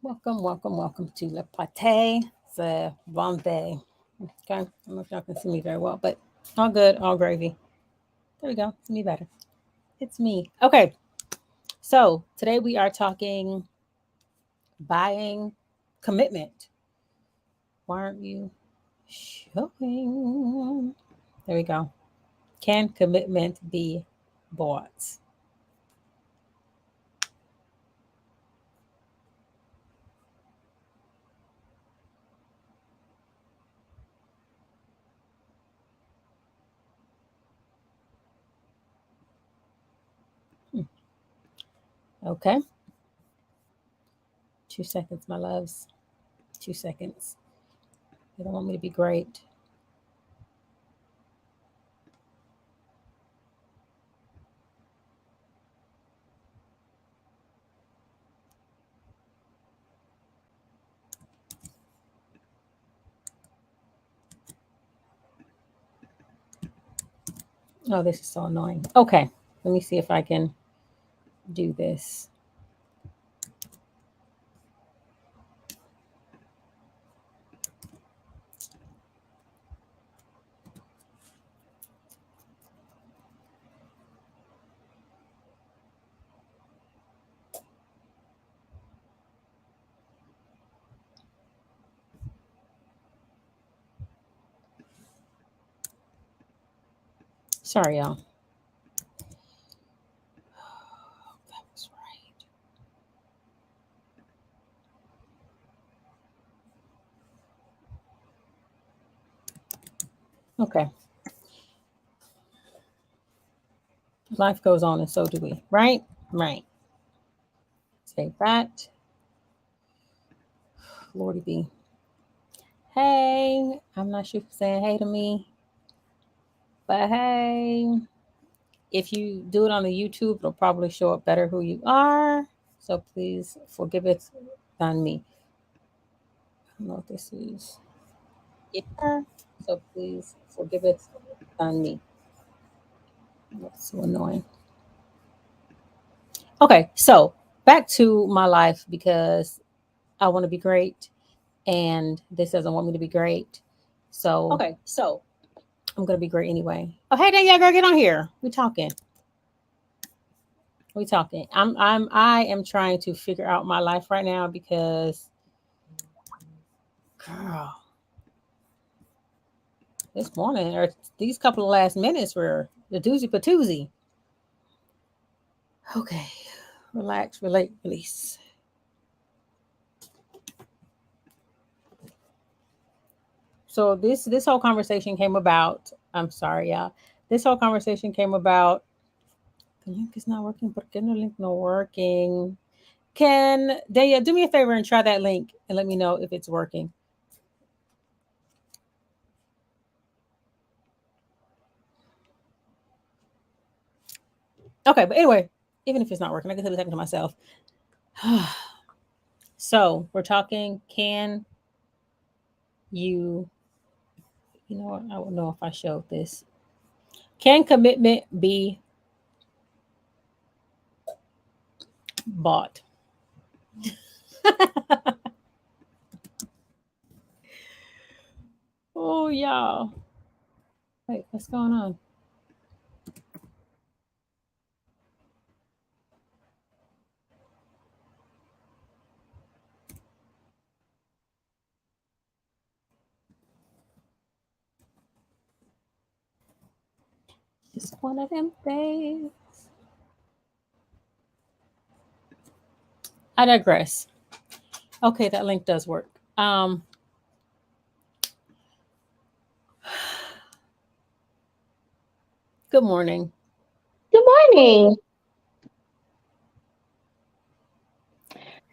Welcome to Le Pate. It's a Bombay. Okay, I don't know if y'all can see me very well, but all good, all gravy. There we go. See me better. It's me. Okay, so today we are talking buying commitment. Why aren't you showing? There we go. Can commitment be bought? Hmm. Okay, 2 seconds, my loves. 2 seconds. You don't want me to be great. Oh, this is so annoying. Okay, let me see if I can do this. Sorry, y'all. That was right. Okay. Life goes on, and so do we. Right? Right. Save that. Lordy B. Hey, I'm not sure if you're saying hey to me, but hey, if you do it on the YouTube, it'll probably show up better who you are. So please forgive it on me. I don't know if this is it. So please forgive it on me. That's so annoying. Okay, so back to my life because I want to be great and this doesn't want me to be great. So Okay, so I'm gonna be great anyway. Oh hey Danielle, girl, get on here. We talking. We talking. I am trying to figure out my life right now because girl, this morning or these couple of last minutes were the doozy patoozy. Okay. Relax, relate, release. So this whole conversation came about. I'm sorry, y'all. This whole conversation came about. The link is not working. But the link not working? Can Daya do me a favor and try that link and let me know if it's working? Okay, but anyway, even if it's not working, I can tell you talking to myself. So we're talking. Can you? You know what? I don't know if I showed this. Can commitment be bought? Oh y'all. Wait, what's going on? Just one of them days. I digress. Okay, that link does work. Um, good morning. good morning.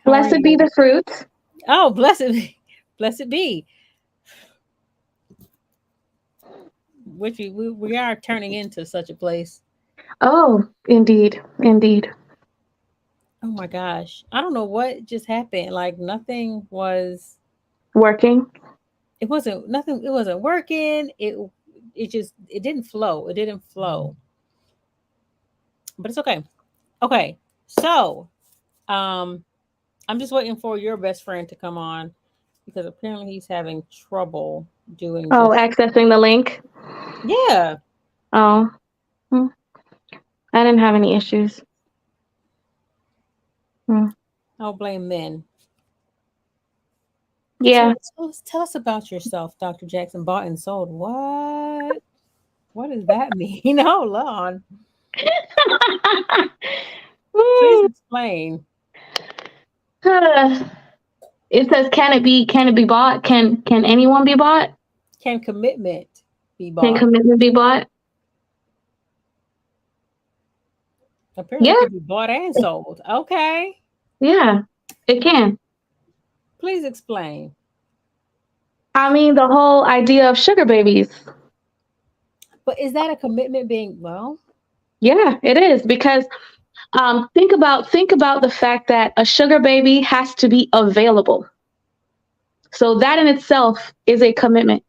How are Blessed be you? the fruits. Oh, blessed be. Blessed be. Which we are turning into such a place. Oh, indeed, indeed. Oh my gosh. I don't know what just happened. Like nothing was Working. it wasn't nothing it wasn't working. It just it didn't flow. It didn't flow. But it's okay. Okay. So, um I'm just waiting for your best friend to come on because apparently he's having trouble doing Oh, just. accessing the link. Yeah. Oh, hmm, I didn't have any issues. Hmm. I'll blame men. So Yeah. tell us about yourself, Dr. Jackson. Bought and sold. What? What does that mean? Hold on. Please Hmm. explain. It says, can it be bought? Can anyone be bought? Can commitment be Can bought? commitment be bought? Apparently, it Yeah, can be bought and sold. Okay. yeah, it can. Please explain. I mean, the whole idea of sugar babies. But is that a commitment being, well, Yeah, it is because think about the fact that a sugar baby has to be available. So that in itself is a commitment.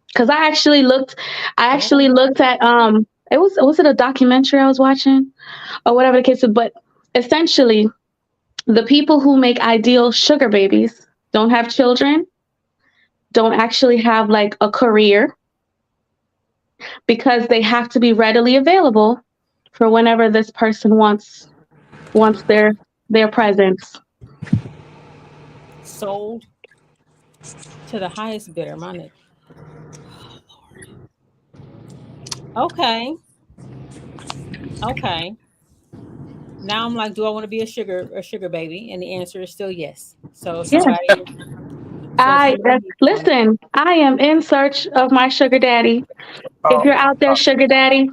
Because I oh actually my looked at God. it was it a documentary I was watching or whatever the case is, but essentially the people who make ideal sugar babies don't have children, don't actually have like a career because they have to be readily available for whenever this person wants their presence. Sold to the highest bidder. My nigga. Okay. Okay. Now I'm like, do I want to be a sugar baby? And the answer is still yes. So Yeah. somebody, so somebody needs one. Listen, I am in search of my sugar daddy. If Oh, you're out there, sugar daddy,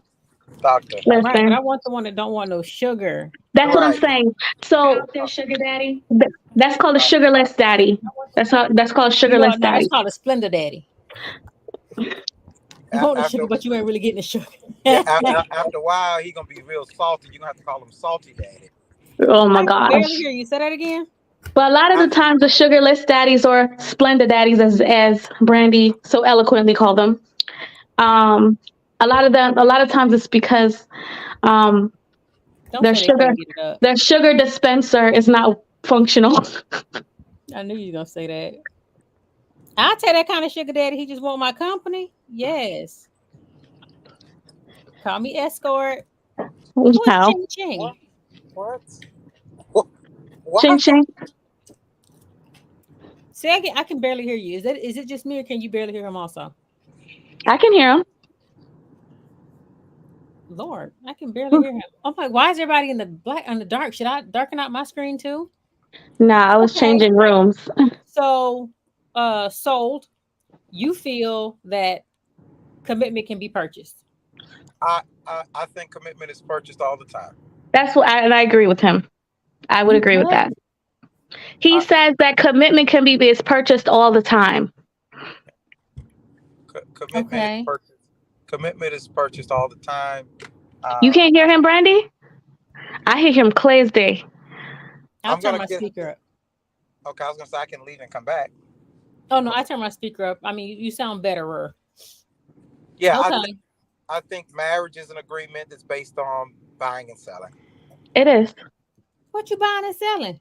doctor. Right, but I listen. want the one that don't want no sugar. That's what I'm Right. saying. So Uh, that's called a sugarless daddy. That's called You know, sugarless now that's daddy. called a splendor daddy. You want the After sugar, but you ain't really getting the sugar. yeah, I after a while, he gonna be real salty. You're gonna have to call him salty daddy. Oh my can barely gosh. hear you. Say that again. But a lot of I, the times the sugarless daddies or splendid daddies as Brandy so eloquently called them, um, a lot of times it's because um Don't their say they sugar can't get it up. their sugar dispenser is not functional. I knew you were gonna say that. I'll tell that kind of sugar daddy. He just want my company. Yes. Call me escort. Who is How? Ching Ching? what? What? What? Ching What? ching. Say again. I can barely hear you. Is it just me or can you barely hear him also? I can hear him. Lord, I can barely hear him. I'm like, why is everybody in the black on the dark? Should I darken out my screen too? Nah, I was Okay. changing rooms. So sold. You feel that commitment can be purchased. I think commitment is purchased all the time. And I agree with him. I would You agree with what? that. He I, says that commitment can be is purchased all the time. commitment is Okay. purchased. Commitment is purchased all the time. You Uh, can't hear him, Brandy? I hear him clear as day. I'll I'm turn gonna my get. speaker up. Okay, I was gonna say I can leave and come back. Oh no, I turn my speaker up. I mean, you sound betterer. Yeah, Okay. I think marriage is an agreement that's based on buying and selling It is. What you buying and selling?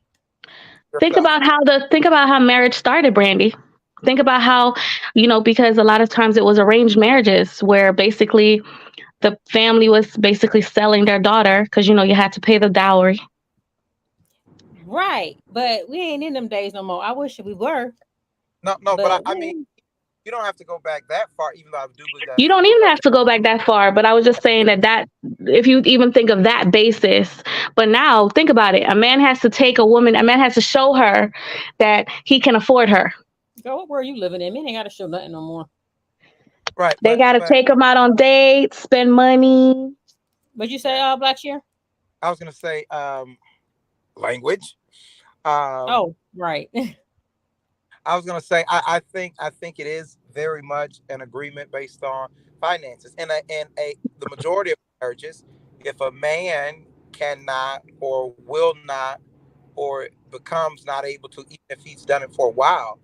yourself. Think about how marriage started, Brandy. Think about how, because a lot of times it was arranged marriages where basically the family was basically selling their daughter because you had to pay the dowry. Right. But we ain't in them days no more. I wish we were, No, no, but but I mean, you don't have to go back that far, even though I do believe You that's don't even have to go back that far, but I was just saying that if you even think of that basis, but now think about it. A man has to show her that he can afford her. girl, what world you living in? Men ain't gotta show nothing no more. right. They got to But take him out on dates, spend money. But you say yeah, Black Shear? I was gonna say language. Um, Oh, right. I was gonna say I think it is very much an agreement based on finances. In the majority of marriages, if a man cannot or will not or becomes not able to, even if he's done it for a while,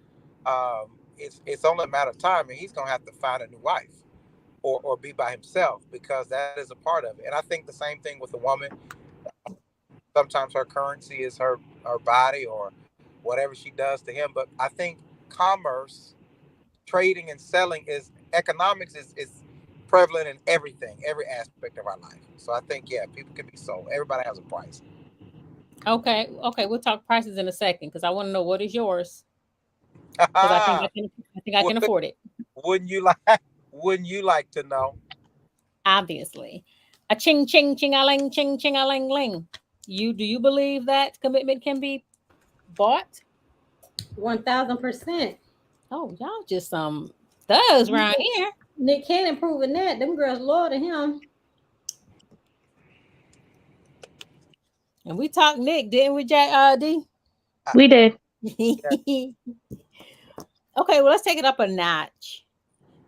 it's only a matter of time, and he's gonna have to find a new wife or be by himself, because that is a part of it. And I think the same thing with a woman. Sometimes her currency is her body or whatever she does to him. But I think commerce, trading and selling, is economics is prevalent in everything, every aspect of our life. So I think, yeah, people can be sold. Everybody has a price. Okay, we'll talk prices in a second because I want to know what is yours because I can Would- afford it. wouldn't you like wouldn't you like to know? Obviously, a ching ching ching a ling ching ching a ling ling. Do you believe that commitment can be bought? 1000%. Oh, y'all just some thugs around here. Nick Cannon proving that. Them girls loyal to him. And we talked Nick, didn't we, Jack D? We did. Okay, well let's take it up a notch.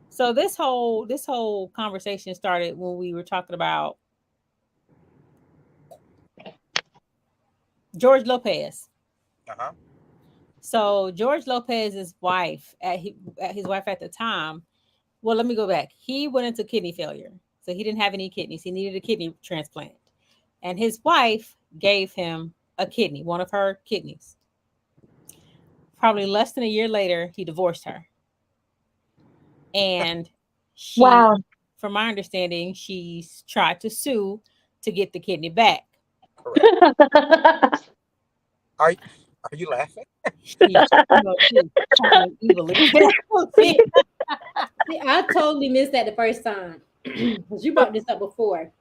So this whole conversation started when we were talking about George Lopez. Uh-huh. So George Lopez's wife at his wife at the time. Well, let me go back. He went into kidney failure, so he didn't have any kidneys. He needed a kidney transplant, and his wife gave him a kidney, one of her kidneys. Probably less than a year later, he divorced her, and she, Wow. from my understanding, she's tried to sue to get the kidney back. Correct. Are you, are you laughing? She's talking evilly. See, I totally missed that the first time. Because you brought this up before.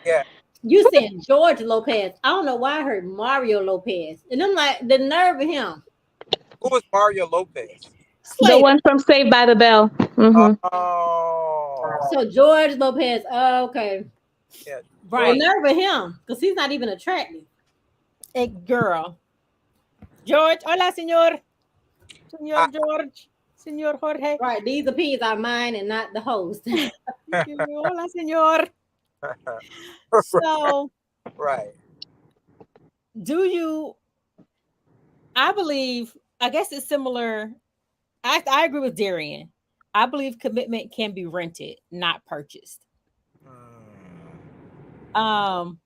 Yeah. You said George Lopez. I don't know why I heard Mario Lopez. And I'm like, the nerve of him. Who is Mario Lopez? The Slater. one from Saved by the Bell. Hmm. Oh, So George Lopez. Oh, okay. yeah. The Right. nerve of him. Because he's not even attractive. A girl. George. Hola, señor. Señor George. Señor Jorge. Right. These opinions are mine and not the host. Hola, señor. So, Right. do you? I believe. I guess it's similar. I agree with Darian. I believe commitment can be rented, not purchased. Mm.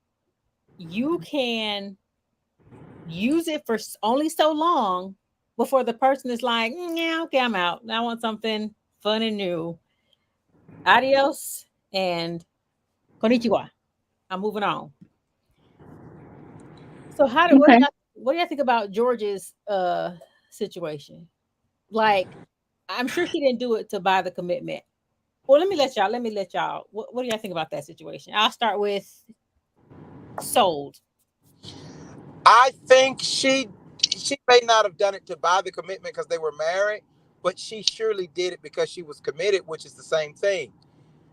You can use it for only so long before the person is like, yeah, okay, I'm out. I want something fun and new. Adios and konnichiwa. I'm moving on. So Okay. what do you think about George's situation? Like, I'm sure she didn't do it to buy the commitment. Well, let me let y'all. What do y'all think about that situation? I'll start with sold. I think she may not have done it to buy the commitment because they were married, but she surely did it because she was committed, which is the same thing.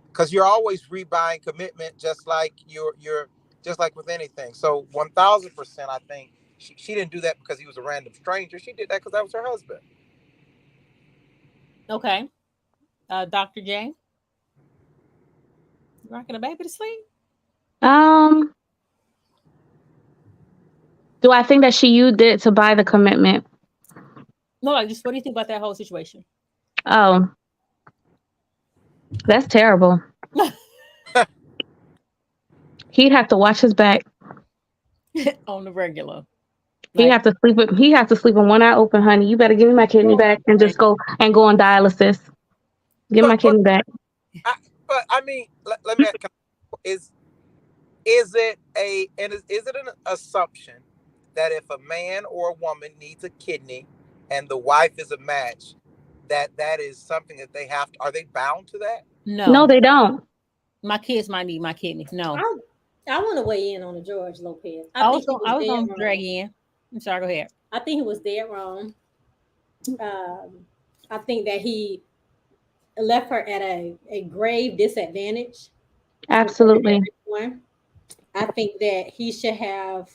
Because you're always rebuying commitment, just like you're just like with anything. So 1000%, I think she didn't do that because he was a random stranger. She did that because that was her husband. Okay. Dr. J, rocking a baby to sleep. Um, do I think that she used it to buy the commitment? No, like just what do you think about that whole situation? Oh, that's terrible. He'd have to watch his back. On the regular. He Like, have to sleep with. He have to sleep with one eye open, honey. You better give me my kidney back and just go on dialysis. Give my But kidney back. I, but I mean, let me ask, is is it a and is it an assumption that if a man or a woman needs a kidney and the wife is a match, that is something that they have to, are they bound to that? No, no, they don't. my kids might need my kidney. No. I want to weigh in on the George Lopez. I think he was I was dead gonna drag wrong. you in. I'm sorry, go ahead. I think he was dead wrong. I think that he left her at a grave disadvantage compared to Absolutely. everyone. I think that he should have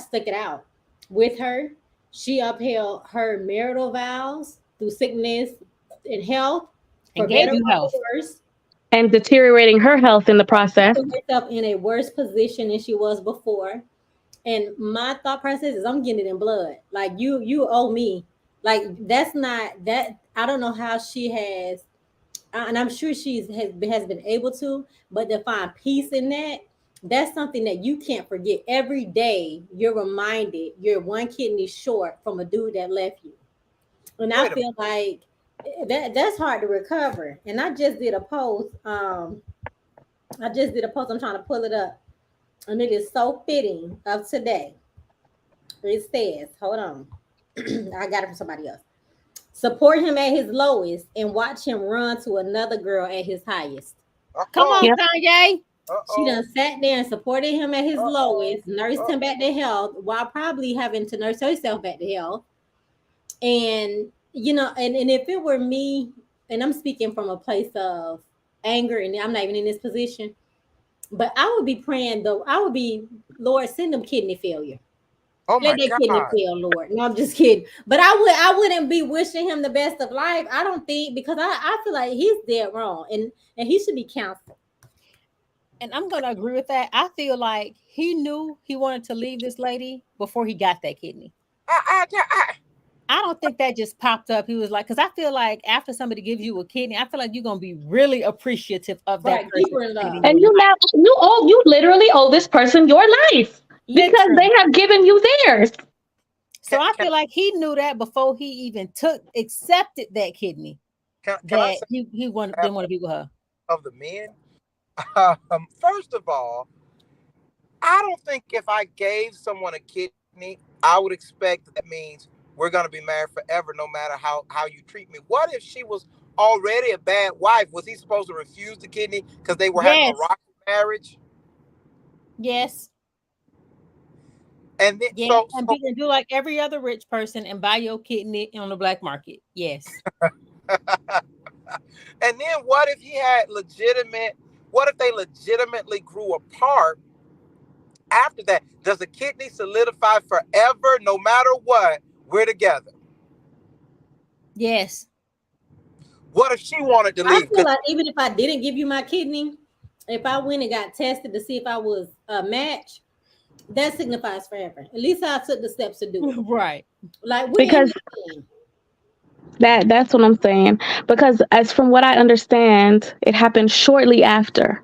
stuck it out with her. She upheld her marital vows through sickness and health, for And gave better you or health. for worse. And deteriorating her health in the She process. put herself in a worse position than she was before. And my thought process is I'm getting it in blood. Like you owe me. Like that's not that I don't know how she has and I'm sure has been able to, but to find peace in that, that's something that you can't forget. Every day you're reminded you're one kidney short from a dude that left you. And I Wait a minute. feel like that's hard to recover. And I just did a post. I'm trying to pull it up. And it is so fitting of today. It says, hold on. I got it from somebody else. Support him at his lowest and watch him run to another girl at his highest. Come Uh-oh. on, Yep. Kanye. She Uh-oh. done sat there and supported him at his Uh-oh. lowest, nursed him back to health while probably having to nurse herself back to health. And, and if it were me, and I'm speaking from a place of anger, and I'm not even in this position, but I would be praying though. I would be, Lord, send them kidney failure. Oh Let my that kidney God. fail, Lord. No, I'm just kidding. But I wouldn't be wishing him the best of life. I don't think, because I feel like he's dead wrong, and he should be counseled. And I'm going to agree with that. I feel like he knew he wanted to leave this lady before he got that kidney. I don't think that just popped up. He was like, because I feel like after somebody gives you a kidney, I feel like you're going to be really appreciative of that Right, keep her person in love. treating And you. you literally owe this person your life because Literally. they have given you theirs. So I feel like he knew that before he even accepted that kidney, Can I that say he didn't want to be with her. of the men? First of all, I don't think if I gave someone a kidney, I would expect that means we're gonna be married forever, no matter how you treat me. What if she was already a bad wife? Was he supposed to refuse the kidney because they were having a Yes. rocky marriage? Yes. And then Yeah. And be and do like every other rich person and buy your kidney on the black market. Yes. and then what if he had what if they legitimately grew apart after that? Does the kidney solidify forever, no matter what? We're together. Yes. What if she wanted to I leave? feel like even if I didn't give you my kidney, if I went and got tested to see if I was a match, that signifies forever. At least I took the steps to do it. Right. Like we're in Because this thing. that's what I'm saying. Because as from what I understand, it happened shortly after.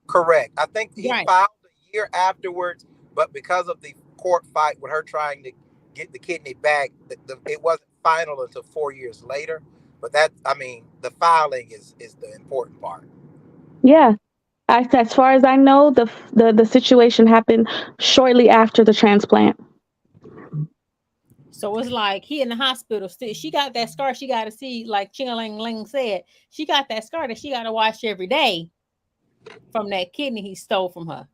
Correct. I think he Right. filed a year afterwards, but because of the court fight with her trying to get the kidney back, it wasn't final until 4 years later. But the filing is the important part. Yeah. As far as I know, the situation happened shortly after the transplant. So it's like he in the hospital still. She got that scar. She got to see, like Ching Ling Ling said, she got that scar that she got to wash every day from that kidney he stole from her.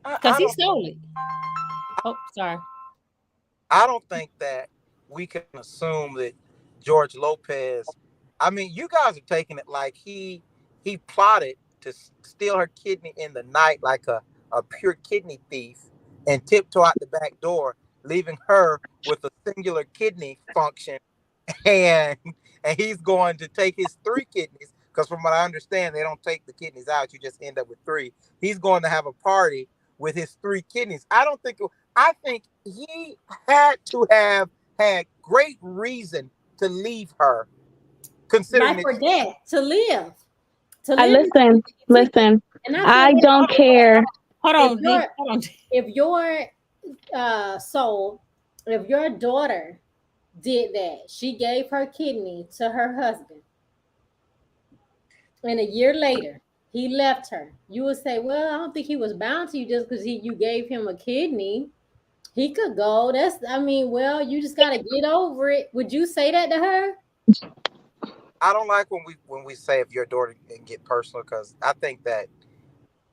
Because he stole it. Oh, sorry. I don't think that we can assume that George Lopez. I mean, you guys are taking it like he plotted to steal her kidney in the night like a pure kidney thief and tiptoe out the back door, leaving her with a singular kidney function, and he's going to take his 3 kidneys, because from what I understand, they don't take the kidneys out, you just end up with 3. He's going to have a party with his 3 kidneys. I think he had to have had great reason to leave her, considering Life or death, to live. To I live. listen. And I feel don't care. Hold on. if your soul, if your daughter did that, she gave her kidney to her husband, and a year later he left her, you would say, well, I don't think he was bound to you just because you gave him a kidney. He could go. Well, you just gotta get over it. Would you say that to her? I don't like when we say if your daughter and get personal, because I think that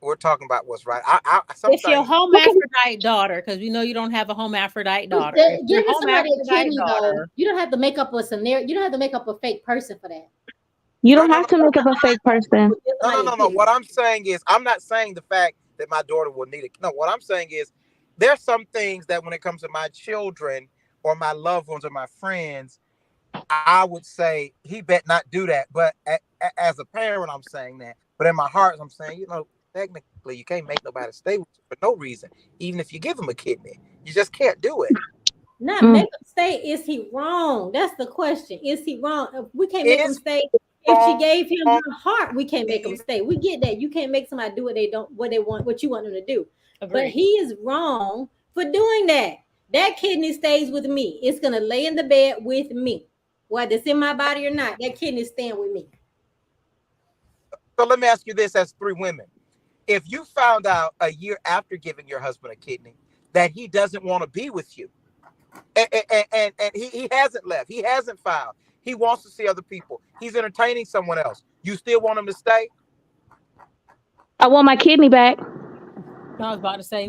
we're talking about what's right. If your Sometimes hermaphrodite daughter, because we know you don't have a hermaphrodite daughter. If your Giving somebody a hermaphrodite kidney, though, daughter, you don't have to make up a scenario. You don't have to make up a fake person for that. You don't no, have to make up a fake person. no. What I'm saying is, I'm not saying the fact that my daughter will need it. No, what I'm saying is, there's some things that when it comes to my children or my loved ones or my friends, I would say he bet not do that. But as a parent, I'm saying that. But in my heart, I'm saying, technically, you can't make nobody stay with you for no reason, even if you give them a kidney. You just can't do it. Not make him stay. Is he wrong? That's the question. Is he wrong? We can't make him stay. if she strong, gave him strong her heart, we can't make them stay. We get that. You can't make somebody do what they want, what you want them to do. But Agreed. he is wrong for doing that. That kidney stays with me. It's gonna lay in the bed with me, whether it's in my body or not. That kidney staying with me. So let me ask you this: as three women, if you found out a year after giving your husband a kidney that he doesn't want to be with you, and he hasn't left, he hasn't filed, he wants to see other people, he's entertaining someone else, you still want him to stay? I want my kidney back. I was about to say,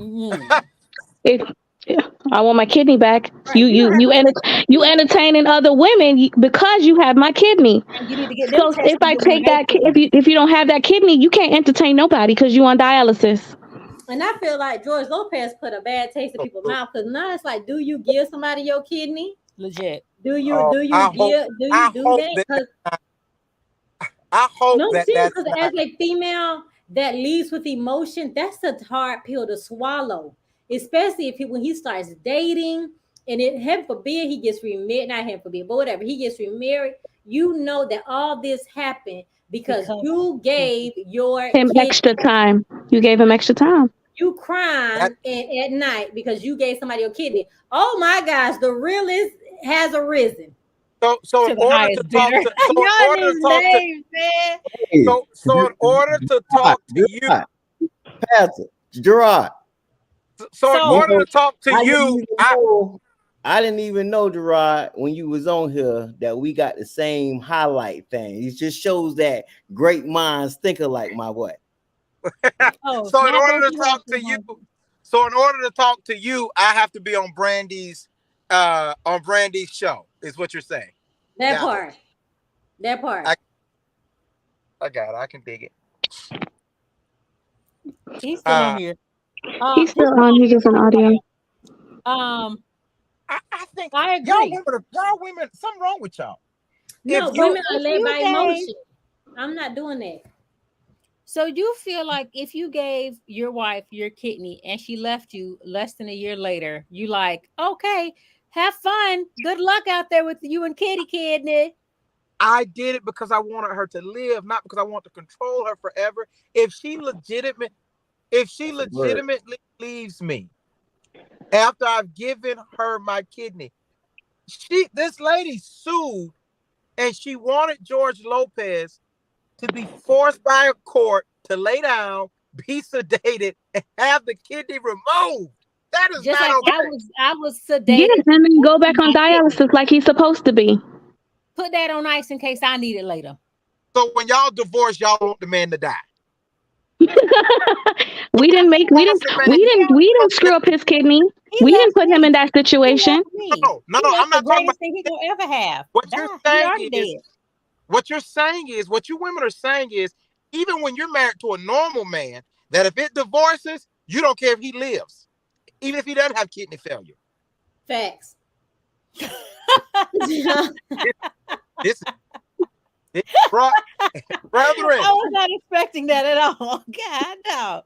If yeah, I want my kidney back. Right. You don't have to You entertaining other women because you have my kidney. and you need to get them So tested. if I to get one take of their that, kidneys. if you don't have that kidney, you can't entertain nobody because you on dialysis. And I feel like George Lopez put a bad taste in people's mouth because now it's like, do you give somebody your kidney? Legit. Do you Oh, do you I hope, give do I you do hope that? that, Because I hope no, that serious. that's Because not. as a female that leads with emotion, that's a hard pill to swallow, especially if when he starts dating and it heaven forbid he gets remarried, not heaven forbid, but whatever he gets remarried. You know that all this happened because Because you gave your Him kid. extra time. You gave him extra time. You crying That, at night because you gave somebody your kidney. Oh my gosh, the realist has arisen. so in to the order to highest talk bidder. to, so in Y'all order to need talk to, names, man. Hey, so in order to Gerard, talk to you, Gerard, Pastor Gerard, so in you So order know, to talk to I didn't you, even know. I didn't even know, Gerard, when you was on here that we got the same highlight thing. It just shows that great minds think alike, my boy. so in now order don't to you have talk to you, so in order to talk to you, I have to be on Brandy's show, is what you're saying. That Got it. part. That part. I got it. I can dig it. he's still on Uh, here. He's still on. He's just an audio. Um, I think I y'all agree. women, something wrong with y'all. No, If you, women are If led you by gave, emotion. I'm not doing that. so you feel like if you gave your wife your kidney and she left you less than a year later, you like, okay, have fun, good luck out there with you and kitty kidney. I did it because I wanted her to live, not because I want to control her forever. If she That's a word. legitimately leaves me after I've given her my kidney, this lady sued and she wanted George Lopez to be forced by a court to lay down, be sedated, and have the kidney removed. That is Just not like okay. I was Yeah, sedated. and then go back on my kidney. dialysis like he's supposed to be. Put that on ice in case I need it later. So when y'all divorce, y'all want the man to die. we didn't make. We didn't. Innocent man. We didn't screw up his kidney. He We didn't left put him me. in that He situation. left me. No, He left I'm the not talking about. greatest thing he gonna ever have. What Die. you're He saying already is, dead. what you're saying is, what you women are saying is, even when you're married to a normal man, that if it divorces, you don't care if he lives, even if he doesn't have kidney failure. Facts. This is brethren. I was not expecting that at all. God no.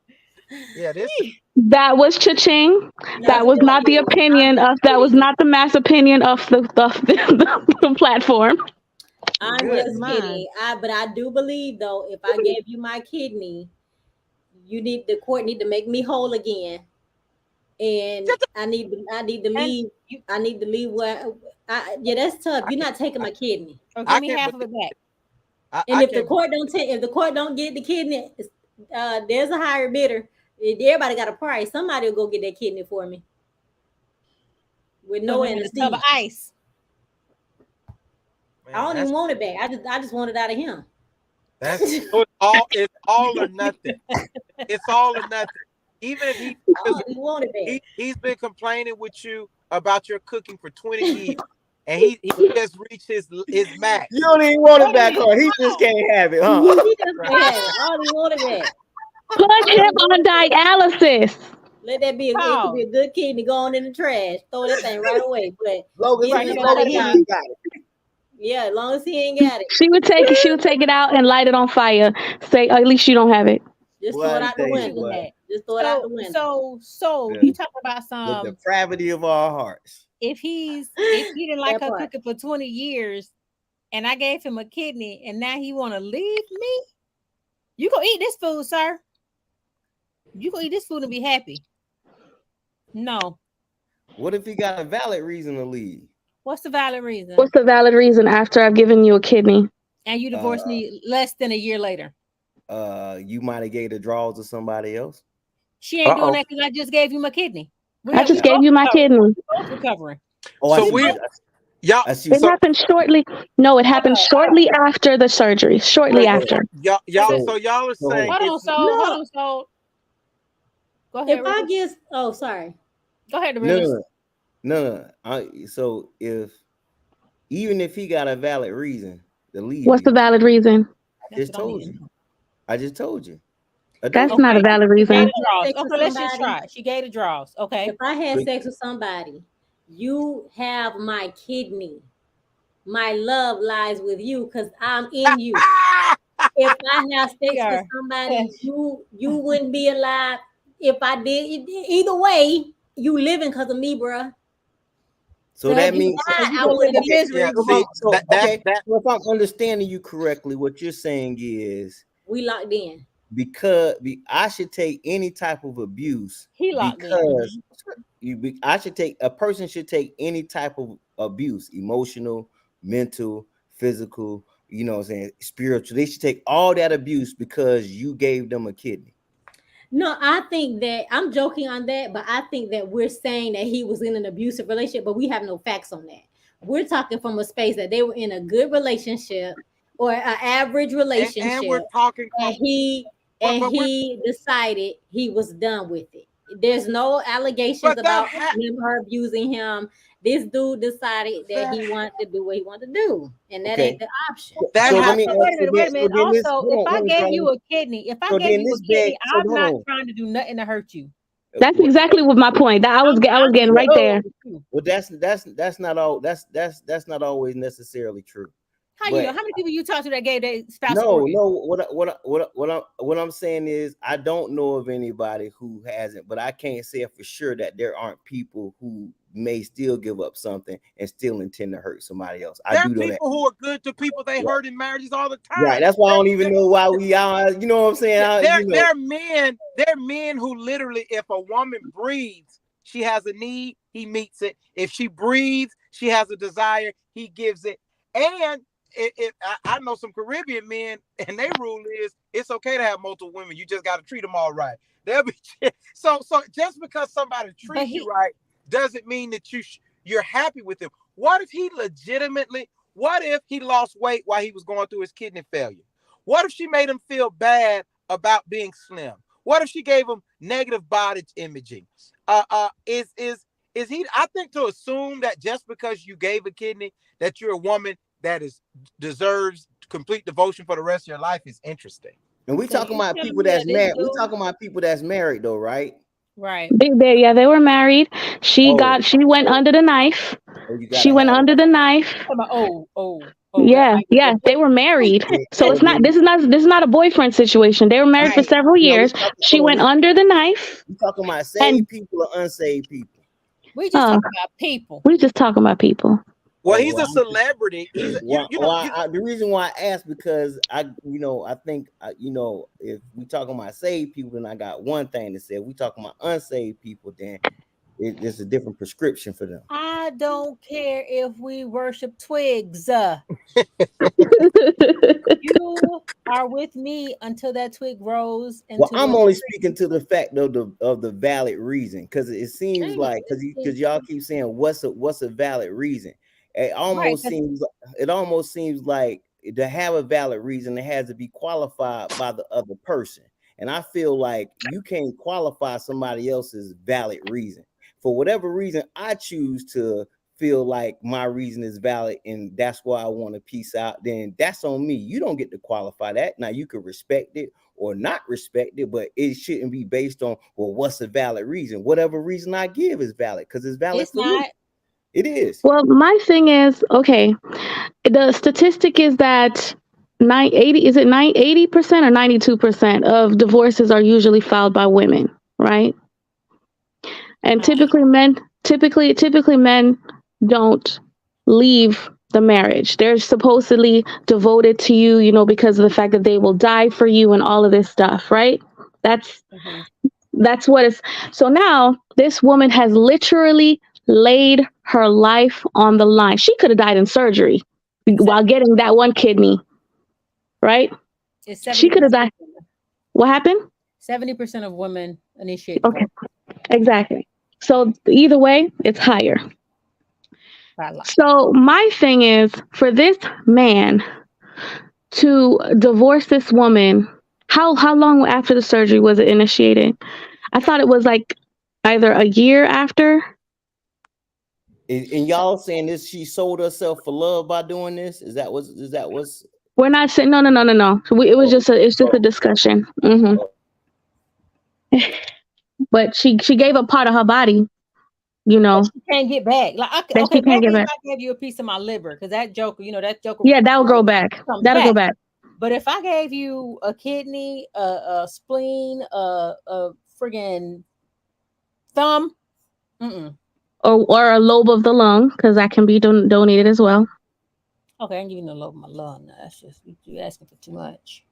Yeah, this. That was cha-ching. That was not the opinion of. That was not the mass opinion of the platform. I'm Good. just Mine. kidding. But I do believe though, if I gave you my kidney, the court need to make me whole again, and I need to And leave. you I need to leave where. Yeah, that's tough. I You're can't. not taking my kidney. or give I me can't half of believe. it back. And I if the can't. court don't take, if the court don't get the kidney, there's a higher bidder. Everybody got a price. Somebody will go get that kidney for me with Put no him in a tub of anesthesia. ice. Man, I don't that's even want it back. I just want it out of him. so it's all or nothing. It's all or nothing. Even if he I don't even want it back. he's been complaining with you about your cooking for 20 years, and he just reached his max. You don't even want it Wait a back, minute. huh? He just can't have it, huh? He just can't have it. I don't even want it back. Put him on dialysis. Let that be. It could be a good kidney going in the trash. Throw that thing right away. But Long as get Right, him you he, gotta out long cut of as him he out. here. got it. Yeah, as long as he ain't got it, She would take it. She would take it out and light it on fire. Say, at least you don't have it. just Boy, throw it I out the tell Wish you you would window. what, have. Just throw it out the window. So the, you talk about the some depravity of our hearts. if he didn't like That her part. cooking for 20 years, and I gave him a kidney, and now he want to leave me. You go eat this food, sir. You go eat this food and be happy. No. What if he got a valid reason to leave? What's the valid reason? What's the valid reason after I've given you a kidney? And you divorced me less than a year later. You might have gave the draws to somebody else. She ain't doing that because I just gave you my kidney. I just gave you my kidney. Recovering. Oh, So y'all. It happened shortly. No, it happened shortly after the surgery. Shortly after. Y'all. So y'all are saying. Hold on, so. Go ahead. If I get, sorry. Go ahead, No. So even if he got a valid reason to leave, what's the valid reason? I just told you. That's not a valid reason. Okay, let's just try. She gave the draws. Okay. If I had sex with somebody, you have my kidney. My love lies with you because I'm in you. If I have sex with somebody, you wouldn't be alive. If I did, either way, you living because of me, bruh. So that means I would have misery. So if I'm understanding you correctly, what you're saying is we locked in. Because I should take any type of abuse. He locked in. A person should take any type of abuse, emotional, mental, physical, you know what I'm saying, spiritual. They should take all that abuse because you gave them a kidney. No, I think that I'm joking on that, but I think that we're saying that he was in an abusive relationship, but we have no facts on that. We're talking from a space that they were in a good relationship or an average relationship, and we're talking. And he decided he was done with it. There's no allegations about him or abusing him. This dude decided that he wanted to do what he wanted to do, and that ain't the option. Wait a minute. Also, if I gave you a kidney, I'm not trying to do nothing to hurt you. That's exactly what my point. That I was getting right there. Well, that's not all. That's not always necessarily true. How you know? How many people you talk to that gave their spouse? No. What I'm saying is I don't know of anybody who hasn't, but I can't say for sure that there aren't people who may still give up something and still intend to hurt somebody else. There are people who are good to people they hurt in marriages all the time. Right. That's why I don't even know why we are. You know what I'm saying? There are men who literally, if a woman breathes, she has a need, he meets it. If she breathes, she has a desire, he gives it. And I know some Caribbean men, and their rule is it's okay to have multiple women. You just got to treat them all right. So just because somebody treats you right doesn't mean that you're happy with him. What if he lost weight while he was going through his kidney failure? What if she made him feel bad about being slim? What if she gave him negative body imaging? Is he? I think to assume that just because you gave a kidney that you're a woman that deserves complete devotion for the rest of your life is interesting. And we talking about people that's married. We talking about people that's married though, right? Right. They were married. She went under the knife. She went under the knife. Yeah, they were married. So it's not. This is not a boyfriend situation. They were married for several years. She went under the knife. We talking about saved people or unsaved people? We just talking about people. We just talking about people. Well, he's a celebrity. The reason why I asked because I think if we talking about saved people, then I got one thing to say. If we talking about unsaved people, then it's a different prescription for them. I don't care if we worship twigs. You are with me until that twig grows. Well, I'm only speaking to the fact of the valid reason, because it seems like because y'all keep saying what's a valid reason. It almost seems like to have a valid reason, it has to be qualified by the other person. And I feel like you can't qualify somebody else's valid reason. For whatever reason, I choose to feel like my reason is valid and that's why I want to peace out, then that's on me. You don't get to qualify that. Now you can respect it or not respect it, but it shouldn't be based on, well, what's a valid reason? Whatever reason I give is valid because it's valid for me. It is. Well, my thing is, okay, the statistic is that 80% or 92% of divorces are usually filed by women, right? And typically men don't leave the marriage. They're supposedly devoted to you, because of the fact that they will die for you and all of this stuff, right? That's Mhm. that's what it's. So now this woman has literally laid her life on the line. She could have died in surgery while getting that one kidney, right? It's She could have 70%. died. What happened? 70% of women initiate Okay, divorce exactly. So either way, it's higher. by law. So my thing is for this man to divorce this woman. How long after the surgery was it initiated? I thought it was like either a year after. And y'all saying this? She sold herself for love by doing this? Is that what's? We're not saying no, no, no, no, no. It was Oh, just it's just a oh, discussion. oh. But she gave a part of her body, That she can't get back. Like, that okay, she can't maybe get if back. I gave you a piece of my liver, because that joker, that joker Yeah, that'll grow back. comes That'll back. go back. But if I gave you a kidney, a spleen, a friggin' thumb, mm-mm. Or a lobe of the lung, because that can be donated as well. Okay, I ain't giving no love of my lung. No, that's just you asking for too much.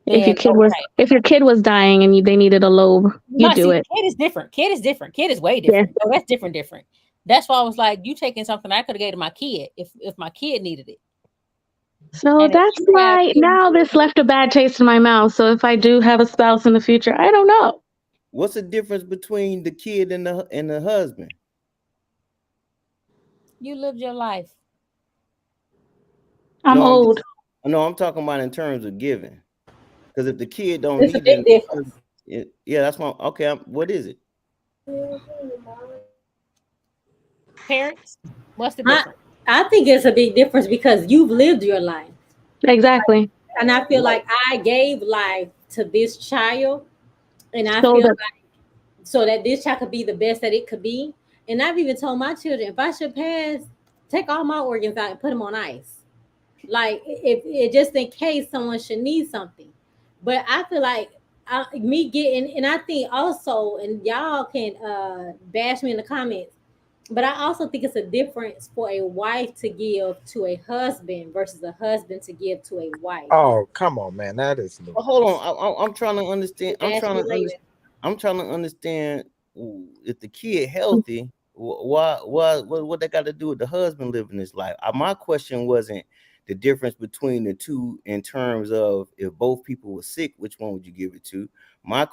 If your Then kid was okay, if your kid was dying and they needed a lobe, you no, do see, it. kid is different. Kid is different. Kid is way Yeah. different. Oh, that's different. Different. That's why I was like, you taking something I could have gave to my kid if my kid needed it. So And if that's you have why kidney, now this left a bad taste in my mouth. So if I do have a spouse in the future, I don't know. What's the difference between the kid and the husband? you lived your life. I'm No, old. no, I'm talking about in terms of giving. Because if the kid don't It's a need big it, difference. yeah, that's my okay. What is it? Parents, what's the I difference? I think it's a big difference because you've lived your life. Exactly. And I feel Right. like I gave life to this child, and I So feel that like so that this child could be the best that it could be. And I've even told my children, if I should pass, take all my organs out and put them on ice. Like if it just in case someone should need something. But I feel like me getting, and I think also, and y'all can bash me in the comments, but I also think it's a difference for a wife to give to a husband versus a husband to give to a wife. Oh, come on, man. That is Well, hold on. ludicrous. I'm trying to understand. I'm Bash trying me to later. understand. I'm trying to understand if the kid healthy. What they got to do with the husband living his life? My question wasn't the difference between the two in terms of if both people were sick, which one would you give it to? My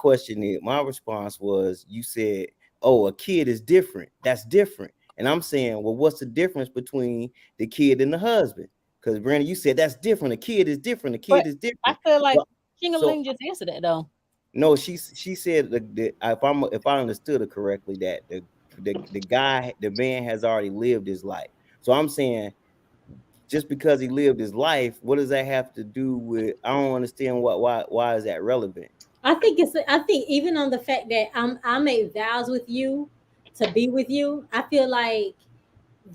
response was, you said, "Oh, a kid is different. That's different." And I'm saying, well, what's the difference between the kid and the husband? Because Brandon, you said that's different. A kid is different. A But kid is I different. feel like So, so Chingaling just answered that though. no, she said if I understood it correctly, that the man has already lived his life. So I'm saying, just because he lived his life, what does that have to do with? I don't understand why is that relevant? I think even on the fact that I made vows with you to be with you, I feel like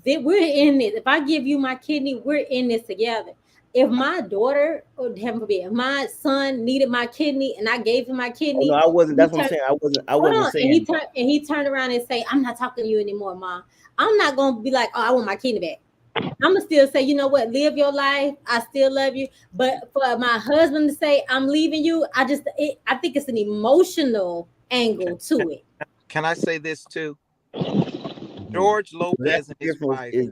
that we're in this. If I give you my kidney, we're in this together. If my daughter, or heaven forbid, if my son needed my kidney and I gave him my Oh no, kidney, I wasn't. he That's what I'm turned, saying. I hold wasn't on, saying. and he turned around and say, "I'm not talking to you anymore, mom." I'm not gonna be like, "Oh, I want my kidney back." I'm gonna still say, you know what, live your life. I still love you. But for my husband to say, I'm leaving you, I think it's an emotional Can, angle can, to it. can I say this too? Mhm. George So that's Lopez the and his difference. wife. Is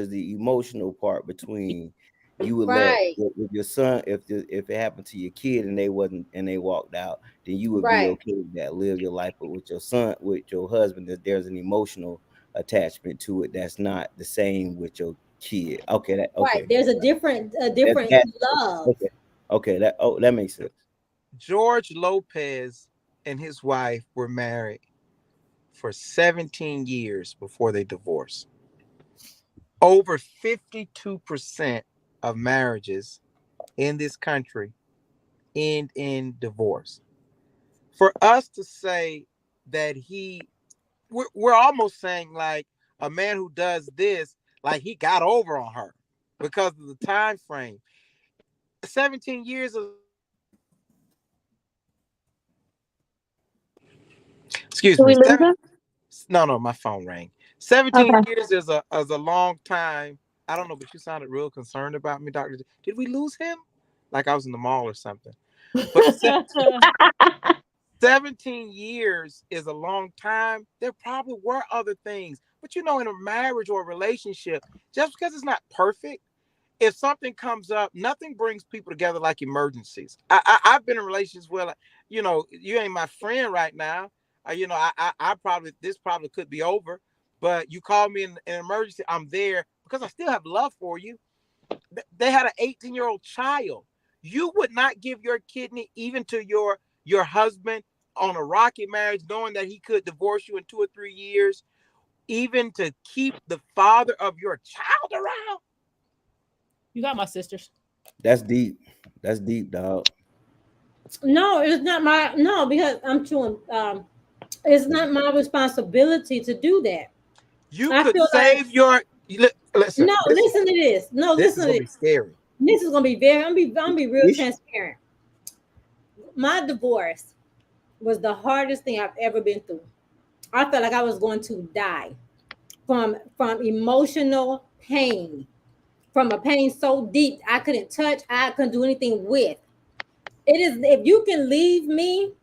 the emotional part between you would let Right, if your son, if it happened to your kid and they walked out, then you would be right, okay with that, live your life. But with your son, with your husband, that there's an emotional attachment to it that's not the same with your kid. Okay, right. okay, There's a different that love. okay, okay, that makes sense. George Lopez and his wife were married for 17 years before they divorced. Over 52% of marriages in this country end in divorce. For us to say that we're almost saying like a man who does this, like he got over on her because of the time frame. 17 years of, excuse do we me, lose them? no, my phone rang. 17 Okay. years is a long time. I don't know, but you sounded real concerned about me, Doctor. Did we lose him? Like I was in the mall or something. But 17 years is a long time. There probably were other things. But you know, in a marriage or a relationship, just because it's not perfect, if something comes up, nothing brings people together like emergencies. I've been in relationships where, like, you know, you ain't my friend right now. You know, I probably, this probably could be over, but you call me in an emergency, I'm there because I still have love for you. They had an 18-year-old child. You would not give your kidney even to your husband on a rocky marriage, knowing that he could divorce you in 2 or 3 years, even to keep the father of your child around. You got my sisters. That's deep. That's deep, dog. No, it's not my no because I'm too. It's not my responsibility to do that. You I could feel like save your listen. no. Listen to this. No, This is listen to gonna be this. scary. This is gonna be very. I'm be real Ish. transparent. My divorce was the hardest thing I've ever been through. I felt like I was going to die from emotional pain, from a pain so deep I couldn't touch, I couldn't do anything with. It is if you can leave me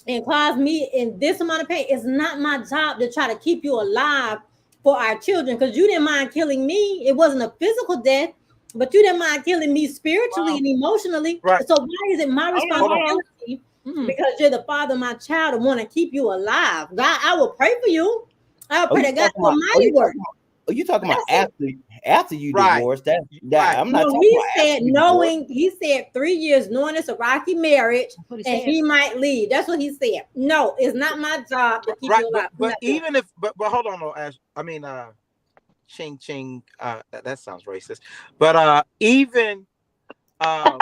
and cause me in this amount of pain, it's not my job to try to keep you alive for our children because you didn't mind killing me. It wasn't a physical death, but you didn't mind killing me spiritually Wow. and emotionally. Right. So why is it my Hold on, hold on. responsibility? Because you're the father of my child and want to keep you alive. God, I will pray for you. I will Oh, pray you to God talking for about? mighty work. You talking about That's after you Right. divorced? That Right. I'm not No, talking he about after said you divorced. knowing, he said 3 years knowing it's a rocky marriage That's what he and said. he might leave. That's what he said. No, it's not my job to keep Right. you alive. I'm But not doing even if but hold on, though, Ash. I mean, ching ching. That sounds racist. But even uh,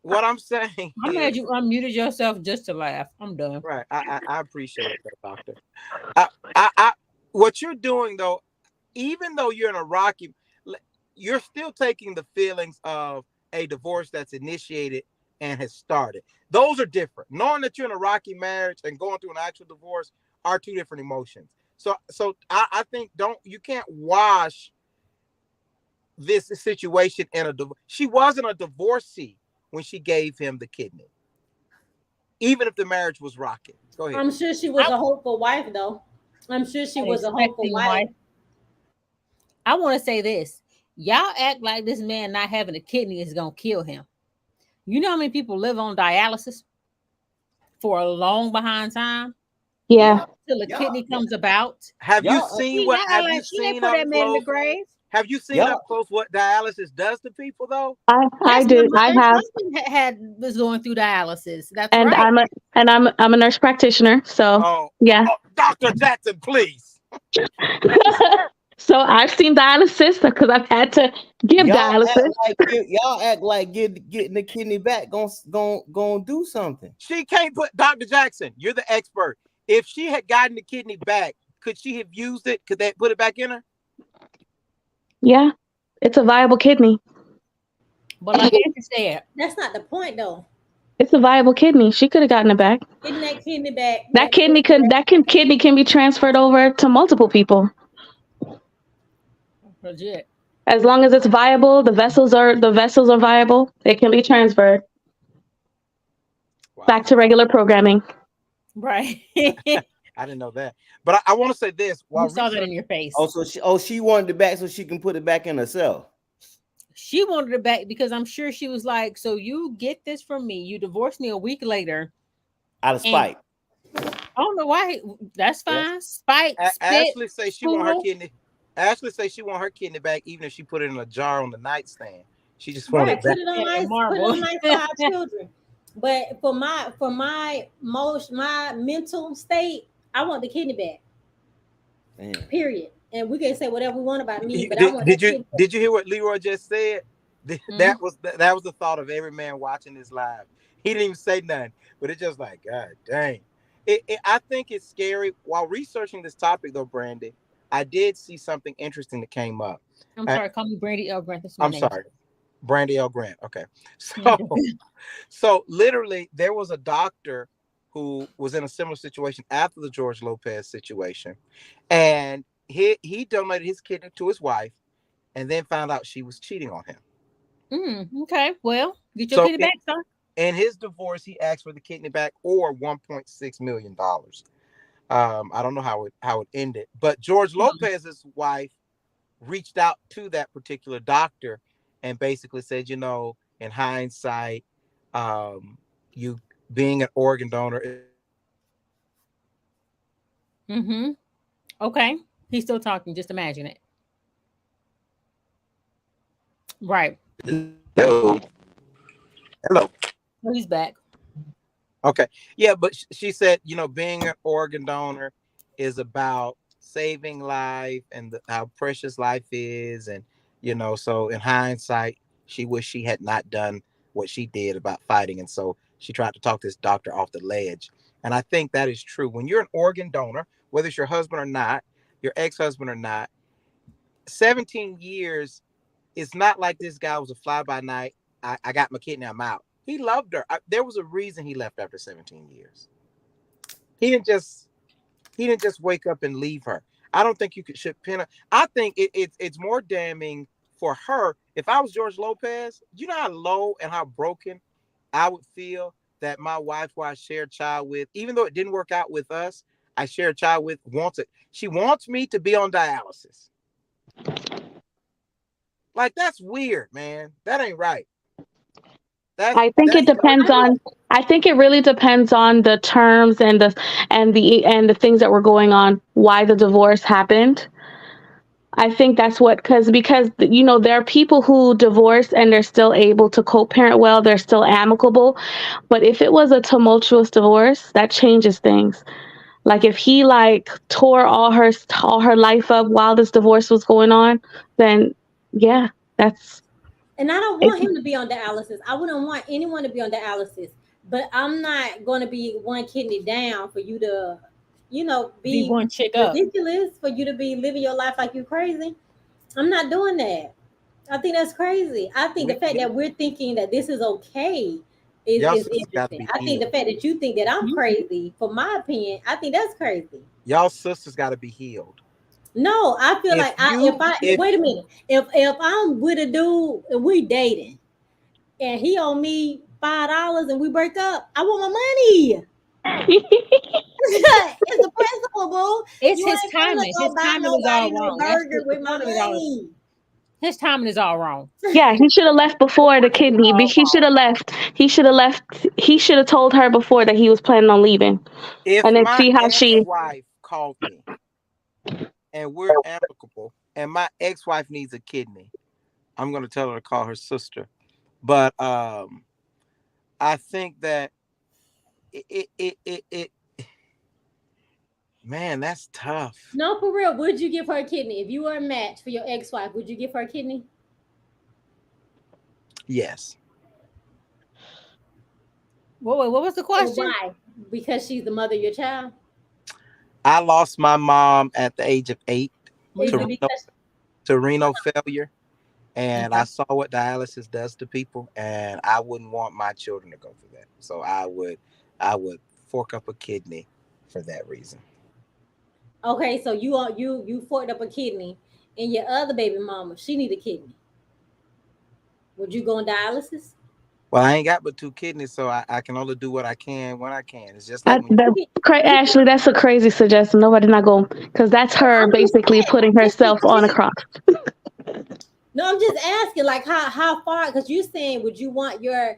what I'm saying I'm is mad you unmuted yourself just to laugh. I'm done. right. I appreciate that, doctor. I what you're doing though, even though you're in a rocky, you're still taking the feelings of a divorce that's initiated and has started. Those are different. Knowing that you're in a rocky marriage and going through an actual divorce are two different emotions. So I think you can't wash this situation in a divorce. She wasn't a divorcee when she gave him the kidney, even if the marriage was rocking. Go ahead. I'm sure she was a hopeful wife, though. I'm sure she An was a hopeful expecting wife. wife. I want to say this. Y'all act like this man not having a kidney is gonna kill him. You know how many people live on dialysis for a long behind time Yeah. till the Y'all, kidney comes about? Have you y'all, seen She what? not Have you like she ain't seen put up that man in the close? grave. Have you seen up y'all. close what dialysis does to people though? I Yes, my do. I mother's have, husband was going through dialysis. That's and right. I'm a nurse practitioner. So yeah. Dr. Jackson, please. So I've seen dialysis because I've had to give dialysis. Y'all act like getting the kidney back gonna do something. She can't put Dr. Jackson. You're the expert. If she had gotten the kidney back, could she have used it? Could they put it back in her? Yeah, it's a viable kidney. But like you said, That's not the point, though. It's a viable kidney. She could have gotten it back. Getting that kidney back. Kidney can be transferred over to multiple people. legit. As long as it's viable, the vessels are viable, it can be transferred Wow. back to regular programming. Right. I didn't know that. But I want to say this. You saw that in your face. She wanted it back so she can put it back in herself. She wanted it back because I'm sure she was like, so you get this from me. You divorced me a week later. Out of spite. I don't know why. That's fine. Spite, spit, Ashley say she want her poodle. kidney. Ashley say she want her kidney back, even if she put it in a jar on the nightstand. She just wanted Right, it back. put it on Yeah, ice. Put it marble. on ice for our children. But for my mental state, I want the kidney back. Man. Period. And we can say whatever we want about me, but I want that kidney back. Did you hear what Leroy just said? That was the thought of every man watching this live. He didn't even say nothing, but it's just like, God dang. I think it's scary. While researching this topic, though, Brandy, I did see something interesting that came up. I'm sorry, call me Brandy L. Grant. That's my I'm name. sorry, Brandy L. Grant. Okay, so literally, there was a doctor who was in a similar situation after the George Lopez situation, and he donated his kidney to his wife, and then found out she was cheating on him. Okay. Well, get your So kidney back, sir. in his divorce, he asked for the kidney back or $1.6 million. I don't know how it ended, but George Lopez's wife reached out to that particular doctor and basically said, in hindsight, you being an organ donor is Mm-hmm. Okay. He's still talking. Just imagine it. Right. hello, hello. So he's back. Okay. Yeah, but she said, being an organ donor is about saving life and how precious life is. And, so in hindsight, she wished she had not done what she did about fighting. And so she tried to talk this doctor off the ledge. And I think that is true. When you're an organ donor, whether it's your husband or not, your ex-husband or not, 17 years, it's not like this guy was a fly by night. I got my kidney, I'm out. He loved her. There was a reason he left after 17 years. He didn't just wake up and leave her. I don't think you should pin her. I think it's more damning for her. If I was George Lopez, you know how low and how broken I would feel that my wife, who I share a child with, even though it didn't work out with us, I share a child with, wants it. She wants me to be on dialysis. Like, that's weird, man. That ain't right. I think it depends on. I think it really depends on the terms and the things that were going on. Why the divorce happened. I think that's because there are people who divorce and they're still able to co-parent well. They're still amicable, but if it was a tumultuous divorce, that changes things. Like if he tore all her life up while this divorce was going on, then yeah, that's. And I don't want him to be on dialysis. I wouldn't want anyone to be on dialysis. But I'm not going to be one kidney down for you to, Be be one chick up. ridiculous, for you to be living your life like you crazy. I'm not doing that. I think that's crazy. I think the fact that we're thinking that this is okay is interesting. I think the fact that you think that I'm crazy, for my opinion, I think that's crazy. Y'all sisters got to be healed. No, I feel wait a minute. If I'm with a dude and we dating and he owe me $5 and we break up, I want my money. It's a principle, boo. It's his timing. His timing is all wrong. Burger with my money. His timing is all wrong. Yeah, he should have left before the kidney. He should have left. He should have left. He should have told her before that he was planning on leaving. If and then my see how ex-wife called me and we're amicable and my ex-wife needs a kidney, I'm going to tell her to call her sister. But I think that it man, that's tough. No, for real. Would you give her a kidney? If you were a match for your ex-wife, would you give her a kidney? Yes. What was the question? Why? Because she's the mother of your child? I lost my mom at the age of 8 to renal failure. And I saw what dialysis does to people, and I wouldn't want my children to go through that. So I would fork up a kidney for that reason. Okay, so you forked up a kidney, and your other baby mama, she need a kidney. Would you go on dialysis? Well, I ain't got but 2 kidneys, so I can only do what I can when I can. It's just like Ashley, that's a crazy suggestion. Nobody's not going, because that's her basically putting herself on a cross. No, I'm just asking, like, how far? Because you're saying, would you want your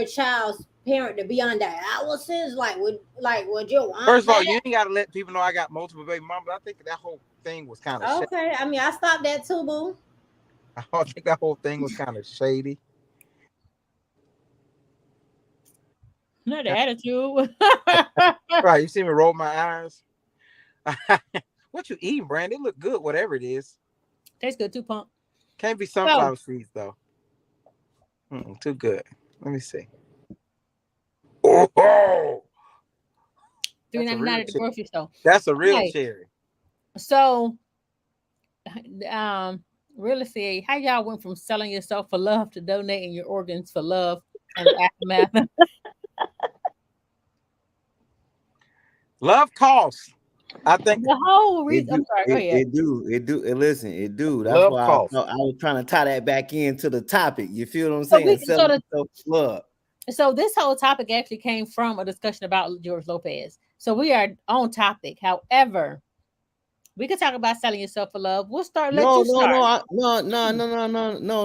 child's parent to be on dialysis? Would you want? First of all, you ain't got to let people know I got multiple baby mamas. I think that whole thing was kind of okay. Shady. I mean, I stopped that too, boo. I think that whole thing was kind of shady. Not the attitude. Right, you see me roll my eyes. What you eating, Brandon? It look good, whatever it is. Tastes good too, pump. Can't be sunflower seeds though. Too good. Let me see. Oh, $3.99 at the grocery store. That's a real cherry. So, really see how y'all went from selling yourself for love to donating your organs for love and the aftermath. Love costs. I think The whole It reason. I'm do, sorry. Go ahead. it do. Listen, it do. That's love why costs. I was trying to tie that back into the topic. You feel what I'm So saying? Selling yourself love. so this whole topic actually came from a discussion about George Lopez. So we are on topic. However, we could talk about selling yourself for love. We'll start. Let No, you no, start.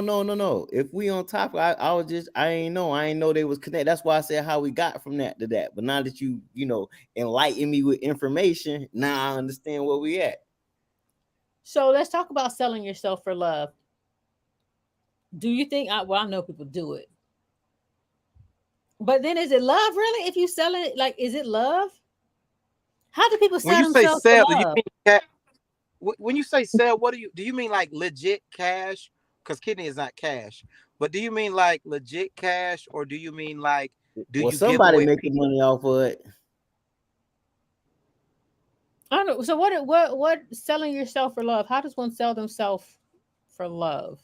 no, no. If we on topic, I was just I ain't know they was connected. That's why I said how we got from that to that. But now that you enlighten me with information, now I understand where we at. So let's talk about selling yourself for love. Do you think? Well, I know people do it, but then is it love really? If you selling it, like, is it love? How do people When sell you say themselves for sell, do you love? mean when you say sell? What do you mean like legit cash? Because kidney is not cash. But do you mean like legit cash, or do you mean like do Well, you give somebody away? making money off of it. I don't know. So what selling yourself for love? How does one sell themselves for love?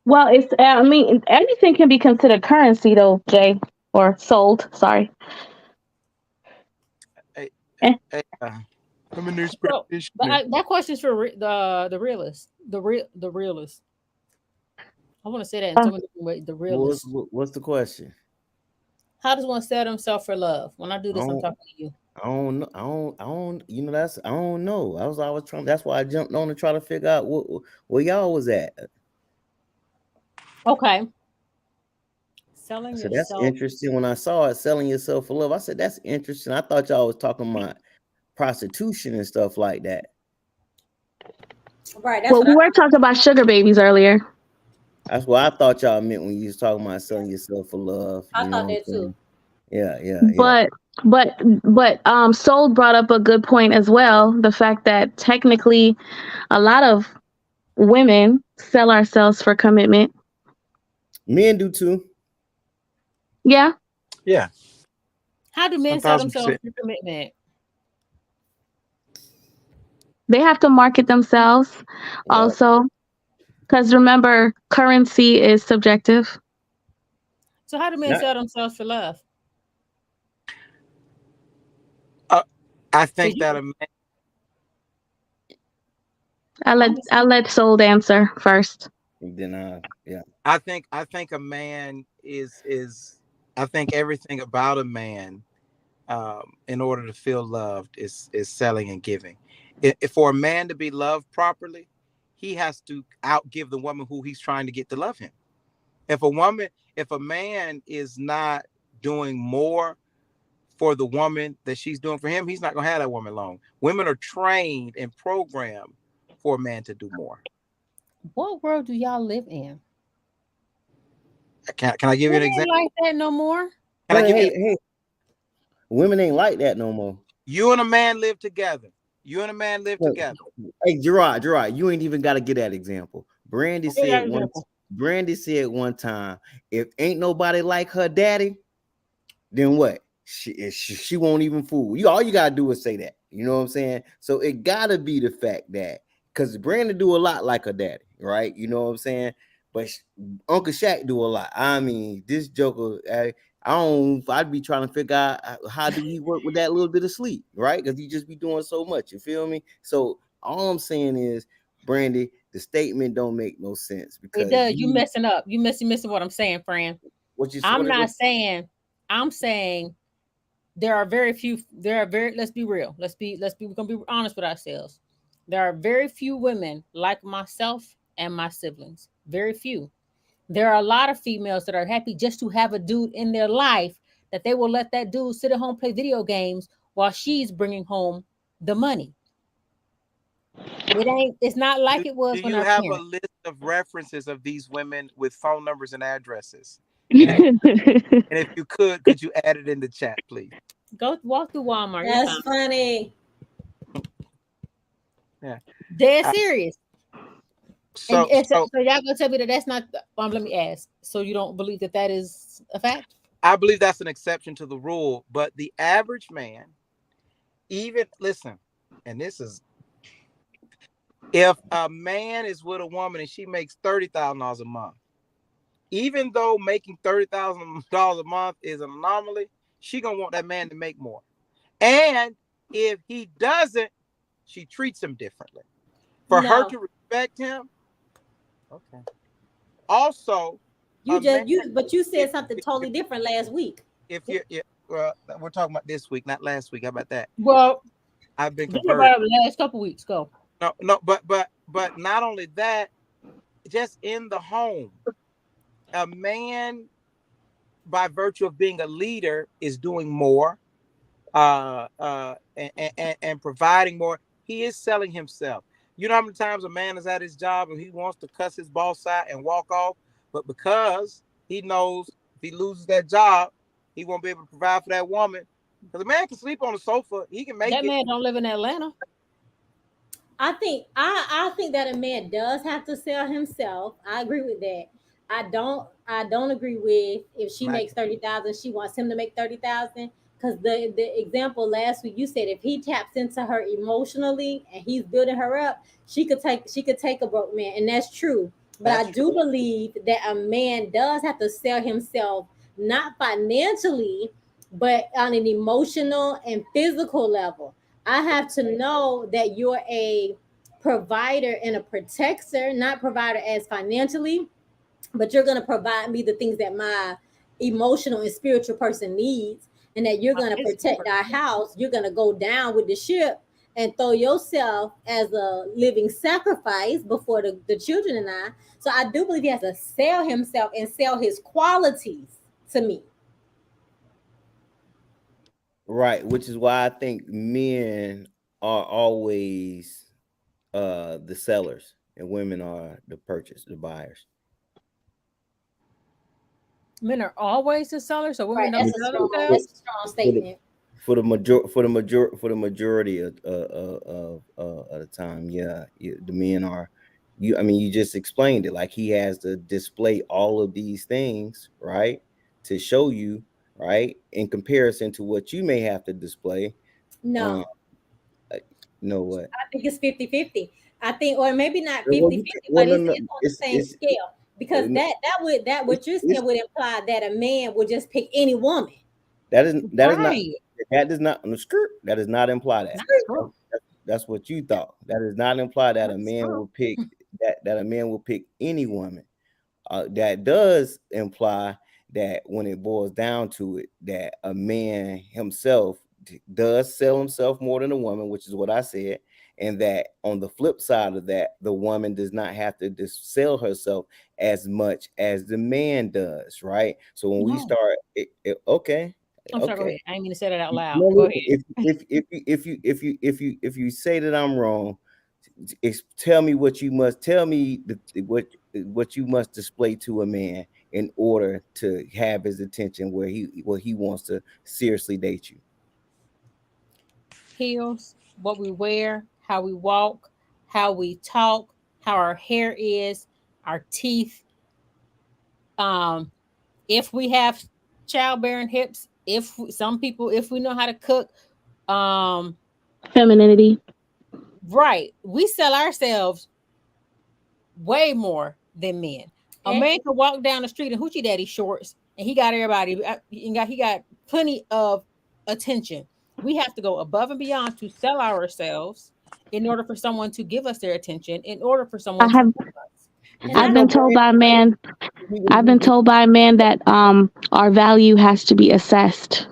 Well, it's I mean anything can be considered currency though, Jay, or sold. Sorry. Hey, Eh, I'm a news So, but practitioner. that question is for the realist, the realist. I want to say that in uh, so many different ways. The What's realist. what's the question? How does one sell themselves for love? When I do I this, I'm don't, talking to you. I don't know. I don't. That's I don't know. I was trying. That's why I jumped on to try to figure out where y'all was at. Okay, I selling said that's yourself. interesting. When I saw it, selling yourself for love, I said that's interesting. I thought y'all was talking about prostitution and stuff like that. Right. That's well, what we were talking about sugar babies earlier, That's what I thought y'all meant when you was talking about selling yourself for love. I You know thought what I'm that too. saying? Yeah, yeah, yeah. but Soul brought up a good point as well. The fact that technically a lot of women sell ourselves for commitment. Men do too. Yeah, Yeah, How do men sell themselves 1,000%. for commitment? they have to market themselves Yeah. also, because remember, currency is subjective. So how do men Not sell themselves for love? Uh, I Because think that a man, I'll let Soul answer first. then yeah. I think a man is I think everything about a man in order to feel loved is selling and giving. If for a man to be loved properly, he has to outgive the woman who he's trying to get to love him. If a man is not doing more for the woman that she's doing for him, he's not gonna have that woman long. Women are trained and programmed for a man to do more. what world do y'all live in? Can I give you It an ain't example? like that no more. Can I But give you? hey, women ain't like that no more. You and a man live together. You and a man live Look, together. hey, Gerard, you ain't even got to get that example. Give that example. Brandy said one time, if ain't nobody like her daddy, then what? She won't even fool you. All you gotta do is say that. You know what I'm saying? So it gotta be the fact that because Brandon do a lot like her daddy, right? You know what I'm saying? But Uncle Shaq do a lot. I mean, this Joker, I don't. I'd be trying to figure out how do he work with that little bit of sleep, right? Because he just be doing so much. You feel me? So all I'm saying is, Brandy, the statement don't make no sense It because does. You messing up. You missing what I'm saying, friend. what you I'm what not saying. I'm saying there are very few. There are very. Let's be real. Let's be. We're gonna be honest with ourselves. There are very few women like myself and my siblings. Very few. There are a lot of females that are happy just to have a dude in their life that they will let that dude sit at home play video games while she's bringing home the money. It ain't. It's not Do, like it do was when you our have a parents. list of references of these women with phone numbers and addresses? And if Well, and if you could you add it in the chat, please? Go walk through Walmart. You'll That's find it. funny. Yeah. Dead I, serious. And, so and so, so so y'all gonna tell me that that's not. Let me ask. So you don't believe that that is a fact? I believe that's an exception to the rule, but the average man, even listen, and this is if a man is with a woman and she makes $30,000 a month, even though making $30,000 a month is an anomaly, she gonna want that man to make more. And if he doesn't, she treats him differently. For her No, to respect him, okay. Also, you a man, just but you said if something if, totally different last week. well, we're talking about this week, not last week. How about that? Well, I've been think converted. about the last couple weeks. Go. No, no, but not only that, just in the home, a man, by virtue of being a leader, is doing more, and providing more. He is selling himself. You know how many times a man is at his job and he wants to cuss his boss out and walk off, but because he knows if he loses that job, he won't be able to provide for that woman. Because a man can sleep on the sofa, he can make That it. man don't live in Atlanta. I think that a man does have to sell himself. I agree with that. I don't agree with if she Right. makes 30,000, she wants him to make 30,000. Because the example last week you said if he taps into her emotionally and he's building her up, she could take a broke man, and that's true. But I That's true. do believe that a man does have to sell himself, not financially, but on an emotional and physical level. I have to know that you're a provider and a protector, not provider as financially, but you're going to provide me the things that my emotional and spiritual person needs, and that you're going to protect our house. You're going to go down with the ship and throw yourself as a living sacrifice before the children and I. So I do believe he has to sell himself and sell his qualities to me. Right, which is why I think men are always the sellers and women are the buyers. Men are always the sellers, so women Right. don't That's a sell strong. For, themselves. That's a strong for the statement. majority of the time, yeah, the men are. You, I mean, you just explained it. Like he has to display all of these things, right, to show you, right, in comparison to what you may have to display. No, Uh, you know what? I think it's 50-50. I think, or maybe not Well, 50-50, well, but no, it's, no, it's on the same scale. Because no, that what you're saying it's would imply that a man would just pick any woman. that is not Right. that does not on the skirt. That does not imply that. Not true. That's what you thought. That does not imply that a That's man true. will pick that a man will pick any woman. That does imply that when it boils down to it, that a man himself does sell himself more than a woman, which is what I said, and that on the flip side of that, the woman does not have to just sell herself as much as the man does, right? So when we No. start, okay, I'm sorry. Go okay. ahead. I didn't mean to say that out loud. No, Go listen, ahead. if you say that I'm wrong, tell me what you must tell me what you must display to a man in order to have his attention where he wants to seriously date you. Heels, what we wear, how we walk, how we talk, how our hair is, our teeth. Um, if we have childbearing hips, some people, if we know how to cook, um, Femininity. right, we sell ourselves way more than men. A And, man can walk down the street in hoochie daddy shorts, and he got everybody. He got plenty of attention. We have to go above and beyond to sell ourselves in order for someone to give us their attention. In order for I someone to have love us. and I've I been told by a man I've been told by a man that our value has to be assessed.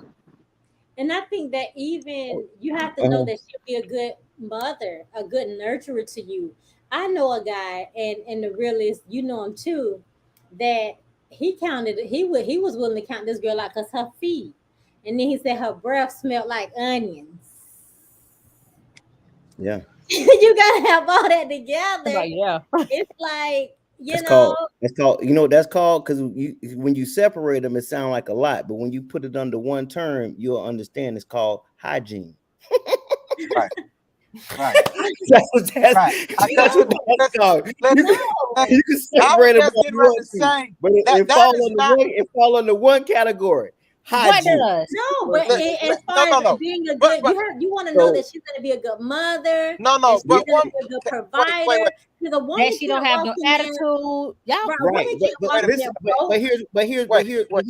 and I think that even you have to know Uh-huh. that she'll be a good mother, a good nurturer to you. I know a guy, and the realist, you know him too, that he was willing to count this girl out because her feet, and then he said her breath smelled like onions. Yeah, You gotta have all that together. But yeah, It's like, that's called you know what that's called, because when you separate them it sounds like a lot, but when you put it under one term you'll understand it's called hygiene. Right. Right. Right. I That's just what that's listen, called. listen, no. You can I was separate them just all getting you ready want to to, say but that that is not it fall under one category, what hygiene. does? No, but as no, far no, as no. being a But good, but you want to know So that she's gonna be a good mother, no, and no. she's yeah, But gonna one be a good wait, provider. wait, Because a woman That she can't don't have walk no in there, attitude. Y'all, right? A right. woman But can't walk in listen, there broke. but wait, wait.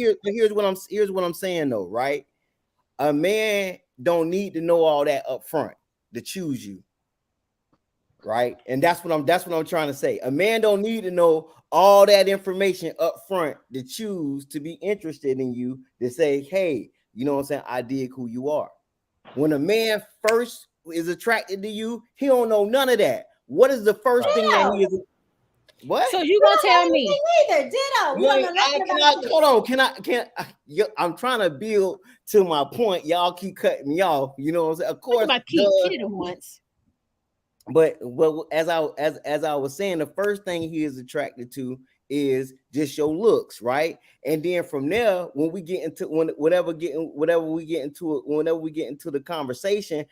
here's what I'm saying though, right? A man don't need to know all that up front to choose you. Right. And that's what I'm trying to say. A man don't need to know all that information up front to choose to be interested in you, to say, hey, you know what I'm saying? I dig who you are. When a man first is attracted to you, he don't know none of that. What is the first thing that he is? What? So you gonna tell me? Neither. Ditto. You don't know nothing about this. Hold on. I'm trying to build to my point. Y'all keep cutting me off. You know what I'm saying? Of course. He did it once. But as I was saying, the first thing he is attracted to is just your looks, right? And then from there, when we get into whenever we get into the conversation,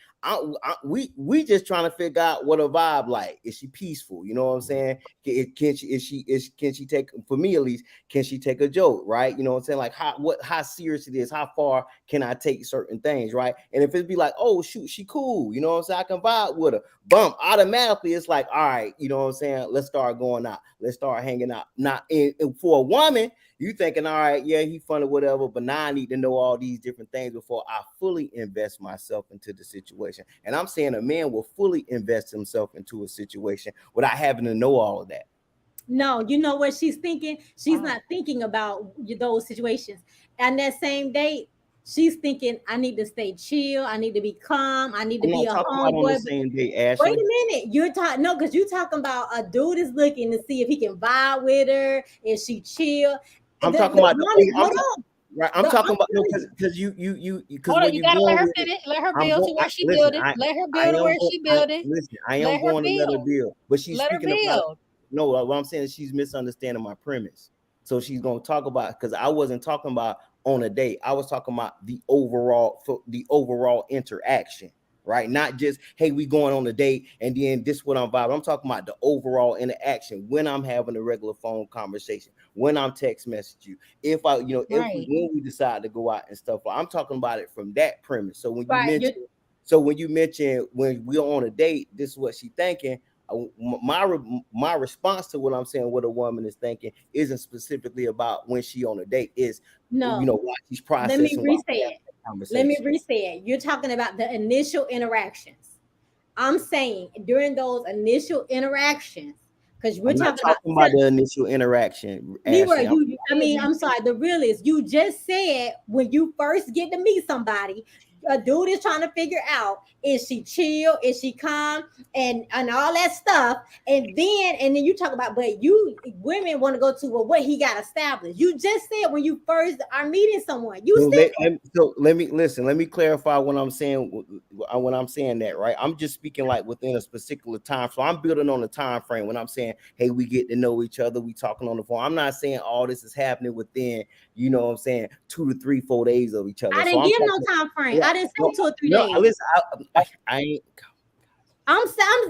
we just trying to figure out what a vibe like. Is she peaceful? You know what I'm saying? Can she take, for me at least, can she take a joke, right? You know what I'm saying? Like how serious it is, how far can I take certain things, right? And if it be like, oh shoot, she cool, you know what I'm saying? I can vibe with her. Bump, automatically it's like, all right, you know what I'm saying? Let's start going out. Let's start hanging out. Not for a woman, you thinking, all right, yeah, he funny, whatever, but now I need to know all these different things before I fully invest myself into the situation. And I'm saying a man will fully invest himself into a situation without having to know all of that. No, you know what she's thinking? She's not thinking about those situations. And that same date, she's thinking, I need to stay chill. I need to be calm. I need to be a homeboy. On the same day, Ashley. Wait a minute. You're talking, no, because you're talking about a dude is looking to see if he can vibe with her, if she chill. I'm talking about right. I'm talking about because you hold on, you gotta let her finish. Let her build to where she build it. Let her build to where she build it. Listen, I am going to let her build, but she's speaking about. No, what I'm saying is she's misunderstanding my premise. So she's going to talk about, because I wasn't talking about on a date. I was talking about the overall interaction, right? Not just, hey, we going on a date and then this what I'm vibing. I'm talking about the overall interaction when I'm having a regular phone conversation, when I'm text message you, if when we decide to go out and stuff. I'm talking about it from that premise. So when you mention when we're on a date, this is what she's thinking. My response to what I'm saying, what a woman is thinking, isn't specifically about when she on a date. Is why she's processing. Let me reset. You're talking about the initial interactions. I'm saying during those initial interactions, because we're talking about the initial interaction. I'm sorry. The real is you just said when you first get to meet somebody, a dude is trying to figure out, is she chill, is she calm, and all that stuff, and then you talk about, but you women want to go to what he got established. You just said when you first are meeting someone, let me clarify what I'm saying when I'm saying that, right? I'm just speaking like within a specific time, so I'm building on the time frame when I'm saying, hey, we get to know each other, we talking on the phone. I'm not saying all this is happening within, you know what I'm saying, 2 to 3, 4 days of each other. I didn't give no time frame. I didn't say 2 or 3 days. Listen, I ain't. I'm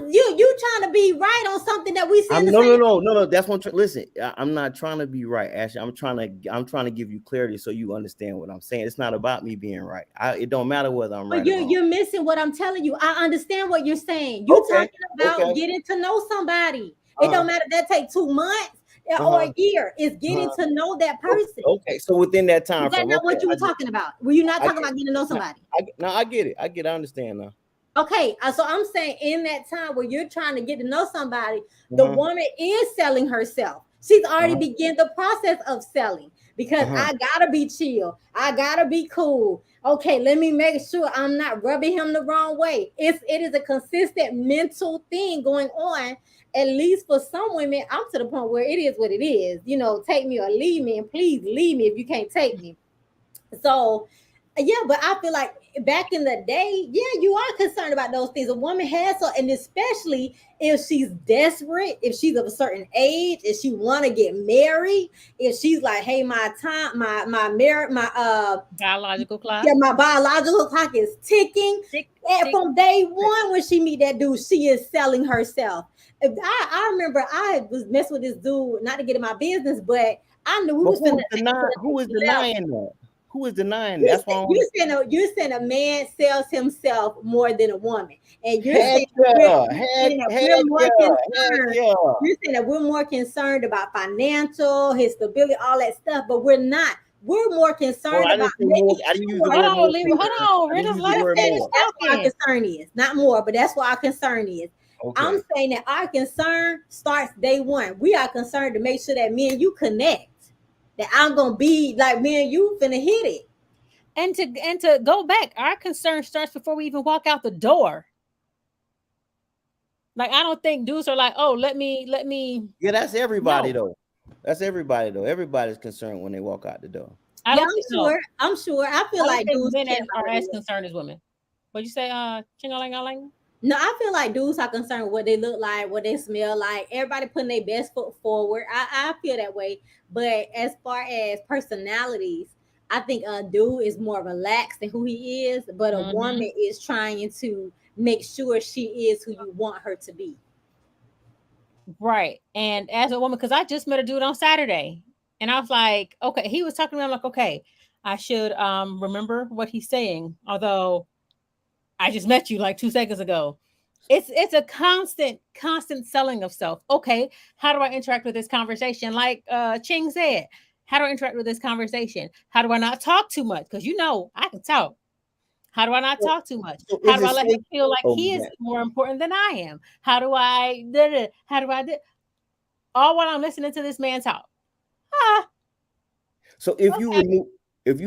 you trying to be right on something that we said. No. That's what. Listen, I'm not trying to be right, Ashley. I'm trying to give you clarity so you understand what I'm saying. It's not about me being right. It don't matter whether I'm right. But you're missing what I'm telling you. I understand what you're saying. You're talking about getting to know somebody. It don't matter if that take 2 months or a year. It's getting to know that person. Okay, so within that time frame. Is that not what you were talking about? Were you not talking about getting to know somebody? I get it. I understand now. Okay, so I'm saying in that time where you're trying to get to know somebody, the woman is selling herself. She's already begun the process of selling because I gotta be chill. I gotta be cool. Okay, let me make sure I'm not rubbing him the wrong way. It is a consistent mental thing going on. At least for some women, I'm to the point where it is what it is. You know, take me or leave me, and please leave me if you can't take me. So, yeah, but I feel like back in the day, yeah, you are concerned about those things. A woman has, and especially if she's desperate, if she's of a certain age, if she want to get married, if she's like, hey, my biological clock. Yeah, my biological clock is ticking. And from day one, when she meet that dude, she is selling herself. I remember I was messing with this dude, not to get in my business, but I knew we was who is denying that? Who is denying that? That's why you're saying a man sells himself more than a woman, and you're saying you're saying that we're more concerned about financial, his stability, all that stuff, but we're not. we're more concerned about making I didn't use the sure. Hold word more. on, hold on. I We're didn't just use the let her word finish more. That's what our talking. concern is, not more, but that's what our concern is. Okay. I'm saying that our concern starts day one. We are concerned to make sure that me and you connect. That I'm gonna be like me and you finna hit it. And to go back, our concern starts before we even walk out the door. Like I don't think dudes are like, oh, let me. Yeah, that's everybody No, though. That's everybody though. Everybody's concerned when they walk out the door. I Yeah, don't think no. I'm sure. I feel I don't like think dudes men care are about what they as look. concerned as women. What you say, chingaling? No, I feel like dudes are concerned with what they look like, what they smell like. Everybody putting their best foot forward. I feel that way. But as far as personalities, I think a dude is more relaxed in who he is, but a Mm-hmm. woman is trying to make sure she is who you want her to be. Right. And as a woman, because I just met a dude on Saturday, and I was like, okay, he was talking to me. I'm like, okay, I should remember what he's saying. Although I just met you like 2 seconds ago. It's a constant selling of self. Okay, how do I interact with this conversation? Like Ching said, how do I interact with this conversation? How do I not talk too much? Because you know I can talk. How do I not So, talk too much? so How is do it I let him safe? feel like Oh he is man. more important than I am? How do I? How do I? All while I'm listening to this man talk. Ah, So if you okay. remove if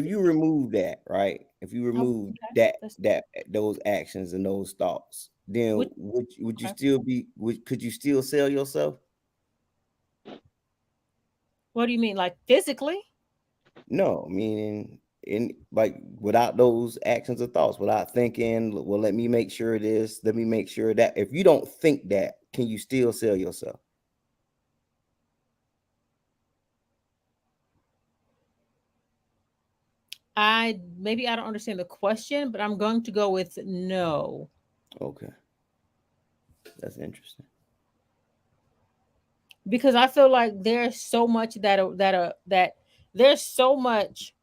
you remove that, right? If you Oh, remove okay. that those actions and those thoughts, then Which, would you okay. still be could you still sell yourself? What do you mean, like physically? No, meaning in like without those actions or thoughts, without thinking, well, let me make sure this, let me make sure that. If you don't think that, can you still sell yourself? I maybe I don't understand the question, but I'm going to go with no. Okay, that's interesting. Because I feel like there's so much that there's so much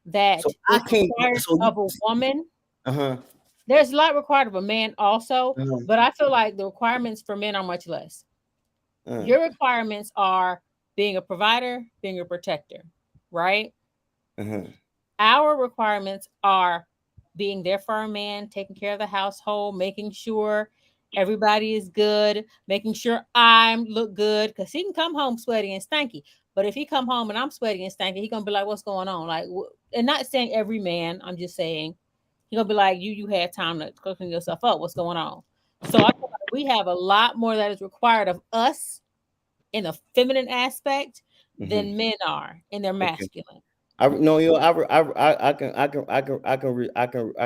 So that I is can't. required So you. of a woman. Uh-huh. There's a lot required of a man also, Uh-huh. but I feel like the requirements for men are much less. Uh-huh. Your requirements are being a provider, being a protector, right? Uh-huh. Our requirements are being there for our man, taking care of the household, making sure everybody is good, making sure I look good because he can come home sweaty and stanky. But if he come home and I'm sweaty and stanky, he gonna be like, "What's going on?" Like, and not saying every man. I'm just saying he gonna be like, "You had time to cooking yourself up. What's going on?" So I feel like we have a lot more that is required of us in the feminine aspect Mm-hmm. than men are in their Okay. masculine. I no, you know, I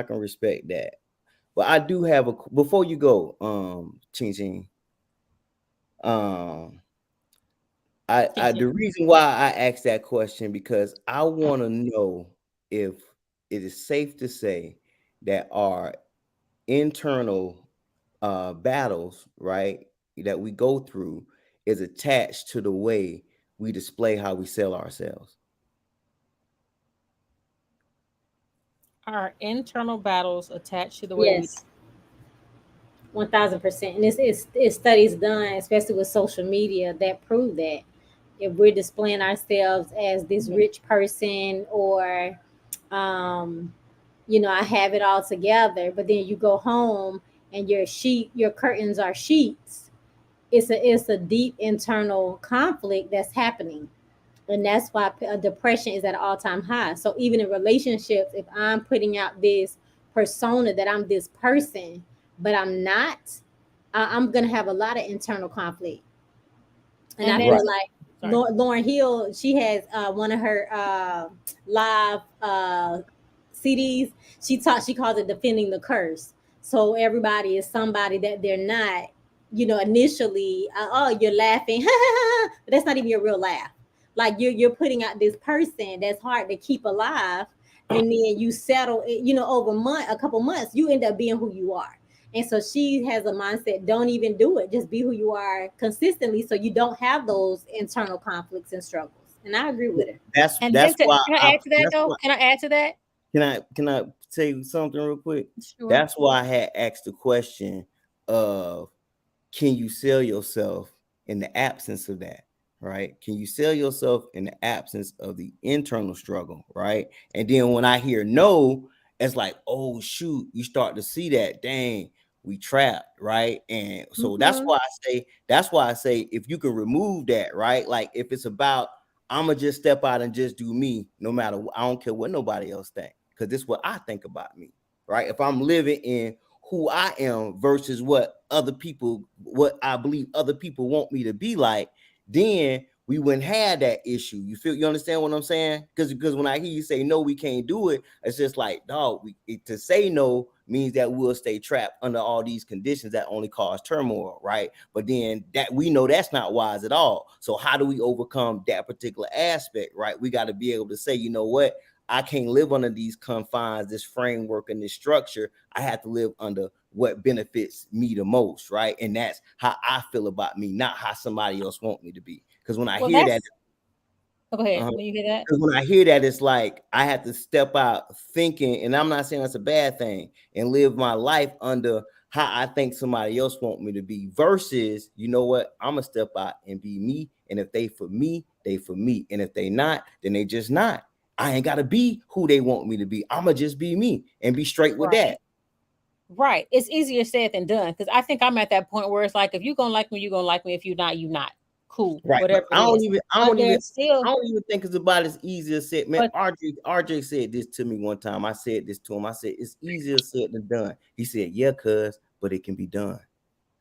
can respect that. But I do have a before you go, Ching Ching. Um, I the reason why I asked that question because I want to know if it is safe to say that our internal battles, right, that we go through is attached to the way we display how we sell ourselves. Our internal battles attached to the way we. Yes, 1000%. And it's studies done, especially with social media, that prove that if we're displaying ourselves as this rich person or um I have it all together, but then you go home and your curtains are sheets. It's a deep internal conflict that's happening, and that's why depression is at an all-time high. So even in relationships, if I'm putting out this persona that I'm this person, but I'm not, I'm gonna have a lot of internal conflict. And And I then, Right. feel like sorry. Lauren Hill, she has one of her live CDs. She calls it defending the curse. So everybody is somebody that they're not. Initially, oh, you're laughing, but that's not even your real laugh. Like you're putting out this person that's hard to keep alive, and then you settle. Over a couple months, you end up being who you are. And so she has a mindset, don't even do it. Just be who you are consistently so you don't have those internal conflicts and struggles. And I agree with her. And then That's why can I add to that that's though? why Can I add to that? can I tell you something real quick? Sure. That's why I had asked the question of can you sell yourself in the absence of that, right? Can you sell yourself in the absence of the internal struggle, right? And then when I hear no, it's like, oh shoot, you start to see that, dang, we trapped, right? And so Mm-hmm. that's why I say if you can remove that, right? Like if it's about I'ma just step out and just do me, no matter I don't care what nobody else think, because this is what I think about me, right? If I'm living in who I am versus what I believe other people want me to be like, then we wouldn't have that issue. You understand what I'm saying? Because when I hear you say no, we can't do it, it's just like, dog, to say no means that we'll stay trapped under all these conditions that only cause turmoil, right? But then that we know that's not wise at all. So how do we overcome that particular aspect, right? We got to be able to say, you know what? I can't live under these confines, this framework, and this structure. I have to live under what benefits me the most, right? And that's how I feel about me, not how somebody else want me to be. Because when I Well, hear that, that's oh, go ahead. When you hear that, because when I hear that, it's like I have to step out thinking, and I'm not saying that's a bad thing, and live my life under how I think somebody else want me to be. Versus, you know what? I'm gonna step out and be me. And if they for me, they for me. And if they not, then they just not. I ain't gotta be who they want me to be. I'ma just be me and be straight with that. right? Right. It's easier said than done because I think I'm at that point where it's like if you're gonna like me, you're gonna like me. If you're not, you're not. Cool, Right. But whatever it is. But there's I still, don't even think it's about as easy as said. Man, but RJ said this to me one time. I said this to him. I said, it's easier said than done. He said, yeah, cuz, but it can be done.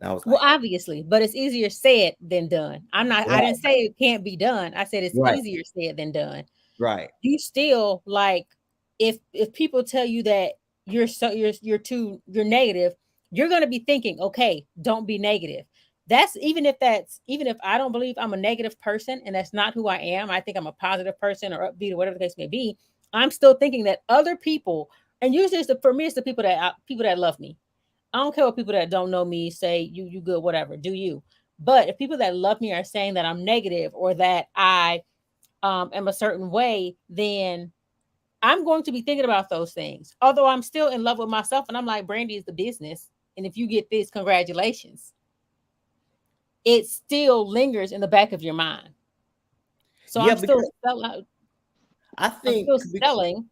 And I was well, like, obviously, but it's easier said than done. I right, didn't say it can't be done. I said it's right, easier said than done. right, You still like if people tell you that you're negative, you're going to be thinking, okay, don't be negative. That's even if I don't believe I'm a negative person and that's not who I am, I think I'm a positive person or upbeat or whatever the case may be. I'm still thinking that other people, and usually for me it's the people that love me. I don't care what people that don't know me say, you good, whatever, do you. But if people that love me are saying that I'm negative or that I am a certain way, then I'm going to be thinking about those things. Although I'm still in love with myself and I'm like, Brandy is the business. And if you get this, congratulations. It still lingers in the back of your mind. So yeah, because I I'm think still selling.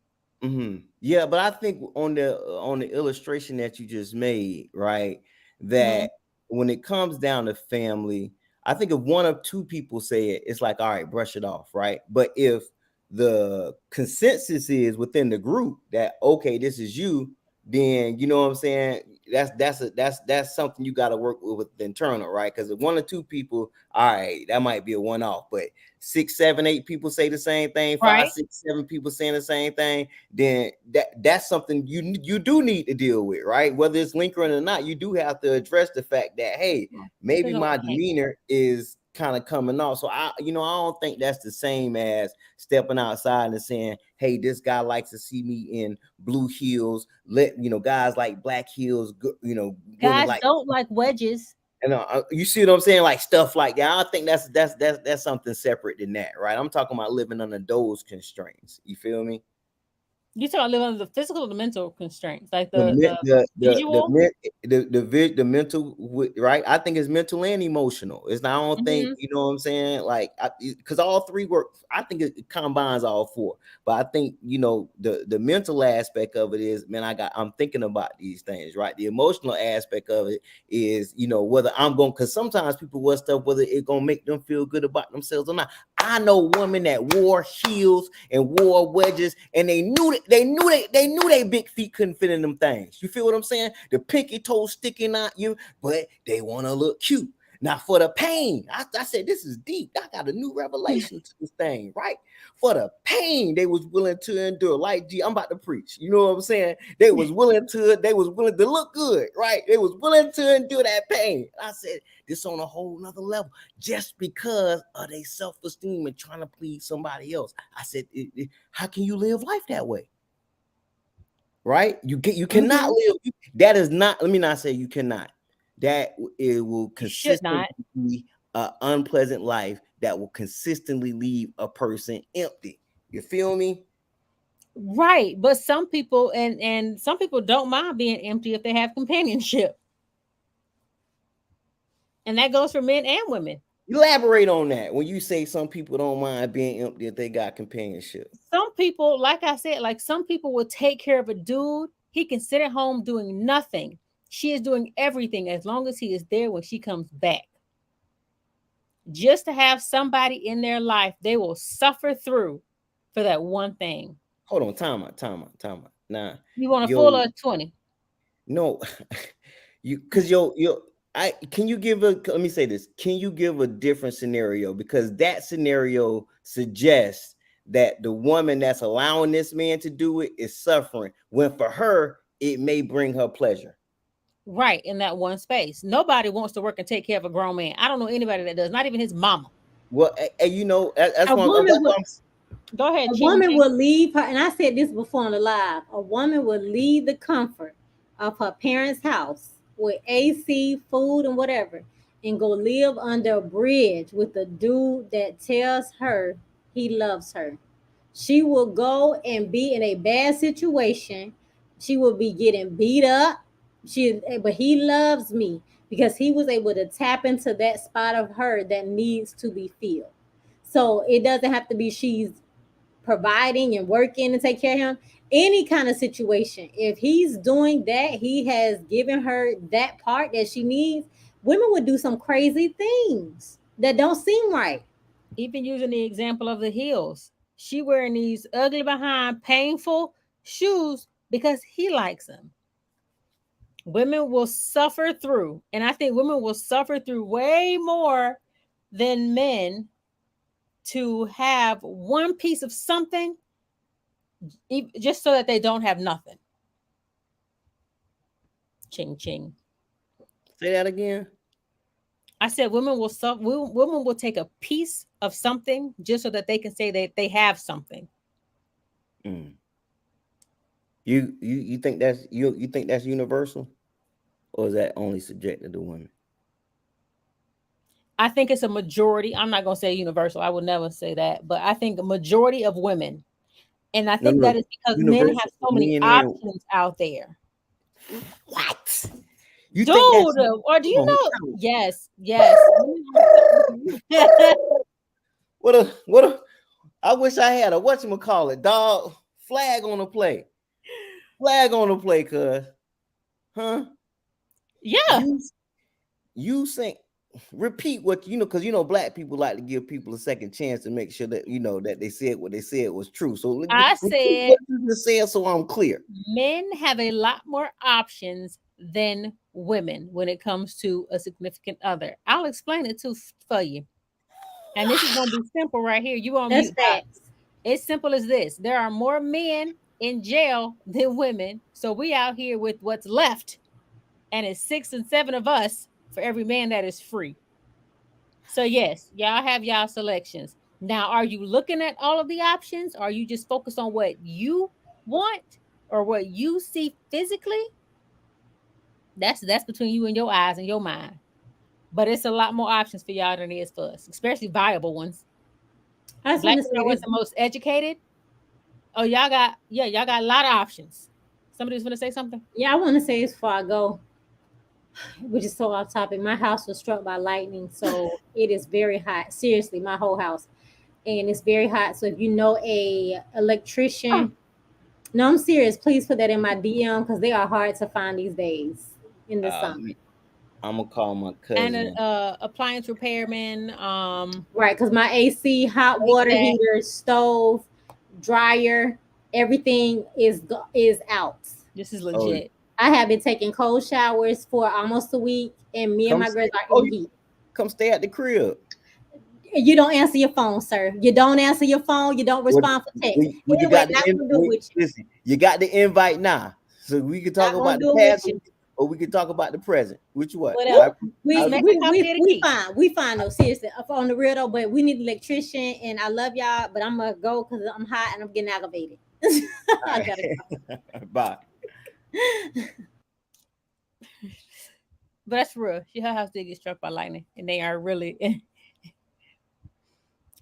Yeah, but I think on the illustration that you just made, right, Mm-hmm. that when it comes down to family, I think if one of two people say it, it's like, all right, brush it off, right? But if the consensus is within the group that okay, this is you, then you know what I'm saying. That's something you got to work with the internal, right? Because if one or two people, all right, that might be a one off, but 6, 7, 8 people say the same thing, 5, Right. 6, 7 people saying the same thing, then that's something you do need to deal with, right? Whether it's lingering or not, you do have to address the fact that hey, maybe Depends on what my they hang demeanor is kind of coming off. So I don't think that's the same as stepping outside and saying, hey, this guy likes to see me in blue heels. Guys like black heels, women Guys like, don't like wedges. and you see what I'm saying, like stuff like that. I think that's something separate than that, right? I'm talking about living under those constraints. You feel me? You talking about living under the physical or the mental constraints, like the the visual. the mental, right? I think it's mental and emotional. It's not, I don't think, Mm-hmm. you know what I'm saying, like, because all three work. I think it combines all four, but I think the mental aspect of it is, man, I'm thinking about these things, right? The emotional aspect of it is, whether I'm going, because sometimes people wear stuff whether it gonna make them feel good about themselves or not. I know women that wore heels and wore wedges, and they knew they big feet couldn't fit in them things. You feel what I'm saying? The pinky toe sticking out you, but they want to look cute. Now for the pain, I said this is deep. I got a new revelation to this thing, right? For the pain, they was willing to endure. Like, gee, I'm about to preach. You know what I'm saying? They was willing to look good, right? They was willing to endure that pain. I said this on a whole nother level, just because of their self-esteem and trying to please somebody else. I said, how can you live life that way? Right? You cannot Mm-hmm. live. That is not. Let me not say you cannot. That it will You should consistently not. be an unpleasant life that will consistently leave a person empty. You feel me? Right. But some people and some people don't mind being empty if they have companionship. And that goes for men and women. Elaborate on that. When you say some people don't mind being empty if they got companionship. Some people, like I said, like some people will take care of a dude. He can sit at home doing nothing. She is doing everything as long as he is there when she comes back. Just to have somebody in their life, they will suffer through for that one thing. Hold on, time out. Nah, You want a yo, full or 20? no, because I can you give a let me say this. Can you give a different scenario? Because that scenario suggests that the woman that's allowing this man to do it is suffering when for her it may bring her pleasure. Right, in that one space. Nobody wants to work and take care of a grown man. I don't know anybody that does, not even his mama. Well, that's A why woman would Go ahead, a Ching woman Ching. will leave her, and I said this before on the live. A woman will leave the comfort of her parents' house with AC, food, and whatever, and go live under a bridge with a dude that tells her he loves her. She will go and be in a bad situation. She will be getting beat up. But he loves me because he was able to tap into that spot of her that needs to be filled. So it doesn't have to be she's providing and working and take care of him. Any kind of situation, if he's doing that, he has given her that part that she needs. Women would do some crazy things that don't seem right. Even using the example of the heels. She wearing these ugly behind painful shoes because he likes them. Women will suffer through, and I think women will suffer through way more than men to have one piece of something just so that they don't have nothing. Ching ching. Say that again. I said women will suffer. Women will take a piece of something just so that they can say that they have something. Mm. You think that's universal, or is that only subjected to women? I think it's a majority. I'm not going to say universal. I would never say that, but I think a majority of women, and I think that is because men universal have so for many men and options out there. what? You Dude, think that's or do you oh, know? Yes, yes. what a I wish I had a whatchamacallit, dog. Flag on the play. Flag on the play, cuz. Huh? Yeah. You think repeat what because black people like to give people a second chance to make sure that that they said what they said was true. So I repeat said what you just said so I'm clear. men have a lot more options than women when it comes to a significant other. I'll explain it too for you. And this is going to be simple right here. You on That's mute. facts. It's simple as this. There are more men in jail than women. So we out here with what's left. And it's 6 and 7 of us for every man that is free. So yes, y'all have y'all selections. Now, are you looking at all of the options? Or are you just focused on what you want or what you see physically? That's between you and your eyes and your mind. But it's a lot more options for y'all than it is for us, especially viable ones. I just Black want to men say are this. the most educated. Oh, y'all got a lot of options. Somebody's gonna say something. Yeah, I want to say this before I go, which is so off topic. My house was struck by lightning, so it is very hot. Seriously, my whole house, and it's very hot. So if you know a electrician, no, I'm serious. Please put that in my DM because they are hard to find these days in the summer. I'm gonna call my And cousin. appliance repairman. Right, because my AC, hot water HVAC. heater, stove, dryer, everything is out. This is legit. I have been taking cold showers for almost a week, and me and my girls are in heat. Come stay at the crib. You don't answer your phone, sir. You don't answer your phone. You don't respond for text. You got the invite now, so we can talk about the past, or we can talk about the present. Which one? Whatever. We fine. We fine though. Seriously, on the real though. But we need an electrician, and I love y'all. But I'm gonna go because I'm hot and I'm getting aggravated. I gotta go. Bye. But that's real. Her house did get struck by lightning, and they are really,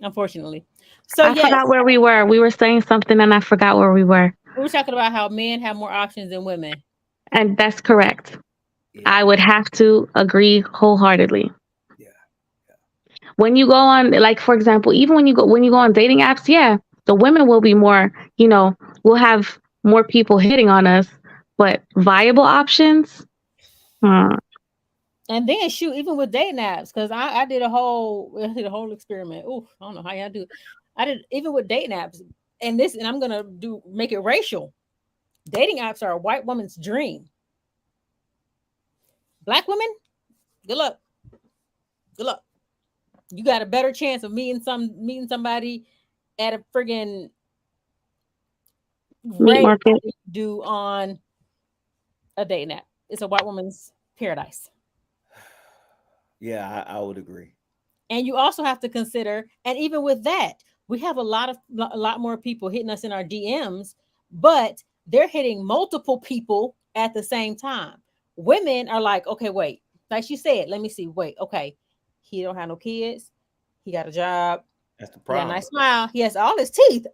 unfortunately. So I forgot where we were. We were saying something, and I forgot where we were. We were talking about how men have more options than women, and that's correct. Yeah. I would have to agree wholeheartedly. Yeah. When you go on, like for example, even when you go on dating apps, yeah, the women will be more, we'll have more people hitting on us, but viable options. Hmm. And then shoot, even with dating apps, because I did a whole experiment. Ooh, I don't know how y'all do it. I did even with dating apps, and I'm gonna do make it racial. Dating apps are a white woman's dream. Black women, good luck. Good luck. You got a better chance of meeting somebody at a friggin' Meat rate market. than you do on a dating app. It's a white woman's paradise. Yeah, I would agree. And you also have to consider, and even with that, we have a lot more people hitting us in our DMs, but they're hitting multiple people at the same time. Women are like, okay, wait, like she said, let me see, wait, okay, he don't have no kids, he got a job, That's the he got a problem. nice smile, he has all his teeth.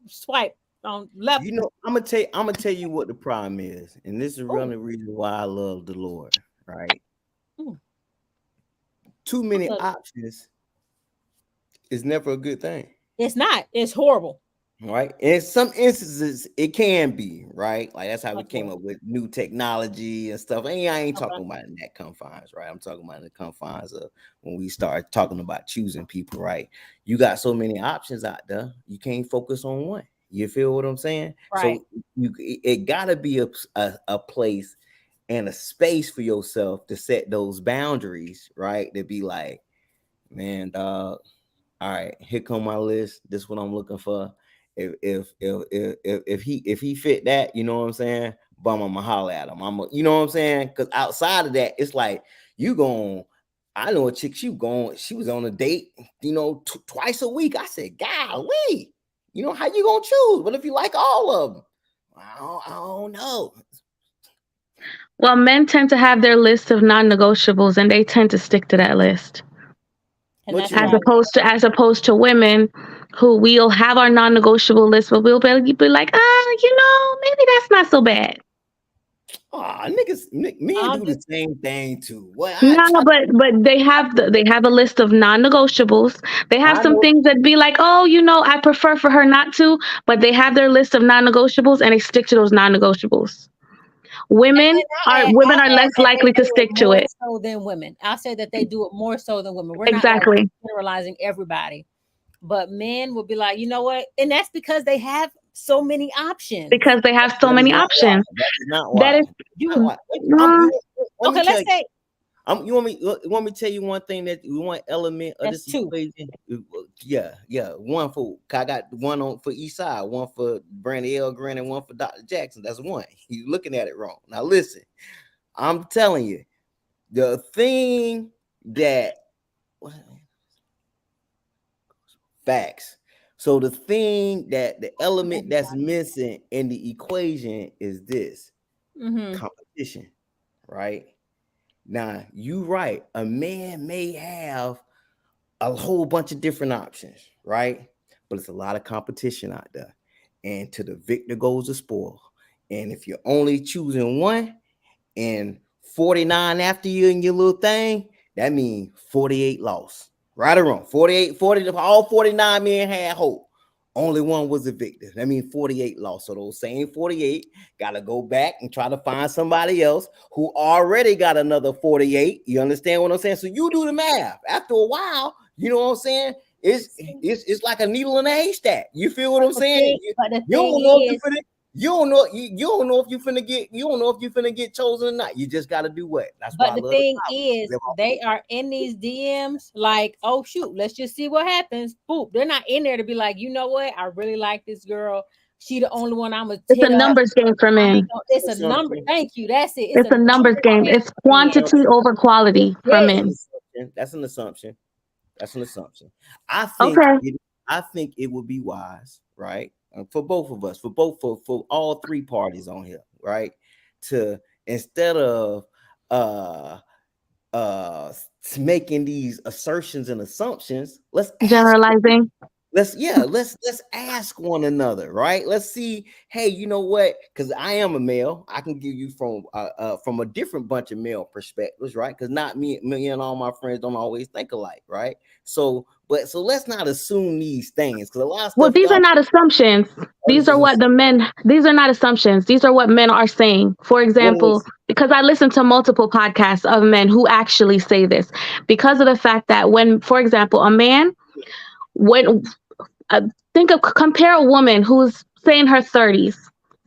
Swipe on left. You know, I'm gonna tell you what the problem is, and this is Oh, really the reason why I love the Lord. Right? mm, Too I many love it. options is never a good thing. It's not. It's horrible. Right? In some instances, it can be right. Like that's how we came Okay. up with new technology and stuff. And I ain't Okay. talking about in that confines, right? I'm talking about in the confines of when we start talking about choosing people, right? You got so many options out there, you can't focus on one. You feel what I'm saying? Right. So it gotta be a place and a space for yourself to set those boundaries, right? To be like, man, dog. All right, here come my list. This is what I'm looking for. If he fit that, you know what I'm saying? Bum, I'ma holler at him. You know what I'm saying? Because outside of that, it's like you going. I know a chick. She was on a date. Twice a week. I said, golly, how you gonna choose? What if you like all of them? I don't know. Well, men tend to have their list of non-negotiables, and they tend to stick to that list, And What that's you as why mean? opposed to women who we'll have our non-negotiable list, but we'll be like, maybe that's not so bad. Ah, niggas, men I'm do the just same thing too. What No, but they have a list of non-negotiables. They have I some know. things that be like, oh, I prefer for her not to, but they have their list of non-negotiables and they stick to those non-negotiables. Women are I'll women are add less that they likely to do it stick to more it. so than women. I'll say that they do it more so than women. We're not like Exactly. generalizing everybody, but men will be like, you know what? And that's because they have so many options. Because they have so That is many not why. options. That is not That why. is You Not would why. uh, Let me okay? tell Let's you. say You want me to tell you one thing that one element of that's this two. equation? Yeah. One for I got one on for each side, one for Brandy L. Grant and one for Dr. Jackson. That's one. You looking at it wrong. Now listen, I'm telling you, the thing that facts. So the thing that the element that's missing in the equation is this Mm-hmm. competition, right? Now, you right. A man may have a whole bunch of different options, right? But it's a lot of competition out there. And to the victor goes the spoil. And if you're only choosing one and 49 after you in your little thing, that means 48 lost. Right or wrong? 48, 40, all 49 men had hope. Only one was a victor. That means 48 lost. So those same 48 got to go back and try to find somebody else who already got another 48. You understand what I'm saying? So you do the math. After a while, you know what I'm saying? It's like a needle in a haystack. You feel what I'm saying? But the You thing don't know if is, you're finna, you don't know if you finna get chosen or not. You just gotta do what? That's why But I the love the thing Bible. is, Live off they faith. are in these DMs like, oh shoot, let's just see what happens. Boop. They're not in there to be like, you know what? I really like this girl. She the only one I'm gonna it's a hit up. numbers game for I ain't men. gonna, it's a number. Assumption. Thank you. That's it. It's It's a a numbers numbers game. game It's for men. quantity over quality for That's men. an assumption. That's an assumption. That's an assumption. I think Okay. it. I think it would be wise, right, for both of us, for all three parties on here, right, to instead of uh making these assertions and assumptions, let's ask Generalizing. let's ask one another, right? Let's see, hey, you know what? Because I am a male, I can give you from a different bunch of male perspectives, right? Because not me and all my friends don't always think alike, right? So let's not assume these things, because a lot of Well, stuff these are y'all not assumptions. These are what the men, these are not assumptions. These are what men are saying. For example, because I listen to multiple podcasts of men who actually say this, because of the fact that when, for example, a man, when uh, compare a woman who's say in her 30s.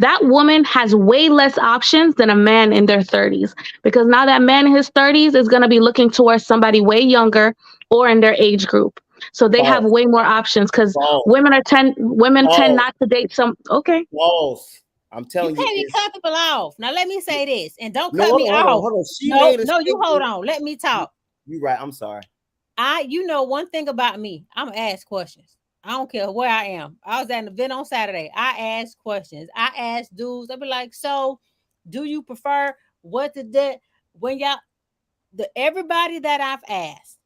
That woman has way less options than a man in their 30s, because now that man in his 30s is going to be looking towards somebody way younger or in their age group. So they have way more options, because women tend not to date some. Okay. False. I'm You telling you, can't be it's cut people off. Now let me say this, and don't no. cut me off. Hold on. She No, made a no, you statement. hold on. Let me talk. You right. I'm sorry. You know one thing about me, I'm gonna ask questions. I don't care where I am. I was at an event on Saturday. I asked questions. I asked dudes. I'd be like, so do you prefer what did that when y'all everybody that I've asked,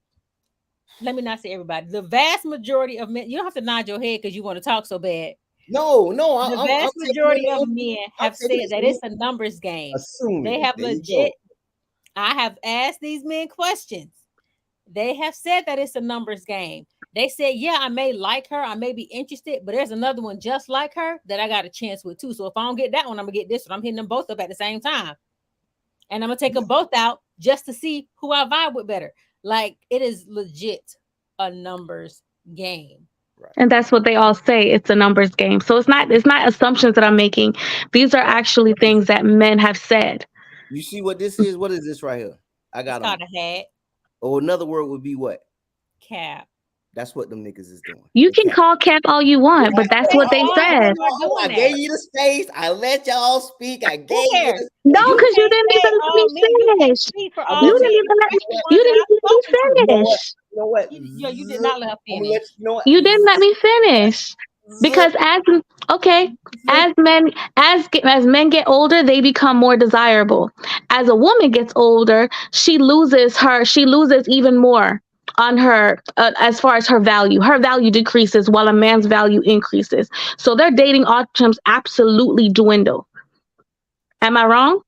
let me not say everybody, the vast majority of men, you don't have to nod your head because you want to talk so bad. No, The I'm vast majority of men have said that assuming. it's a numbers game. They Assuming. have There you legit, go. I have asked these men questions. They have said that it's a numbers game. They said, yeah, I may like her, I may be interested, but there's another one just like her that I got a chance with too. So if I don't get that one, I'm gonna get this one. I'm hitting them both up at the same time. And I'm gonna take them both out just to see who I vibe with better. Like it is legit a numbers game. Right. And that's what they all say. It's a numbers game. So it's not assumptions that I'm making. These are actually things that men have said. You see what this is? What is this right here? I It's got called on. a hat Or another word would be what? cap. That's what them niggas is doing. You They can cap. call cap all you want, but that's Okay, what so they why said. am I I doing gave that? you the space. I let y'all speak. I Who gave you cares? the No, But you space. because you can't didn't say even let all me men. You can't finish. speak for I all You let you. men, didn't even let me. especially You ones that didn't I've let me spoken to. You know what? finish. You know what? Yeah, you did not let her I'm gonna let finish. you know what. You didn't let me finish. Because okay, as men get older, they become more desirable. As a woman gets older, she loses even more on her as far as her value. Her value decreases while a man's value increases. So their dating options absolutely dwindle. Am I wrong?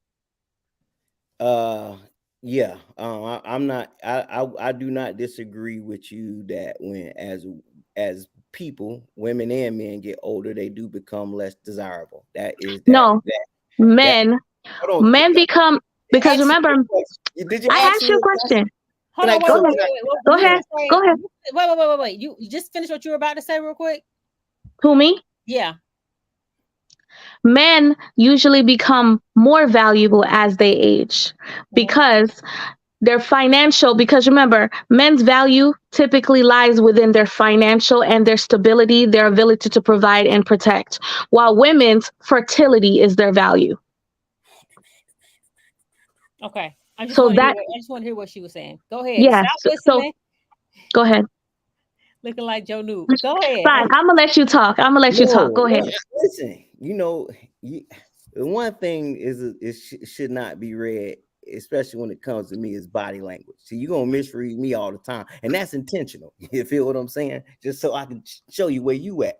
Uh, yeah. I'm not. I do not disagree with you that when as people, women and men get older, they do become less desirable. That is No, that. men Hold on. men become, because Ask remember, me a question. Did you I ask asked me you a a question? question. Hold Can I? on, Go So ahead. can I? What Go were you Can I? ahead. gonna say? Go ahead. Wait. You just finished what you were about to say real quick? Who, me? Yeah. Men usually become more valuable as they age Mhm. because because remember, men's value typically lies within their financial and their stability, their ability to provide and protect, while women's fertility is their value. Okay. So that, I just want to hear what she was saying. Go ahead. yeah. Stop So listening. go ahead. Looking like Joe Newt. Go Fine. ahead. I'm gonna let you talk. I'm gonna let you talk. No, Go ahead. listen. You, the one thing should not be read, especially when it comes to me, is body language. See, you're gonna misread me all the time, and that's intentional. You feel what I'm saying? Just so I can show you where you at.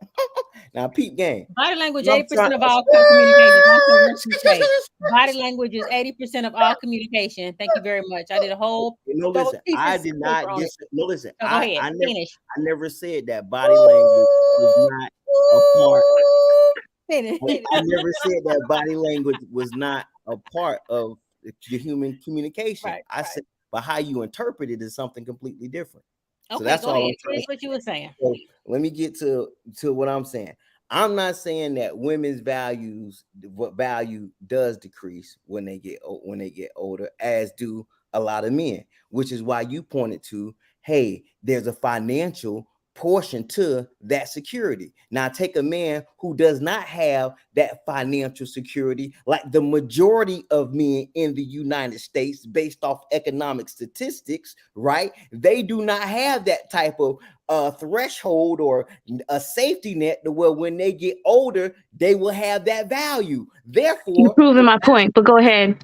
Now, peep game. Body language, I'm trying. 80% of all communication. I don't care what you say. Body language is 80% of all communication. Thank you very much. I did a whole double Listen. I thesis did paper not on it. dis. No, listen. So go ahead. Finish. I never said that body language was not a part. Finish. I never said that body language was not a part of the human communication. Right. I said, but how you interpret it is something completely different. So Okay, that's go all ahead. I'm trying Finish to what you were saying. say. So let me get to what I'm saying. I'm not saying that women's what value does decrease when they get older, as do a lot of men, which is why you pointed to, hey, there's a financial portion to that security. Now, take a man who does not have that financial security, like the majority of men in the United States, based off economic statistics, right? They do not have that type of threshold or a safety net to where when they get older, they will have that value. You're Therefore, proving my point, but go ahead.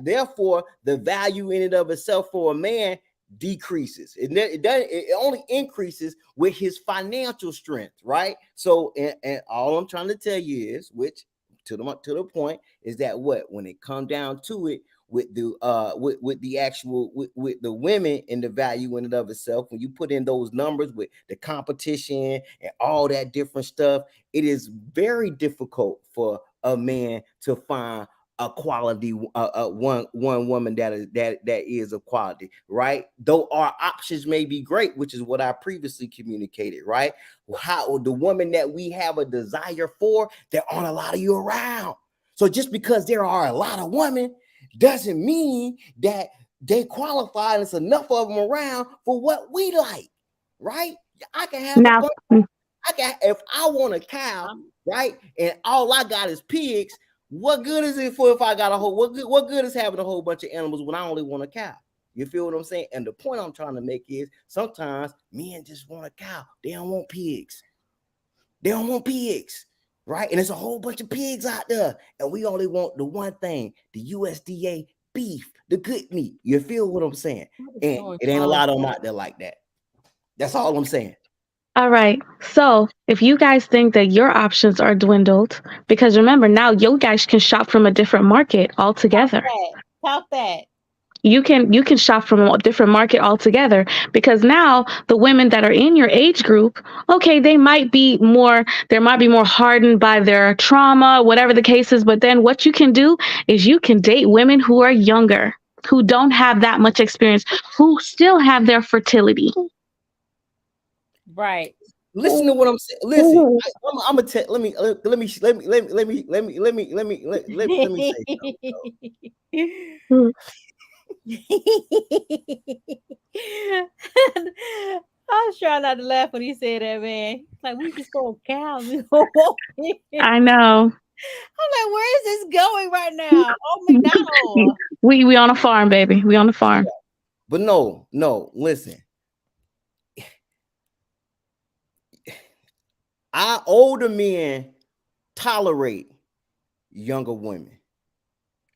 therefore, the value in and of itself for a man decreases. It only increases with his financial strength, right? So, and all I'm trying to tell you is, which to the point is that when it come down to it, with the actual with the women and the value in and of itself, when you put in those numbers with the competition and all that different stuff, it is very difficult for a man to find a quality one woman that is of quality, right? Though our options may be great, which is what I previously communicated, right? How the woman that we have a desire for, there aren't a lot of you around. So just because there are a lot of women doesn't mean that they qualify and it's enough of them around for what we like, right? I can have now, if I want a cow, right, and all I got is pigs, what good is it for if I got a whole? What good is having a whole bunch of animals when I only want a cow? You feel what I'm saying? And the point I'm trying to make is sometimes men just want a cow. They don't want pigs. They don't want pigs, right? And there's a whole bunch of pigs out there, and we only want the one thing: the USDA beef, the good meat. You feel what I'm saying? And it ain't a lot of them out there like that. That's all I'm saying. all right. So if you guys think that your options are dwindled, because remember now you guys can shop from a different market altogether. Talk that. You can shop from a different market altogether, because now the women that are in your age group, okay, there might be more hardened by their trauma, whatever the case is. But then what you can do is you can date women who are younger, who don't have that much experience, who still have their fertility. Right. Listen to what I'm saying. Listen, I'm gonna tell. Let me say something. I was trying not to laugh when he said that, man. Like, we just want cows. I know. I'm like, where is this going right now? Oh, McDonald's. We on a farm, baby. We on the farm. But no, listen. Our older men tolerate younger women,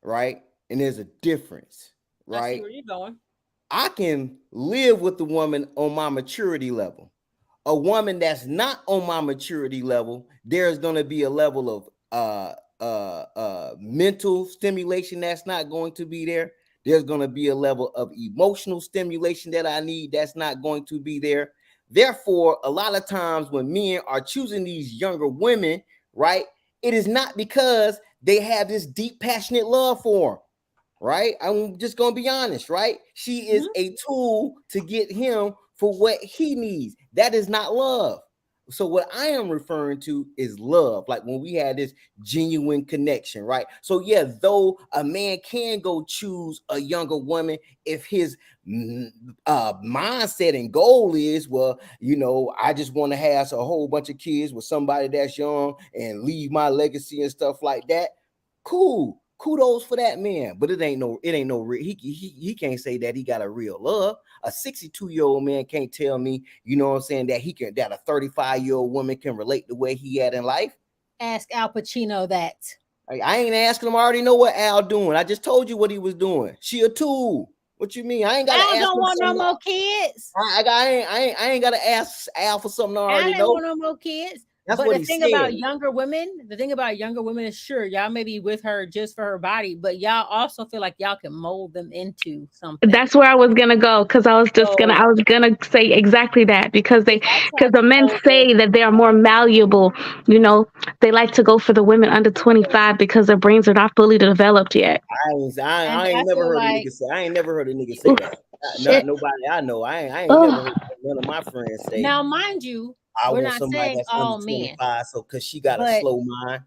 right? And there's a difference, right? I see where you're going. I can live with the woman on my maturity level. A woman that's not on my maturity level, there's going to be a level of mental stimulation that's not going to be there. There's going to be a level of emotional stimulation that I need that's not going to be there. Therefore, a lot of times when men are choosing these younger women, right, it is not because they have this deep, passionate love for them, right? I'm just going to be honest, right? She is a tool to get him for what he needs. That is not love. So what I am referring to is love, like when we had this genuine connection, right? So yeah, though a man can go choose a younger woman if his mindset and goal is, well, you know, I just want to have a whole bunch of kids with somebody that's young and leave my legacy and stuff like that. Cool. Kudos for that man, but it ain't no real. He can't say that he got a real love. A 62-year-old man can't tell me, you know what I'm saying, that a 35-year-old woman can relate the way he had in life. Ask Al Pacino that. I ain't asking him. I already know what Al doing. I just told you what he was doing. She a tool. What you mean? I ain't gotta ask. I don't want no more kids. I ain't gotta ask Al for something I already know. I don't want no more kids. That's but what the thing about younger women is, sure, y'all may be with her just for her body, but y'all also feel like y'all can mold them into something. That's where I was gonna go, because I was gonna say exactly that, because the men say that they are more malleable. You know, they like to go for the women under 25 because their brains are not fully developed yet. I ain't never heard a nigga say. I ain't never heard a nigga say that. Not nobody I know. I ain't never heard none of my friends say. Now, mind you, we're want somebody that's under 25, so because she got a slow mind.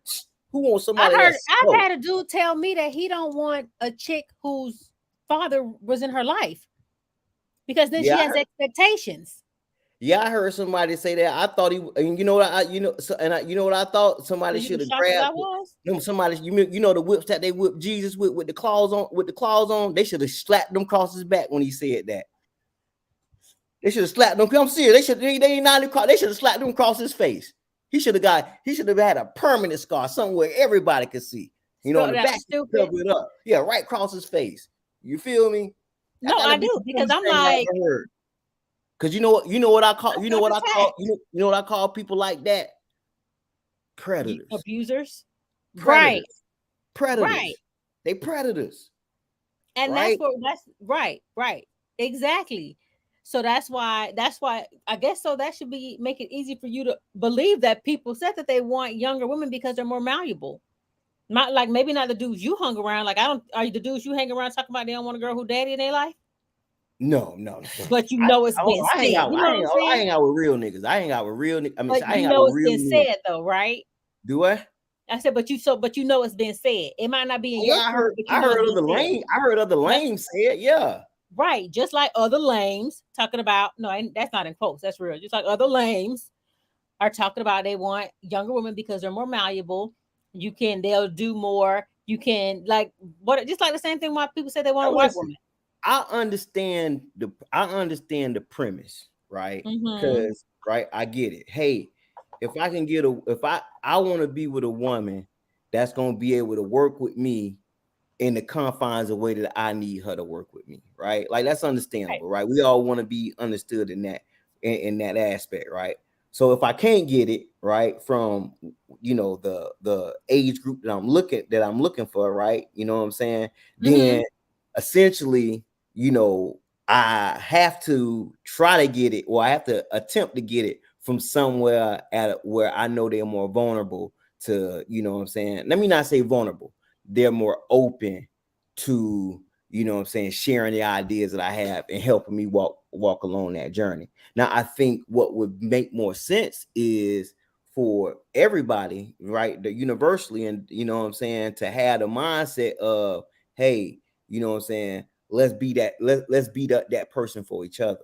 Who wants somebody? I've had a dude tell me that he don't want a chick whose father was in her life, because then she has expectations. Yeah, I heard somebody say that. I thought he, and you know what you know what I thought? Somebody should have grabbed. Somebody, you know the whips that they whipped Jesus with the claws on. They should have slapped them across his back when he said that. They should have slapped him. I'm serious. They should have slapped him across his face. He should have had a permanent scar somewhere everybody could see. You know, in the back, cover it up. Yeah, right across his face. You feel me? That No, gotta I be do the because coolest I'm thing I like, ever heard. Cause you know what I call, that's fucking facts. you know what I call people like that? Predators. Abusers, right, Predators. right, Predators. They predators, and right? that's right, right, exactly. So that's why I guess so that should be make it easy for you to believe that people said that they want younger women because they're more malleable. Not like maybe not the dudes you hung around. Like I don't are you the dudes you hang around talking about they don't want a girl who daddy in their life? No, no. But you know it's been I hang said. out. You know what I'm I saying? hang out with real niggas. I hang out with real. I mean, But I hang you out know with it's real been men. said though, right? Do I? I said, but you know it's been said. It might not be in Oh, your yeah, truth, but you I know it's heard been other said. lame. I heard other Just, lame say it. Yeah. right. Just like other lames talking about no, and that's not in quotes, that's real. Just like other lames are talking about they want younger women because they're more malleable. They'll do more. You can like what just like the same thing why people say they want Now a white listen, woman. I understand the premise, right? Mm-hmm. Because right, I get it. Hey, if I can get a if I want to be with a woman that's gonna be able to work with me in the confines of way that I need her to work with me, right? Like that's Right. understandable, right? We all want to be understood in that aspect, right? So if I can't get it right from the age group that I'm looking for, right? You know what I'm saying? Mm-hmm. Then essentially, you know, I have to try to get it, or I have to attempt to get it from somewhere where I know they're more vulnerable to, you know what I'm saying? Let me not say vulnerable, they're more open to, you know what I'm saying, sharing the ideas that I have and helping me walk along that journey. Now, I think what would make more sense is for everybody, right, the universally, and you know what I'm saying, to have the mindset of, hey, you know what I'm saying, let's beat up that person for each other.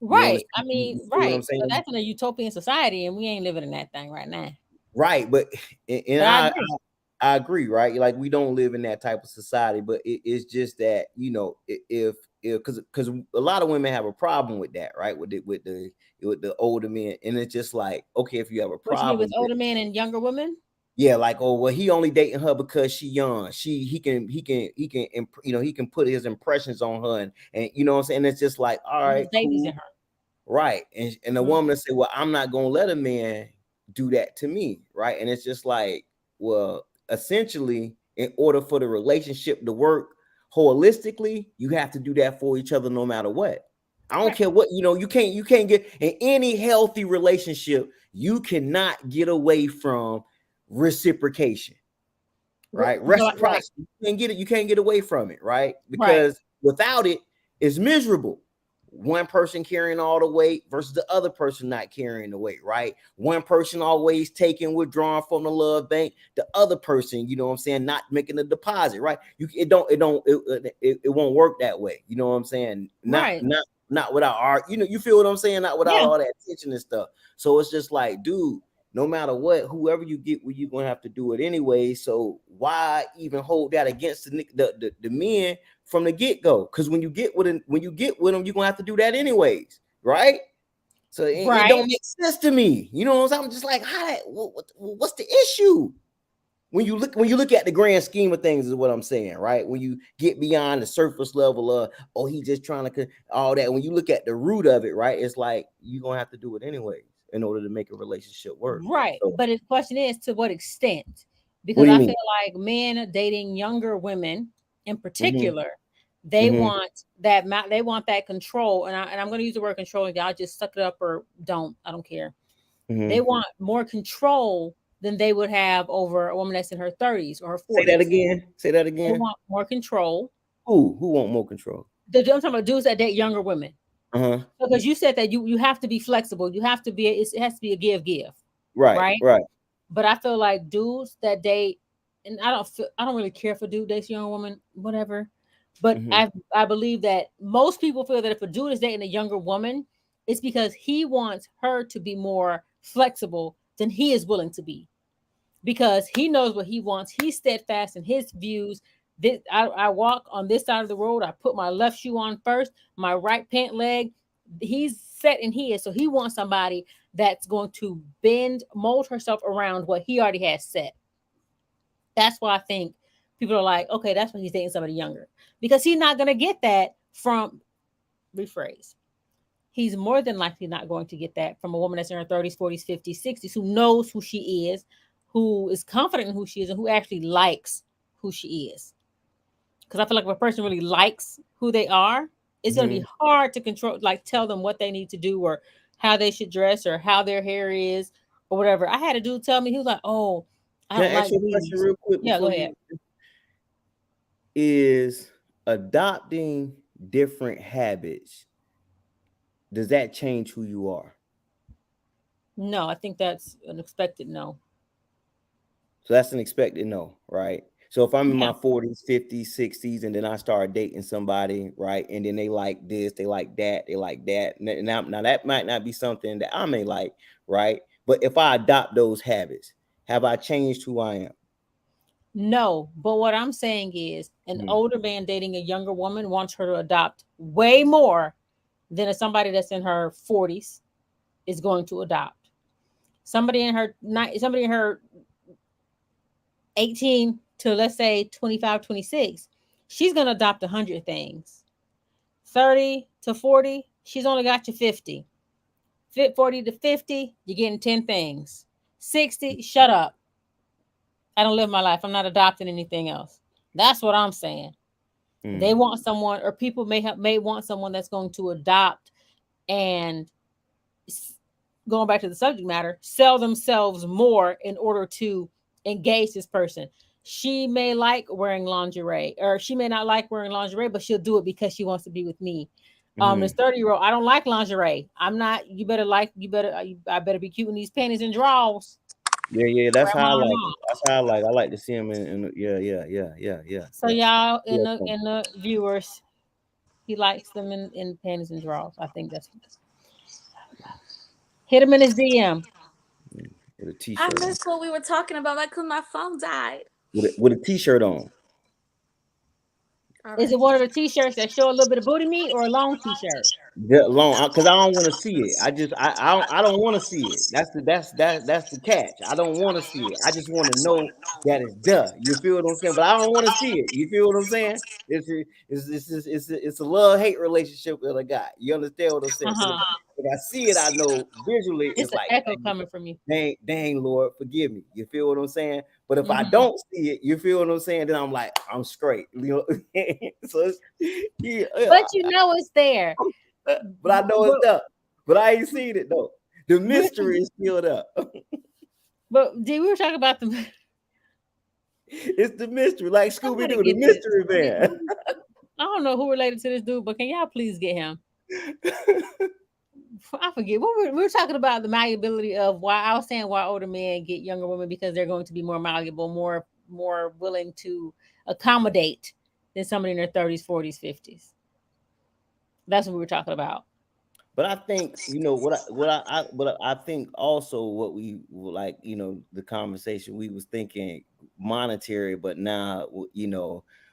You Right. I understand? mean, You feel what I'm right. But saying? that's in a utopian society and we ain't living in that thing right now. Right, but and But I agree. I agree, right? Like we don't live in that type of society, but it's just that, you know, if because a lot of women have a problem with that, right? With the older men, and it's just like, okay, if you have a What you mean with problem with, older men and younger women? yeah, like, oh well, he only dating her because she young. He can put his impressions on her, and you know what I'm saying. It's just like, all There's right, babies in cool. her. Right. And the Mhm. woman say, well, I'm not gonna let a man do that to me. Right. And it's just like, well, essentially, in order for the relationship to work holistically, you have to do that for each other no matter what. I don't Right. care what, you can't get in any healthy relationship, you cannot get away from reciprocation, right? No, right. Reciprocity. You can't get away from it, right? Right. Because without it, it's miserable. One person carrying all the weight versus the other person not carrying the weight, right? One person always taking withdrawing from the love bank, the other person, you know what I'm saying, not making a deposit, right? It won't work that way. You know what I'm saying? Right. Not without art, you feel what I'm saying? Not without Yeah. all that tension and stuff. So it's just like, dude, no matter what, whoever you get with, you're gonna have to do it anyway. So why even hold that against the men from the get-go? Because when you get with them, you're gonna have to do that anyways, right? So it Right. don't make sense to me. You know what I'm saying? I'm just like, what's the issue? When you look at the grand scheme of things, is what I'm saying, right? When you get beyond the surface level of, oh, he just trying to all that. When you look at the root of it, right, it's like you're gonna have to do it anyways in order to make a relationship work. Right. So But the question is to what extent? what Because do you I mean? feel like men dating younger women in Mm-hmm, particular, they mm-hmm, want they want that control. And I'm gonna use the word control, and y'all just suck it up or don't. I don't care. They mm-hmm. want more control than they would have over a woman that's in her 30s or her Say that 40s. again. Say that They again. want more control. Who want more control? I'm talking about dudes that date younger women. Uh-huh. Because you said that you have to be flexible. You have to be it has to be a give, Right, right? right. But I feel like dudes that date, and I don't really care for dude dates young woman, whatever. But Mm-hmm, I believe that most people feel that if a dude is dating a younger woman, it's because he wants her to be more flexible than he is willing to be. Because he knows what he wants. He's steadfast in his views. I walk on this side of the road. I put my left shoe on first, my right pant leg. He's set in his. So he wants somebody that's going to bend, mold herself around what he already has set. That's why I think people are like, okay, that's why he's dating somebody younger. Because he's not going to get that from rephrase. He's more than likely not going to get that from a woman that's in her 30s, 40s, 50s, 60s, who knows who she is, who is confident in who she is, and who actually likes who she is. Because I feel like if a person really likes who they are, it's going to be hard to control, like tell them what they need to do or how they should dress or how their hair is or whatever. I had a dude tell me, he was like, "Oh, I Can don't I ask like you a question weaves." real quick Yeah, go before ahead. you? Is adopting different habits, does that change who you are? No, I think that's an expected no. So that's an expected no, right? So if I'm in Yeah. my 40s, 50s, 60s, and then I start dating somebody, right? And then they like this, they like that, they like that. Now that might not be something that I may like, right? But if I adopt those habits, have I changed who I am? No, but what I'm saying is an Mhm. older man dating a younger woman wants her to adopt way more than somebody that's in her 40s is going to adopt. Somebody in her 18 to, let's say, 25, 26, she's going to adopt 100 things. 30 to 40, she's only got you 50. 40 to 50, you're getting 10 things. 60, shut up. I don't live my life. I'm not adopting anything else. That's what I'm saying. They Mm. want someone, or people may want someone that's going to adopt and, going back to the subject matter, sell themselves more in order to engage this person. She may like wearing lingerie, or she may not like wearing lingerie, but she'll do it because she wants to be with me. This Mm. 30-year-old, I don't like lingerie. I'm not. I better be cute in these panties and drawers. Yeah, Where that's am how I I like not? them. That's how I like. I like to see them in So y'all in Yeah. the viewers, he likes them in panties and drawers. I think that's, hit him in his DM. With a I t-shirt on. missed what we were talking about because my phone died. With a t-shirt on. All Is right. it one of the t-shirts that show a little bit of booty meat, or a long t-shirt? Long, because I don't want to see it. I don't want to see it. That's the catch. I don't want to see it. I just want to know that it's duh. You feel what I'm saying? But I don't want to see it. You feel what I'm saying? It's a love hate relationship that I got. You understand what I'm saying? Because Uh-huh. if I see it, I know visually It's it's an like echo coming from you. dang, Lord, forgive me. You feel what I'm saying? But if I Hmm. don't see it, you feel what I'm saying? Then I'm like, I'm straight. You know? So yeah, But you know it's there. but I know it's But, up. But I ain't seen it though. The we're, mystery is still up. we were talking about the. It's the mystery, like I'm Scooby gonna Doo, the get this. mystery man. I don't know who related to this dude, but can y'all please get him? I forget what we were talking about, the malleability of why I was saying why older men get younger women, because they're going to be more malleable, more willing to accommodate than somebody in their 30s, 40s, 50s. That's what we were talking about. But I think what I think also what we like, the conversation we was thinking monetary, but now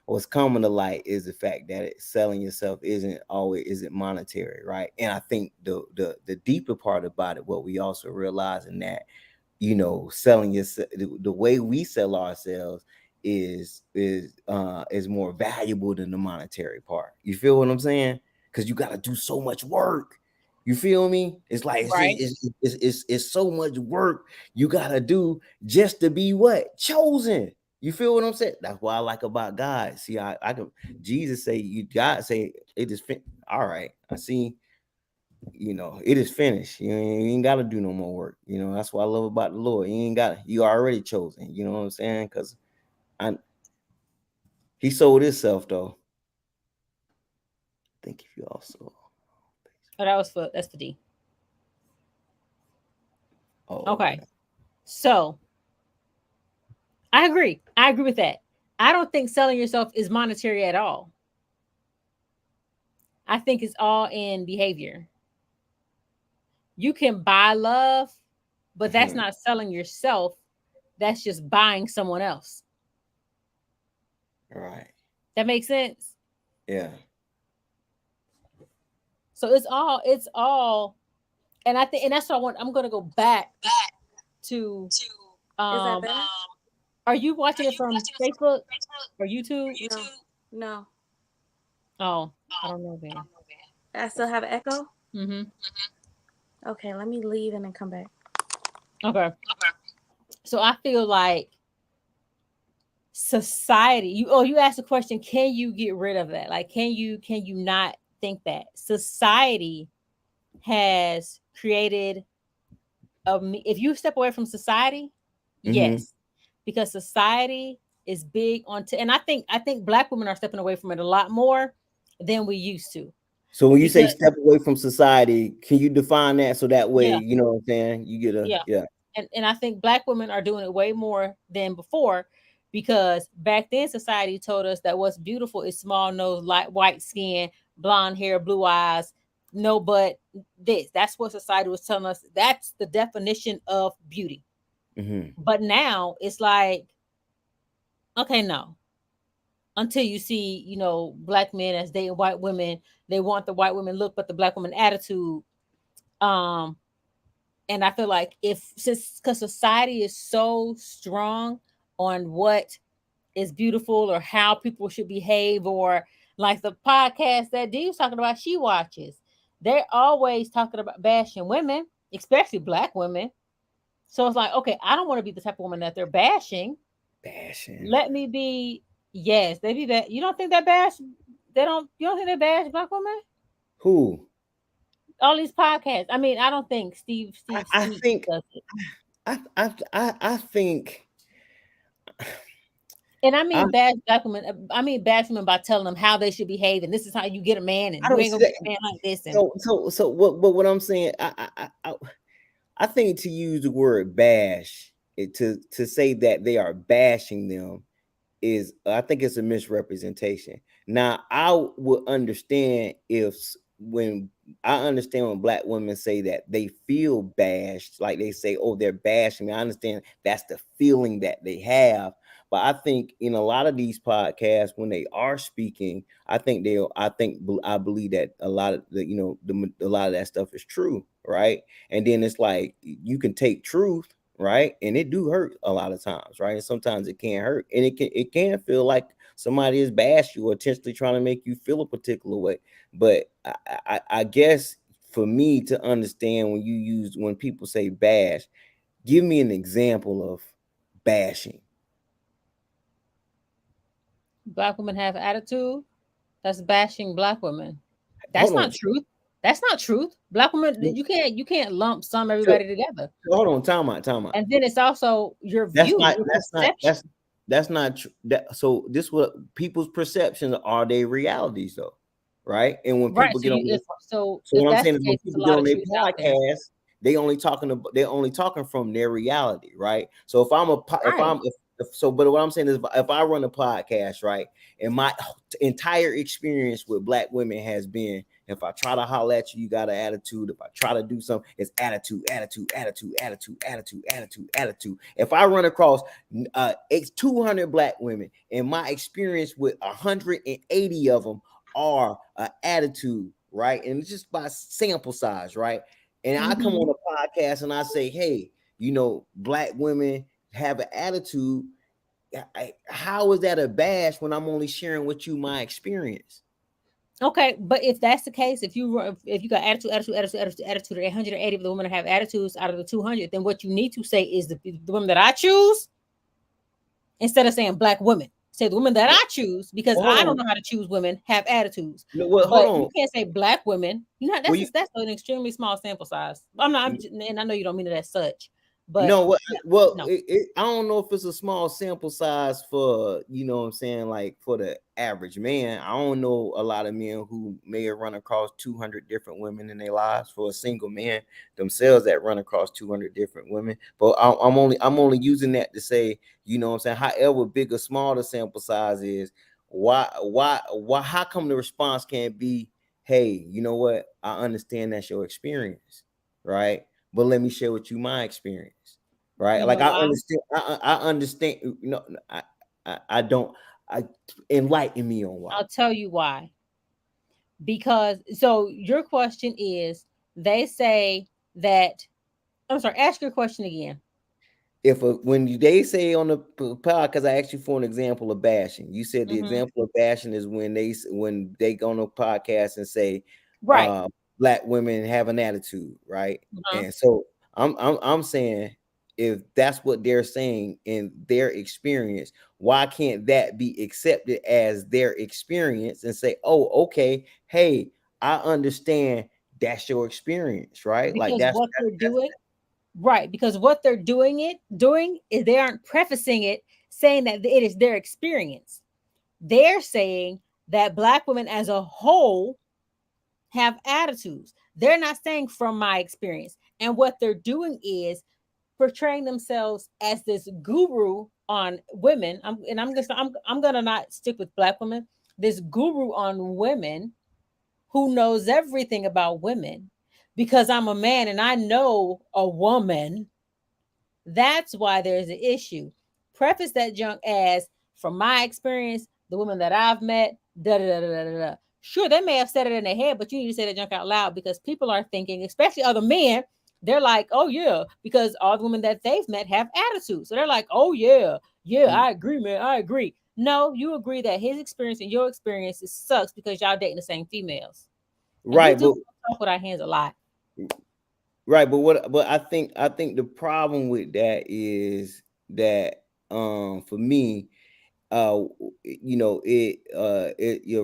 what's coming to light is the fact that selling yourself isn't monetary, right? And I think the deeper part about it, what we also realizing that selling yourself, the way we sell ourselves is more valuable than the monetary part. You feel what I'm saying? Because you got to do so much work. You feel me? It's like Right. it's so much work you gotta do just to be what? Chosen. You feel what I'm saying? That's what I like about God. See, I can Jesus say God say it is all right. I see, it is finished. You ain't got to do no more work. That's what I love about the Lord. You already chosen. You know what I'm saying? Because I he sold himself though. I think if you also Oh, that's for D. oh Okay. okay. So I agree. I agree with that. I don't think selling yourself is monetary at all. I think it's all in behavior. You can buy love, but that's not selling yourself. That's just buying someone else. Right. That makes sense. Yeah. So it's all, and I think, and that's what I want. I'm gonna go back to, Is that um better? are you watching it from Facebook or YouTube? No. No. Oh, I don't know then. I still have an echo. Mm-hmm. Okay, let me leave and then come back. Okay. So I feel like society, you asked the question, can you get rid of that? Like, can you not think that society has created if you step away from society, Mm-hmm. yes, because society is big on and I think black women are stepping away from it a lot more than we used to. So when you say Because step away from society, can you define that so that way yeah, you know what I'm saying? You get a yeah. yeah. And I think black women are doing it way more than before, because back then society told us that what's beautiful is small nose, light white skin, blonde hair, blue eyes, no butt. That's what society was telling us. That's the definition of beauty. Mm-hmm. But now it's like, okay, no. Until you see, black men as dating white women, they want the white women look, but the black woman attitude. Um, and I feel like if since because society is so strong on what is beautiful or how people should behave, or like the podcast that Dee's talking about, she watches. They're always talking about bashing women, especially black women. So it's like, okay, I don't want to be the type of woman that they're bashing. Bashing. Let me be. Yes, they be that. You don't think that bash? They don't. You don't think they bash black women? Who? All these podcasts. I mean, I don't think Steve I Speaks think does it. I think And I I mean bash black women. I mean bash women by telling them how they should behave, and this is how you get a man, and I you don't ain't see gonna that. get a man like this. And So what I'm saying, I think to use the word bash to say that they are bashing them is, I think it's a misrepresentation. Now I would understand when I understand when black women say that they feel bashed, like they say, oh, they're bashing me. I understand that's the feeling that they have. But I think in a lot of these podcasts, when they are speaking, I believe that a lot of a lot of that stuff is true, right? And then it's like you can take truth, right, and it do hurt a lot of times, right, and sometimes it can hurt, and it can feel like somebody is bash you or intentionally trying to make you feel a particular way. But I guess for me to understand, when people say bash, give me an example of bashing. black women have attitude. That's bashing black women. That's Hold not on. truth. That's not truth. Black women, So, you can't lump some so everybody together. hold on, time out. And then it's also your That's view, not your that's not perception. that's not true. So this what people's perceptions are, they realities though, right? And when Right. people So get on you their if so so if what I'm that's saying the is when case, there's a people get lot on of their truth out there. podcast, they're only talking from their reality, right? So if Right. I'm if so, but what I'm saying is if I run a podcast, right, and my entire experience with black women has been, if I try to holler at you, you got an attitude. If I try to do something, it's attitude, attitude, attitude, attitude, attitude, attitude, attitude. If I run across it's 200 black women, and my experience with 180 of them are attitude, right? And it's just by sample size, right? And I come Mm-hmm. on a podcast and I say, hey, black women have an attitude. How is that a bash when I'm only sharing with you my experience? Okay, but if that's the case, if you got attitude, 180 of the women have attitudes out of the 200, then what you need to say is the women that I choose, instead of saying black women. Say the women that I choose, because Well, hold I don't on. know how to choose women have attitudes. No, well, hold But you on. can't say black women. You know Well, that's an extremely small sample size. And I know you don't mean it as such, but no, yeah, well, no. I don't know if it's a small sample size for, what I'm saying, like for the average man. I don't know a lot of men who may have run across 200 different women in their lives, for a single man themselves that run across 200 different women. But I'm only using that to say, what I'm saying, however big or small the sample size is, how come the response can't be, hey, you know what? I understand that's your experience, right? But let me share with you my experience, right? You Like know I why? understand, I understand. I don't. I Enlighten me on why. I'll tell you why. Because so your question is, they say that, I'm sorry, ask your question again. when they say on the podcast, I asked you for an example of bashing. You said the Mm-hmm. example of bashing is when they go on a podcast and say, Right. black women have an attitude, right? Uh-huh. And so I'm saying, if that's what they're saying in their experience, why can't that be accepted as their experience and say, oh, okay, hey, I understand that's your experience, right? Like Because what they're doing, right? Because what they're doing is they aren't prefacing it saying that it is their experience. They're saying that black women as a whole have attitudes. They're not saying from my experience. And what they're doing is portraying themselves as this guru on women. I'm gonna not stick with black women. This guru on women who knows everything about women because I'm a man and I know a woman. That's why there's an issue. Preface that junk as, from my experience, the women that I've met, da da da da da da. Sure, they may have said it in their head, but you need to say that junk out loud because people are thinking, especially other men, they're like, oh yeah, because all the women that they've met have attitudes. So they're like, oh yeah, yeah, I agree, man, I agree. No, you agree that his experience and your experience sucks because y'all dating the same females. And we right, do but talk with our hands a lot. right, but I think the problem with that is that for me, your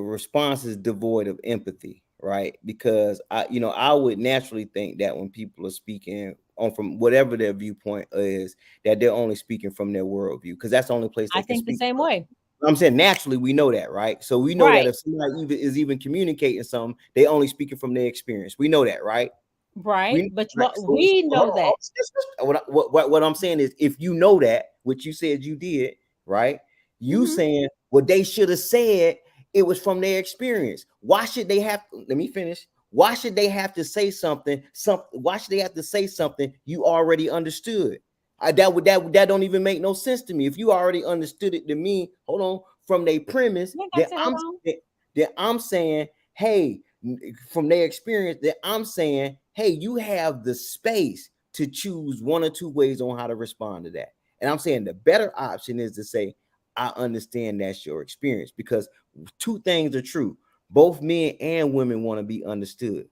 response is devoid of empathy, right? Because I would naturally think that when people are speaking on from whatever their viewpoint is, that they're only speaking from their worldview, because that's the only place I they can think the speak same from. way. I'm saying naturally we know that, right? So we know that Right, if somebody is even communicating something, they only speaking from their experience. We know that, right? right. We But right. So we hold know on. that. What I'm saying is, if you know that, which you said you did, right? You Mhm. saying what they should have said, it was from their experience. Why should they have? Let me finish. Why should they have to say something? Why should they have to say something you already understood? That don't even make no sense to me. If you already understood it to me, hold on, from their premise, You ain't gotta say hold on. that I'm saying, hey, from their experience, that I'm saying, hey, you have the space to choose one or two ways on how to respond to that. And I'm saying the better option is to say, I understand that's your experience, because two things are true. Both men and women want to be understood,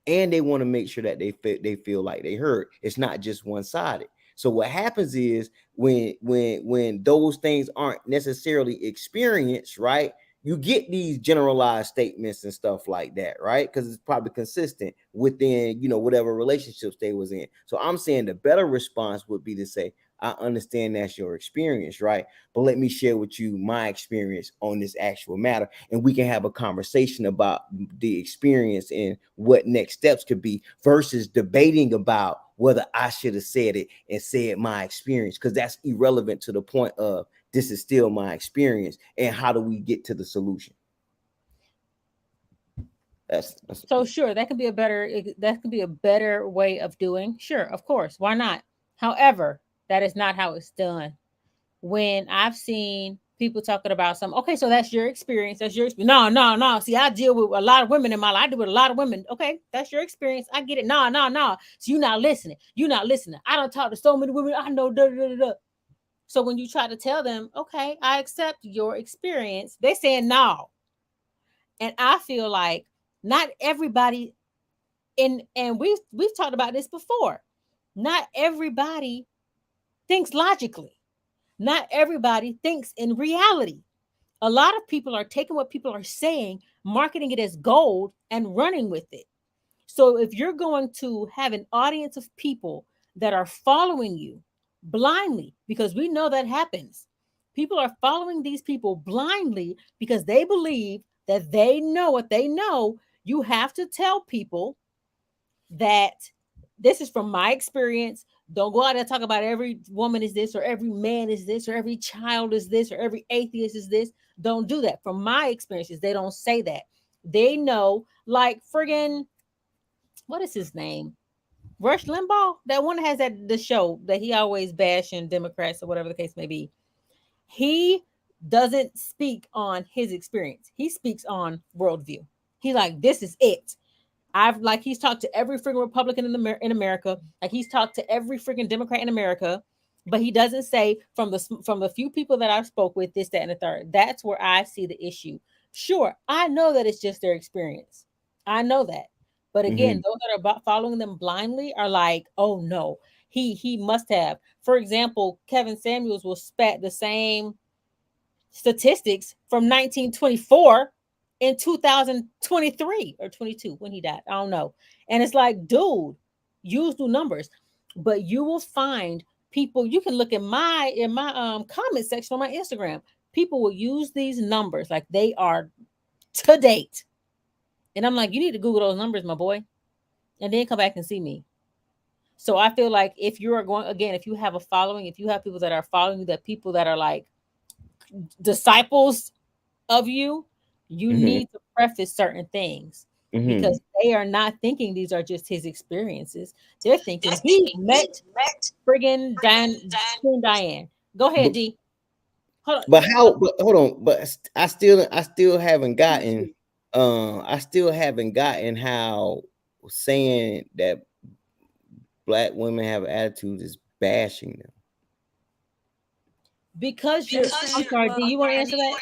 and they want to make sure that they feel like they heard. It's not just one-sided. So what happens is, when those things aren't necessarily experienced, right? You get these generalized statements and stuff like that, right? Because it's probably consistent within, whatever relationships they was in. So I'm saying the better response would be to say, I understand that's your experience, right? But let me share with you my experience on this actual matter, and we can have a conversation about the experience and what next steps could be, versus debating about whether I should have said it and said my experience, because that's irrelevant to the point of, this is still my experience, and how do we get to the solution? That's So sure, that could be a better way of doing. Sure, of course, why not? However, that is not how it's done. When I've seen people talking about some, okay, so that's your experience. That's your experience. No, no, no. See, I deal with a lot of women in my life. I deal with a lot of women. Okay, that's your experience. I get it. No, no, no. So you're not listening. You're not listening. I don't talk to so many women. I know. Da, da, da, da. So when you try to tell them, okay, I accept your experience, they saying no. And I feel like not everybody, and we've talked about this before. Not everybody thinks logically. Not everybody thinks in reality. A lot of people are taking what people are saying, marketing it as gold, and running with it. So if you're going to have an audience of people that are following you blindly, because we know that happens, people are following these people blindly because they believe that they know what they know. You have to tell people that this is from my experience. Don't go out and talk about every woman is this, or every man is this, or every child is this, or every atheist is this. Don't do that. From my experiences, they don't say that. They know, like friggin', what is his name? Rush Limbaugh, that one that has that the show that he always bashing Democrats or whatever the case may be. He doesn't speak on his experience. He speaks on worldview. He's like, this is it. He's talked to every freaking Republican in America. Like he's talked to every freaking Democrat in America. But he doesn't say from the few people that I've spoke with this, that, and the third. That's where I see the issue. Sure, I know that it's just their experience. I know that. But again, Mhm. those that are following them blindly are like, oh no, he must have. For example, Kevin Samuels will spat the same statistics from 1924 in 2023 or 22 when he died. I don't know. And it's like, dude, use new numbers. But you will find people, you can look in my comment section on my Instagram. People will use these numbers like they are to date. And I'm like, you need to Google those numbers, my boy, and then come back and see me. So I feel like if you are going again, if you have a following, if you have people that are following you, that people that are like disciples of you, you Mhm. need to preface certain things Mhm. because they are not thinking these are just his experiences. They're thinking he met friggin' Queen Diane. Go ahead, But D. Hold but on. how? But hold on. But I still haven't gotten. I still haven't gotten how saying that black women have attitudes is bashing them. Because you're, I'm sorry, D, Well, you want to answer that?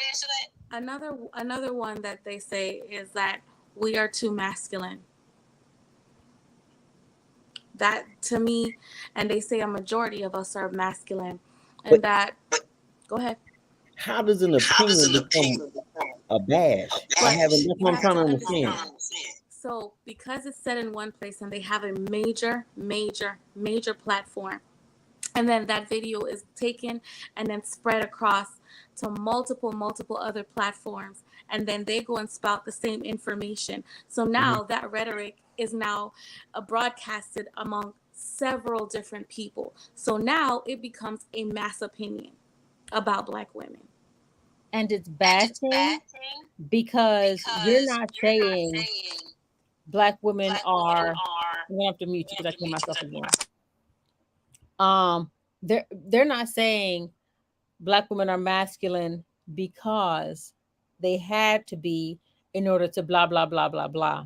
another one that they say is that we are too masculine. That to me, and they say a majority of us are masculine, But and that go ahead. how does an opinion become a bash? I But haven't. That's you what I'm have trying to to understand. understand. So because it's set in one place and they have a major platform, and then that video is taken and then spread across to multiple other platforms, and then they go and spout the same information. So Mhm. now that rhetoric is now broadcasted among several different people. So now it becomes a mass opinion about black women. And it's bashing because you're not saying black women are. I'm gonna have to mute you because I can hear myself again. Um, they're not saying black women are masculine because they had to be in order to blah blah blah blah blah.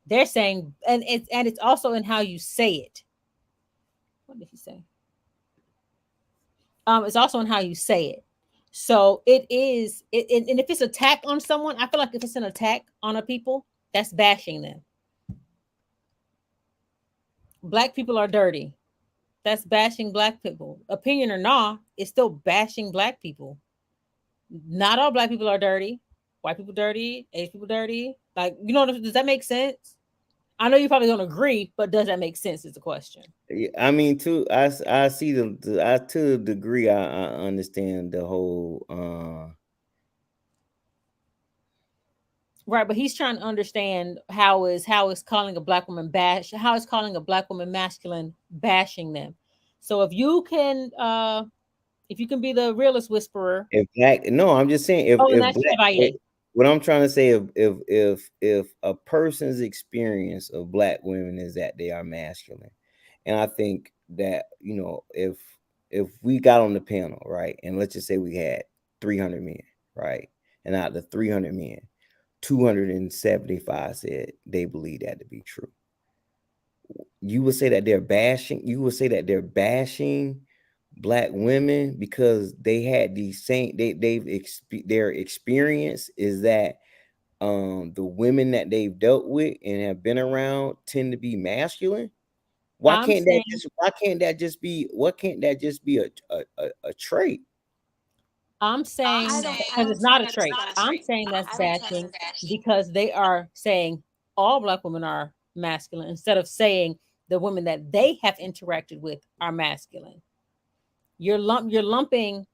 They're saying, and it's also in how you say it. What did he say? It's also in how you say it. So it is, and if it's attack on someone, I feel like if it's an attack on a people, that's bashing them. Black people are dirty. That's bashing black people. Opinion or not, it's still bashing black people. Not all black people are dirty. White people dirty, Asian people dirty. Like, does that make sense? I know you probably don't agree, but does that make sense is the question. Yeah, I mean, too. I see I to a degree. I understand the whole. Right, but he's trying to understand how is calling a black woman how is calling a black woman masculine bashing them. So if you can be the realist whisperer, If black, no, I'm just saying oh, and if that's black. Chevalier. What I'm trying to say, if a person's experience of black women is that they are masculine, and I think that if we got on the panel, right, and let's just say we had 300 men, right, and out of the 300 men, 275 said they believe that to be true. You would say that they're bashing. You would say that they're bashing black women because they had these same their experience is that the women that they've dealt with and have been around tend to be masculine. Why I'm can't that saying just why can't that just be what can't that just be a trait? I'm I saying don't I because don't it's not think a that's trait. I'm bashing. saying that's I don't think bashing that's bashing. because they are saying all black women are masculine instead of saying the women that they have interacted with are masculine. You're lumping.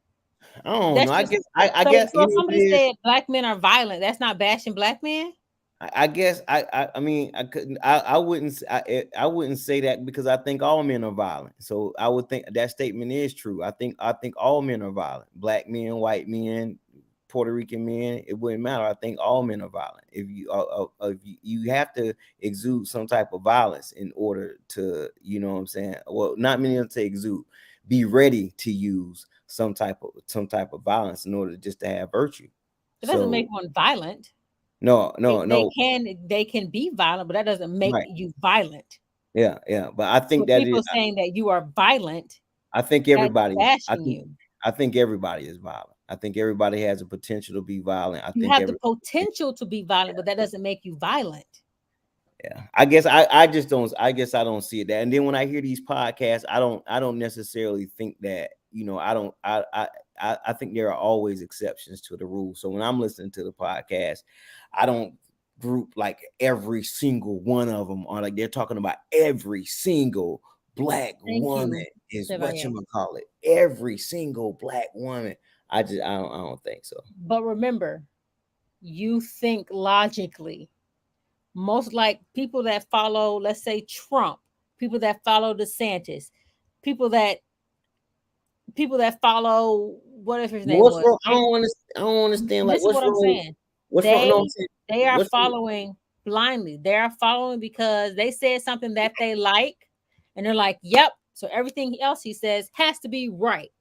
I don't know. That's I just guess I so. guess So if somebody said black men are violent, that's not bashing black men. I guess I mean I couldn't I wouldn't I wouldn't say that because I think all men are violent. So I would think that statement is true. I think all men are violent. Black men, white men, Puerto Rican men. It wouldn't matter. I think all men are violent. If you have to exude some type of violence in order to what I'm saying. Well, not many of them say exude. Be ready to use some type of violence in order just to have virtue. It doesn't make So one violent. no, They, no, they no. can they can be violent, but that doesn't make Right. you violent. Yeah, yeah. But I So think that is people saying that you are violent, I think that's everybody. I bashing think you. I think everybody is violent. I think everybody has a potential to be violent. I You think have the every potential to be violent, but that doesn't make you violent. yeah. I just don't. I guess I don't see it that. And then when I hear these podcasts, I don't necessarily think that I don't. I think there are always exceptions to the rule. So when I'm listening to the podcast, I don't group like every single one of them on like they're talking about every single black Thank woman you, is what Chevalier. you call it. Every single black woman. I don't think so. But remember, you think logically. Most like people that follow, let's say Trump, people that follow DeSantis, people that people that follow whatever his But name what's was. wrong? I don't understand. Like, This is what's what I'm wrong? saying. What's wrong? No, I'm saying, They are what's wrong? following blindly. They are following because they said something that they like, and they're like, "Yep." So everything else he says has to be right.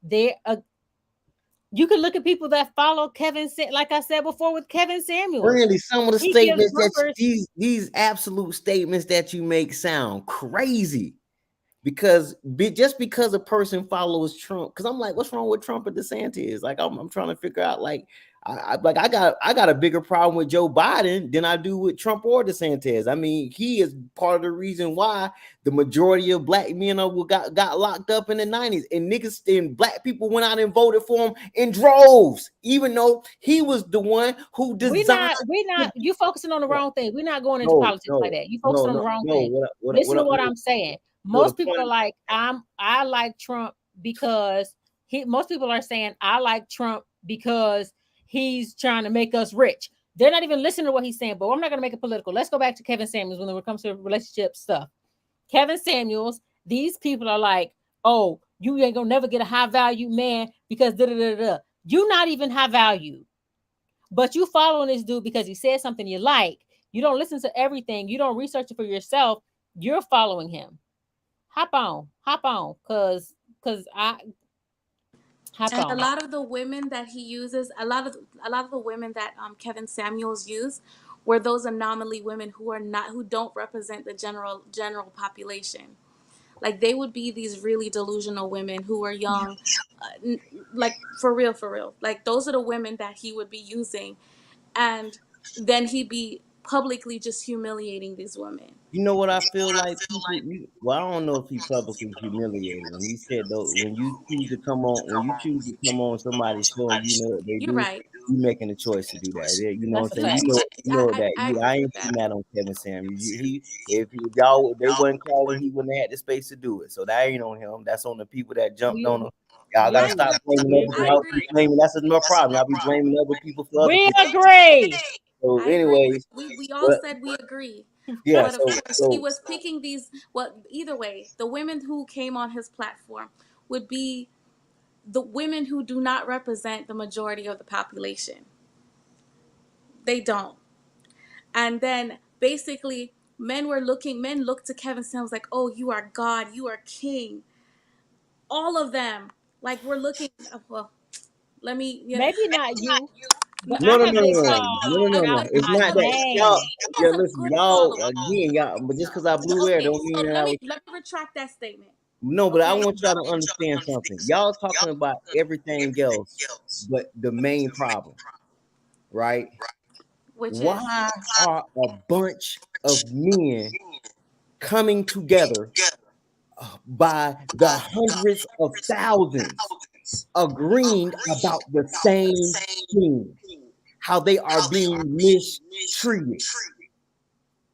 They you can look at people that follow like I said before with Kevin Samuels. Really, some of the He gives statements that numbers. these absolute statements that you make sound crazy. Because just because a person follows Trump, because I'm like, what's wrong with Trump and DeSantis? Like, I'm trying to figure out, like, I got a bigger problem with Joe Biden than I do with Trump or DeSantis. I mean, he is part of the reason why the majority of black men got locked up in the 90s, and niggas and black people went out and voted for him in droves, even though he was the one who designed. We're not. You focusing on the wrong thing. We're not going into No, politics like no, that. You no, focusing on the no, wrong no. thing. Listen to what I'm saying. No, the Most people point. are like, I like Trump because most people are saying I like Trump because he's trying to make us rich. They're not even listening to what he's saying, but I'm not gonna make it political. Let's go back to Kevin Samuels when it comes to relationship stuff. Kevin Samuels, these people are like, oh, you ain't gonna never get a high value man because da da da da. You not even high value. But you following this dude because he said something you like. You don't listen to everything. You don't research it for yourself. You're following him. Hop on, cause I hop And a on. lot of the women that he uses, a lot of the women that Kevin Samuels used were those anomaly women who don't represent the general population. Like they would be these really delusional women who are young, like for real, for real. Like those are the women that he would be using, and then he'd be publicly just humiliating these women. You know what I feel like people. Well, I don't know if he publicly humiliated them. He said though, when you choose to come on somebody's show, and you know what they You're do, right. you making a choice to do that. You know That's what a I'm saying? fact. You know that. I I agree with ain't that. seen that on Kevin Samuels. If y'all they wasn't calling, he wouldn't have had the space to do it. So that ain't on him. That's on the people that jumped on We him. Y'all we gotta I stop blaming we other. I agree. Y'all keep agree. blaming. That's another problem. Y'all be blaming other people for other We people. agree. So, I agree. anyways, We all but said we agree. yeah. But of So course, he so was picking these. Well, either way, the women who came on his platform would be the women who do not represent the majority of the population. They don't. And then basically, men looked to Kevin Samuels like, oh, you are God, you are king. All of them, like we're looking. Well, let me. Yeah, Maybe not you, but no, I no, have no, been no, no, called no, no, no, no. out It's my not that y'all. name. he has Yeah, some listen, good y'all followers. again, y'all. But just because I blew air, Okay, don't mean so that I let was. me retract that statement. No, but I Okay, want y'all to understand something. Y'all talking about everything else, but the main problem, right? which is Why are a bunch of men coming together by the hundreds of thousands, agreeing about the same thing? How they are being mistreated,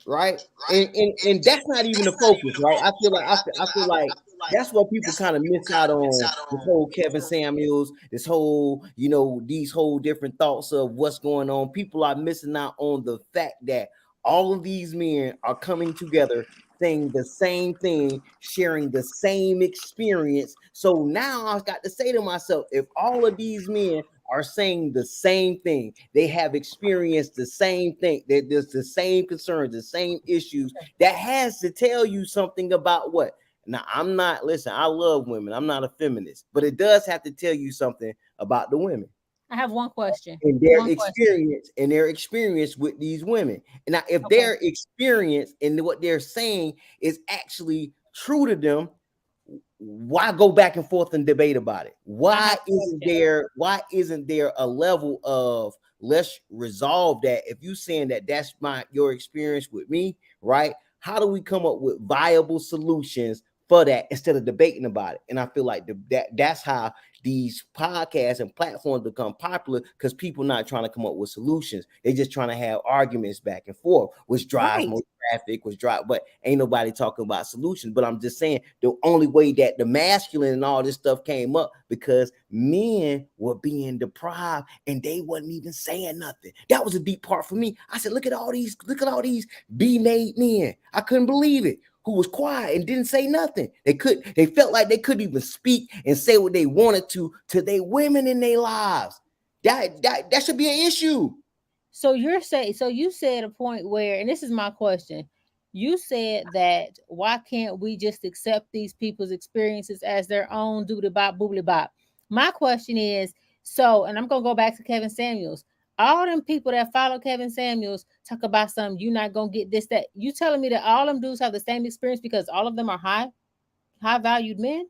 right? And that's not even the focus, right? I feel like that's what people kind of miss out on this whole Kevin Samuels, this whole, these whole different thoughts of what's going on. People are missing out on the fact that all of these men are coming together saying the same thing, sharing the same experience. So now I've got to say to myself, if all of these men are saying the same thing, they have experienced the same thing, there's the same concerns, the same issues, that has to tell you something about what. Now, listen, I love women, I'm not a feminist, but it does have to tell you something about the women I have one question. and One question. their experience with these women. And now, if Okay. their experience and what they're saying is actually true to them, why go back and forth and debate about it? Why isn't there a level of let's resolve that? If you saying that that's your experience with me, right? How do we come up with viable solutions for that instead of debating about it? And I feel like that's how these podcasts and platforms become popular, because people not trying to come up with solutions. They're just trying to have arguments back and forth, which drives more traffic, but ain't nobody talking about solutions. But I'm just saying the only way that the masculine and all this stuff came up because men were being deprived and they wasn't even saying nothing. That was a deep part for me. I said, look at all these be-made men. I couldn't believe it. Who was quiet and didn't say nothing. They felt like they couldn't even speak and say what they wanted to their women in their lives. That should be an issue. So you said a point where, and this is my question. You said that why can't we just accept these people's experiences as their own, doodly bop, boobly bop? My question is, and I'm gonna go back to Kevin Samuels. All them people that follow Kevin Samuels talk about something, you're not gonna get this, that. You telling me that all them dudes have the same experience because all of them are high valued men?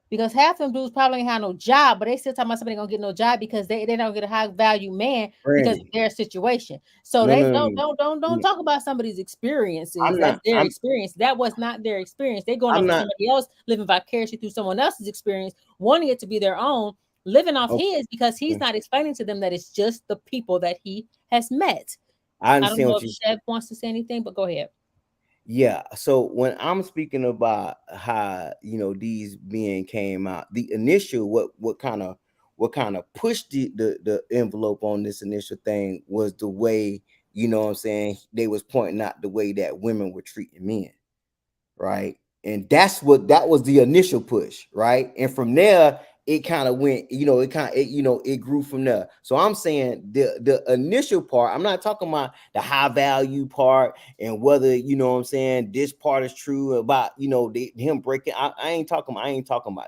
Because half them dudes probably ain't have no job, but they still talking about somebody gonna get no job because they don't get a high value man because of their situation. So don't talk about somebody's experiences. That's their experience. That was not their experience. They're going off of somebody else, living vicariously through someone else's experience, wanting it to be their own, living off his, because he's not explaining to them that it's just the people that he has met. I don't know if Chef wants to say anything, but go ahead. Yeah, so when I'm speaking about how these men came out, the initial what kind of pushed the envelope on this initial thing was the way, what I'm saying, they was pointing out the way that women were treating men, right? And that was the initial push, right? And from there it kind of went, it grew from there. So I'm saying the initial part, I'm not talking about the high value part and whether, what I'm saying, this part is true about, him breaking. I ain't talking about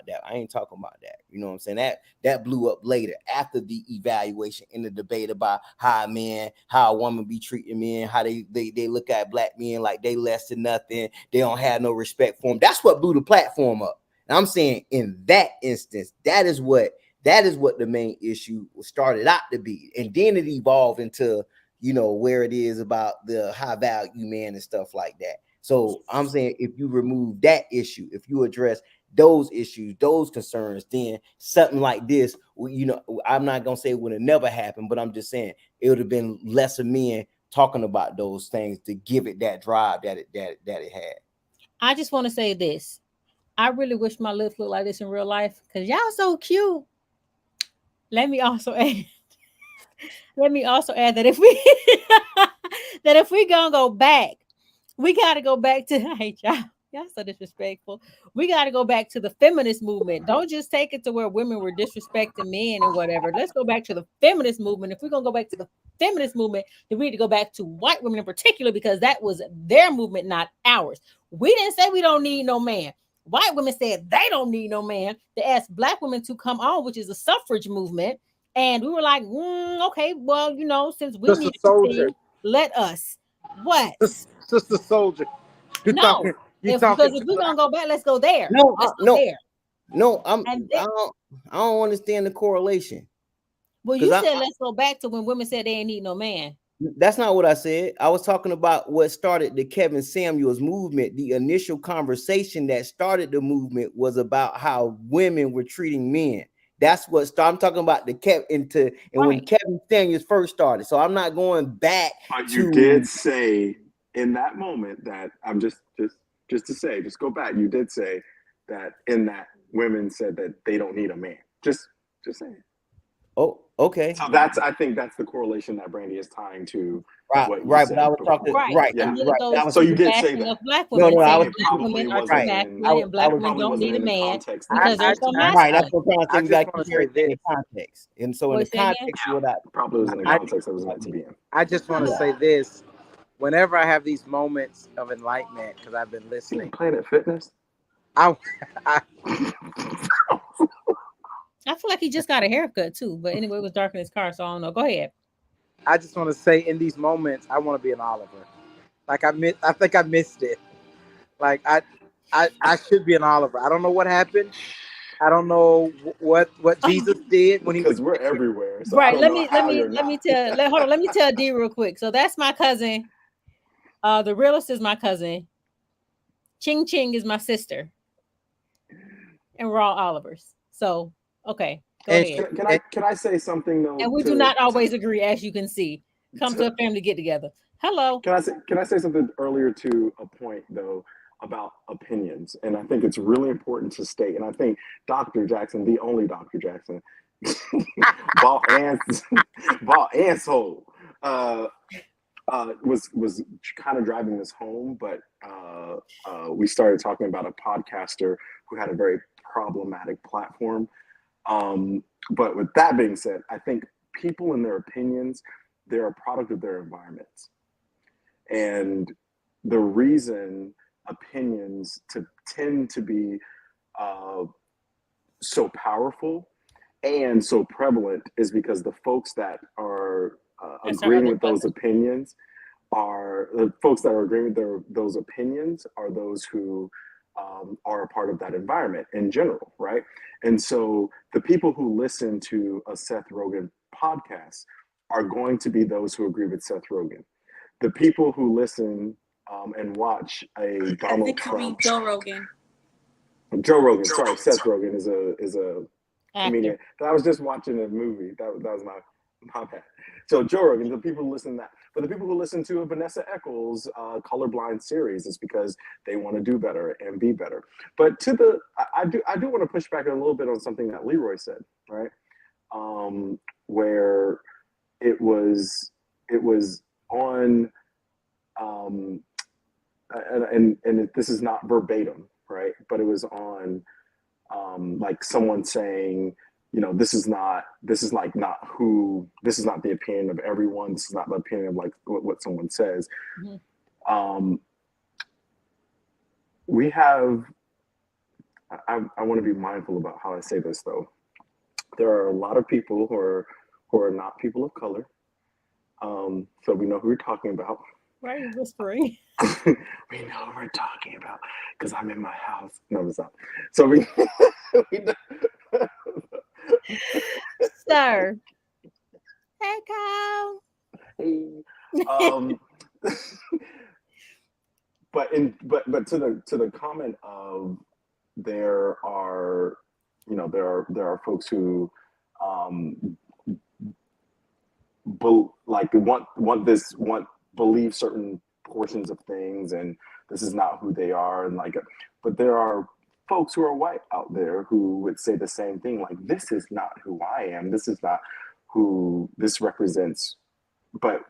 that. I ain't talking about that. You know what I'm saying? That blew up later after the evaluation in the debate about how a woman be treating men, how they look at black men like they less than nothing. They don't have no respect for them. That's what blew the platform up. And I'm saying in that instance, that is what the main issue started out to be. And then it evolved into, where it is about the high value man and stuff like that. So I'm saying if you remove that issue, if you address those issues, those concerns, then something like this, I'm not going to say it would have never happened, but I'm just saying it would have been lesser men talking about those things to give it that drive that it had. I just want to say this. I really wish my lips looked like this in real life because y'all so cute. Let me also add that if we gonna go back, we gotta go back to y'all so disrespectful. We gotta go back to the feminist movement. Don't just take it to where women were disrespecting men and whatever. Let's go back to the feminist movement. If we're gonna go back to the feminist movement, then we need to go back to white women in particular because that was their movement, not ours. We didn't say we don't need no man. White women said they don't need no man. They asked black women to come on, which is a suffrage movement. And we were like, okay, well, since we need to, let us. What? Sister Soldier. Because if we're going to go back, let's go there. I don't understand the correlation. Well, you said let's go back to when women said they ain't need no man. That's not what I said. I was talking about what started the Kevin Samuels movement. The initial conversation that started the movement was about how women were treating men. That's what started. I'm talking about when Kevin Samuels first started. So I'm not going back. But you did say in that moment that I'm just go back. You did say that in that women said that they don't need a man. Just saying. Oh, okay. So I think that's the correlation that Brandy is tying to. What you said but I was talking right. Yeah. Right. So you did say that. Black women women are too masculine and black women don't need a man because they're so masculine. Right. That's what I'm trying to say. You got to hear it in context. And so in the context, probably was in the context that was meant to be in. I just want to say this. Whenever I have these moments of enlightenment, because I've been listening. Planet Fitness? I feel like he just got a haircut too, but anyway, it was dark in his car, so I don't know. Go ahead. I just want to say, in these moments, I want to be an Oliver. Like I think I missed it. Like I should be an Oliver. I don't know what happened. I don't know what Jesus did when he was Because we're everywhere, so I Right. don't know how you're Let not. me tell. Hold on. Let me tell D real quick. So that's my cousin. The realist is my cousin. Ching Ching is my sister, and we're all Olivers. So okay, go and ahead. she, Can I say something though And we do not always agree, as you can see. Come to a family get together. Hello. can I say something earlier to a point though about opinions? And I think it's really important to state. And I think Dr. Jackson, the only Dr. Jackson, ball ants, ball asshole, was kind of driving this home. But we started talking about a podcaster who had a very problematic platform. But with that being said, I think people and their opinions, they're a product of their environments. And the reason opinions tend to be uh, so powerful and so prevalent is because the folks that are That's our agreeing other with those cousin. opinions are the folks that are agreeing with those opinions are those who are a part of that environment in general, right? And so the people who listen to a Seth Rogen podcast are going to be those who agree with Seth Rogen. The people who listen and watch a As Donald it could be Trump, Joe Rogan. Joe Rogan, sorry, Seth Rogen is a Actor. comedian. But I was just watching a movie. That was my bad. So Joe Rogan, the people who listen to that, but the people who listen to Vanessa Eccles' Colorblind series is because they want to do better and be better. But I do want to push back a little bit on something that Leroy said, right? Where it was on and this is not verbatim, right? But it was on like someone saying, this is not the opinion of everyone. This is not the opinion of like what someone says. Mm-hmm. We have. I want to be mindful about how I say this though. There are a lot of people who are not people of color. So we know who we're talking about. Why are you whispering? We know who we're talking about because I'm in my house. No, it's not. So we know. Sir. Hey, Kyle. Hey. But to the comment of there are folks who believe certain portions of things, and this is not who they are, and but there are folks who are white out there who would say the same thing, like, this is not who I am, this is not who this represents. But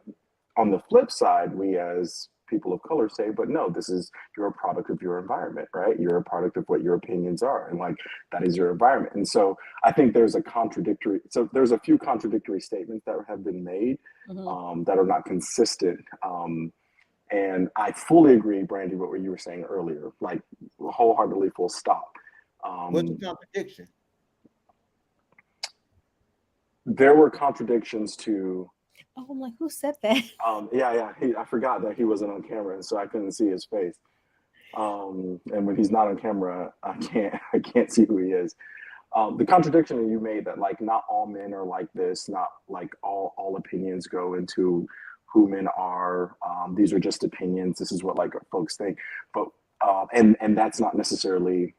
on the flip side, we as people of color say, but no, you're a product of your environment, right? You're a product of what your opinions are, and like that is your environment. And so I think there's a few contradictory statements that have been made that are not consistent. And I fully agree, Brandy, what you were saying earlier, like wholeheartedly, full stop. What's the contradiction? There were contradictions to. Oh, I'm like, who said that? Yeah. I forgot that he wasn't on camera, and so I couldn't see his face. And when he's not on camera, I can't see who he is. The contradiction that you made, that like not all men are like this, not like all opinions go into who men are. These are just opinions. This is what like folks think, but and that's not necessarily.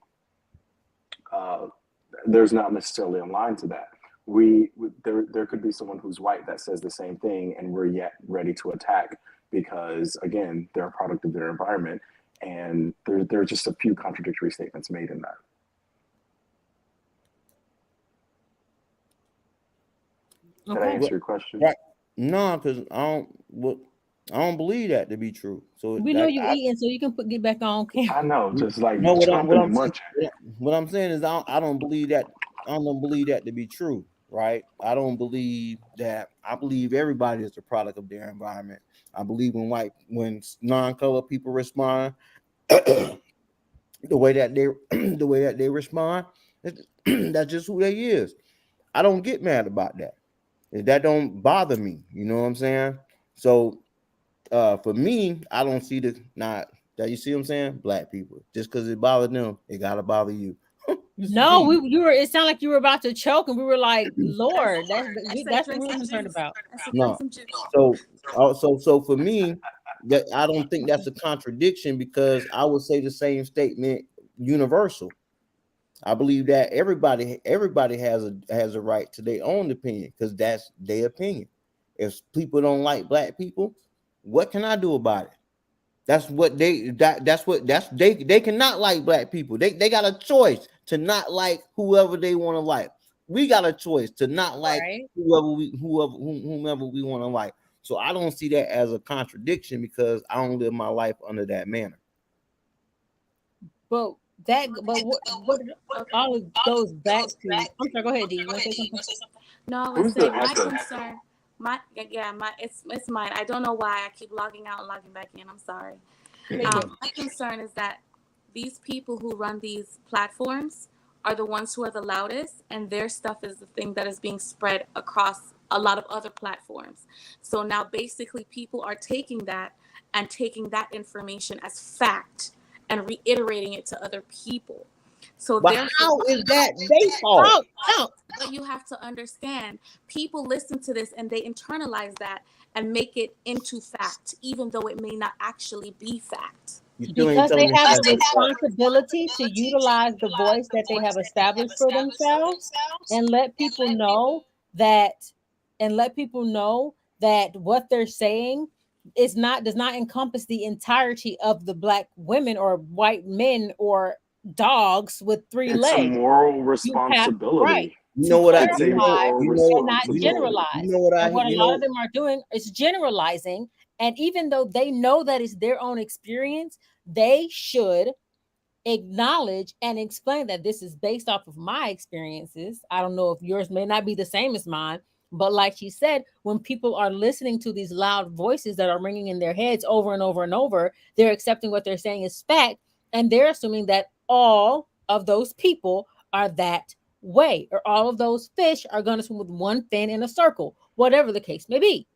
There's not necessarily a line to that. There could be someone who's white that says the same thing, and we're yet ready to attack because again they're a product of their environment, and there are just a few contradictory statements made in that. Did I answer your question? Right. No, because I don't believe that to be true. So We know you eating, so you can get back on camera. I know, just like no, jumping and munching. what I'm saying is I don't believe that. I don't believe that to be true, right? I don't believe that. I believe everybody is a product of their environment. I believe when non-color people respond the way that they respond, that's just who they is. I don't get mad about that. That don't bother me. You know what I'm saying? So for me, I don't see That you see what I'm saying? Black people. Just because it bothered them, it gotta bother you. No, you were. It sounded like you were about to choke, and we were like, "Lord, that's what Drink we were some concerned juice. about." I said, drink No. some juice. So for me, that I don't think that's a contradiction because I would say the same statement universal. I believe that everybody has a right to their own opinion because that's their opinion. If people don't like black people, what can I do about it? That's what they cannot like black people. They got a choice to not like whoever they want to like. We got a choice to not like Right. whomever we want to like. So I don't see that as a contradiction because I don't live my life under that manner. But what Okay. all it goes back to? I'm sorry. Go ahead, D. You want to say something? No, I was Who's the saying my expert? concern, it's mine. I don't know why I keep logging out and logging back in. I'm sorry. Take it. My concern is that these people who run these platforms are the ones who are the loudest, and their stuff is the thing that is being spread across a lot of other platforms. So now basically people are taking that and taking that information as fact and reiterating it to other people. So But therefore, how is that they fault? Oh, oh. but you have to understand, people listen to this and they internalize that and make it into fact, even though it may not actually be fact. You still ain't Because they telling me have that's the responsibility to utilize the voice that they have established for themselves and let people know that what they're saying is not does not encompass the entirety of the black women or white men or dogs with three It's a legs. moral You have right responsibility. you to know what I It's a clarify moral and not responsibility. generalize. what I And what a you lot know of them are doing is generalizing. And even though they know that it's their own experience, they should acknowledge and explain that this is based off of my experiences. I don't know if yours may not be the same as mine, but like she said, when people are listening to these loud voices that are ringing in their heads over and over and over, they're accepting what they're saying is fact, and they're assuming that all of those people are that way, or all of those fish are going to swim with one fin in a circle, whatever the case may be.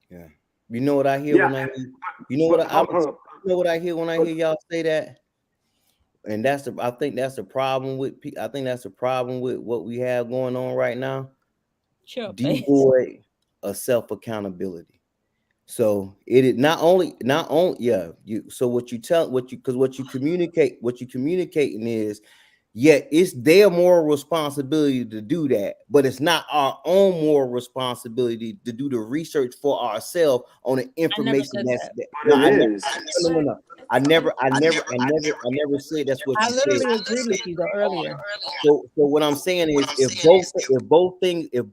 yeah. You know what I hear Yeah, when I you know but what I you know what I hear when I hear y'all say that? And I think that's the problem with I think that's the problem with what we have going on right now. Sure, face. Devoid of self accountability. So it is not only yeah, you so what you tell what you communicating is it's their moral responsibility to do that, but it's not our own moral responsibility to do the research for ourselves on the I never information said that's that. but it is. no. I never said that's what I you said. literally agreed with you though earlier. So what I'm saying is if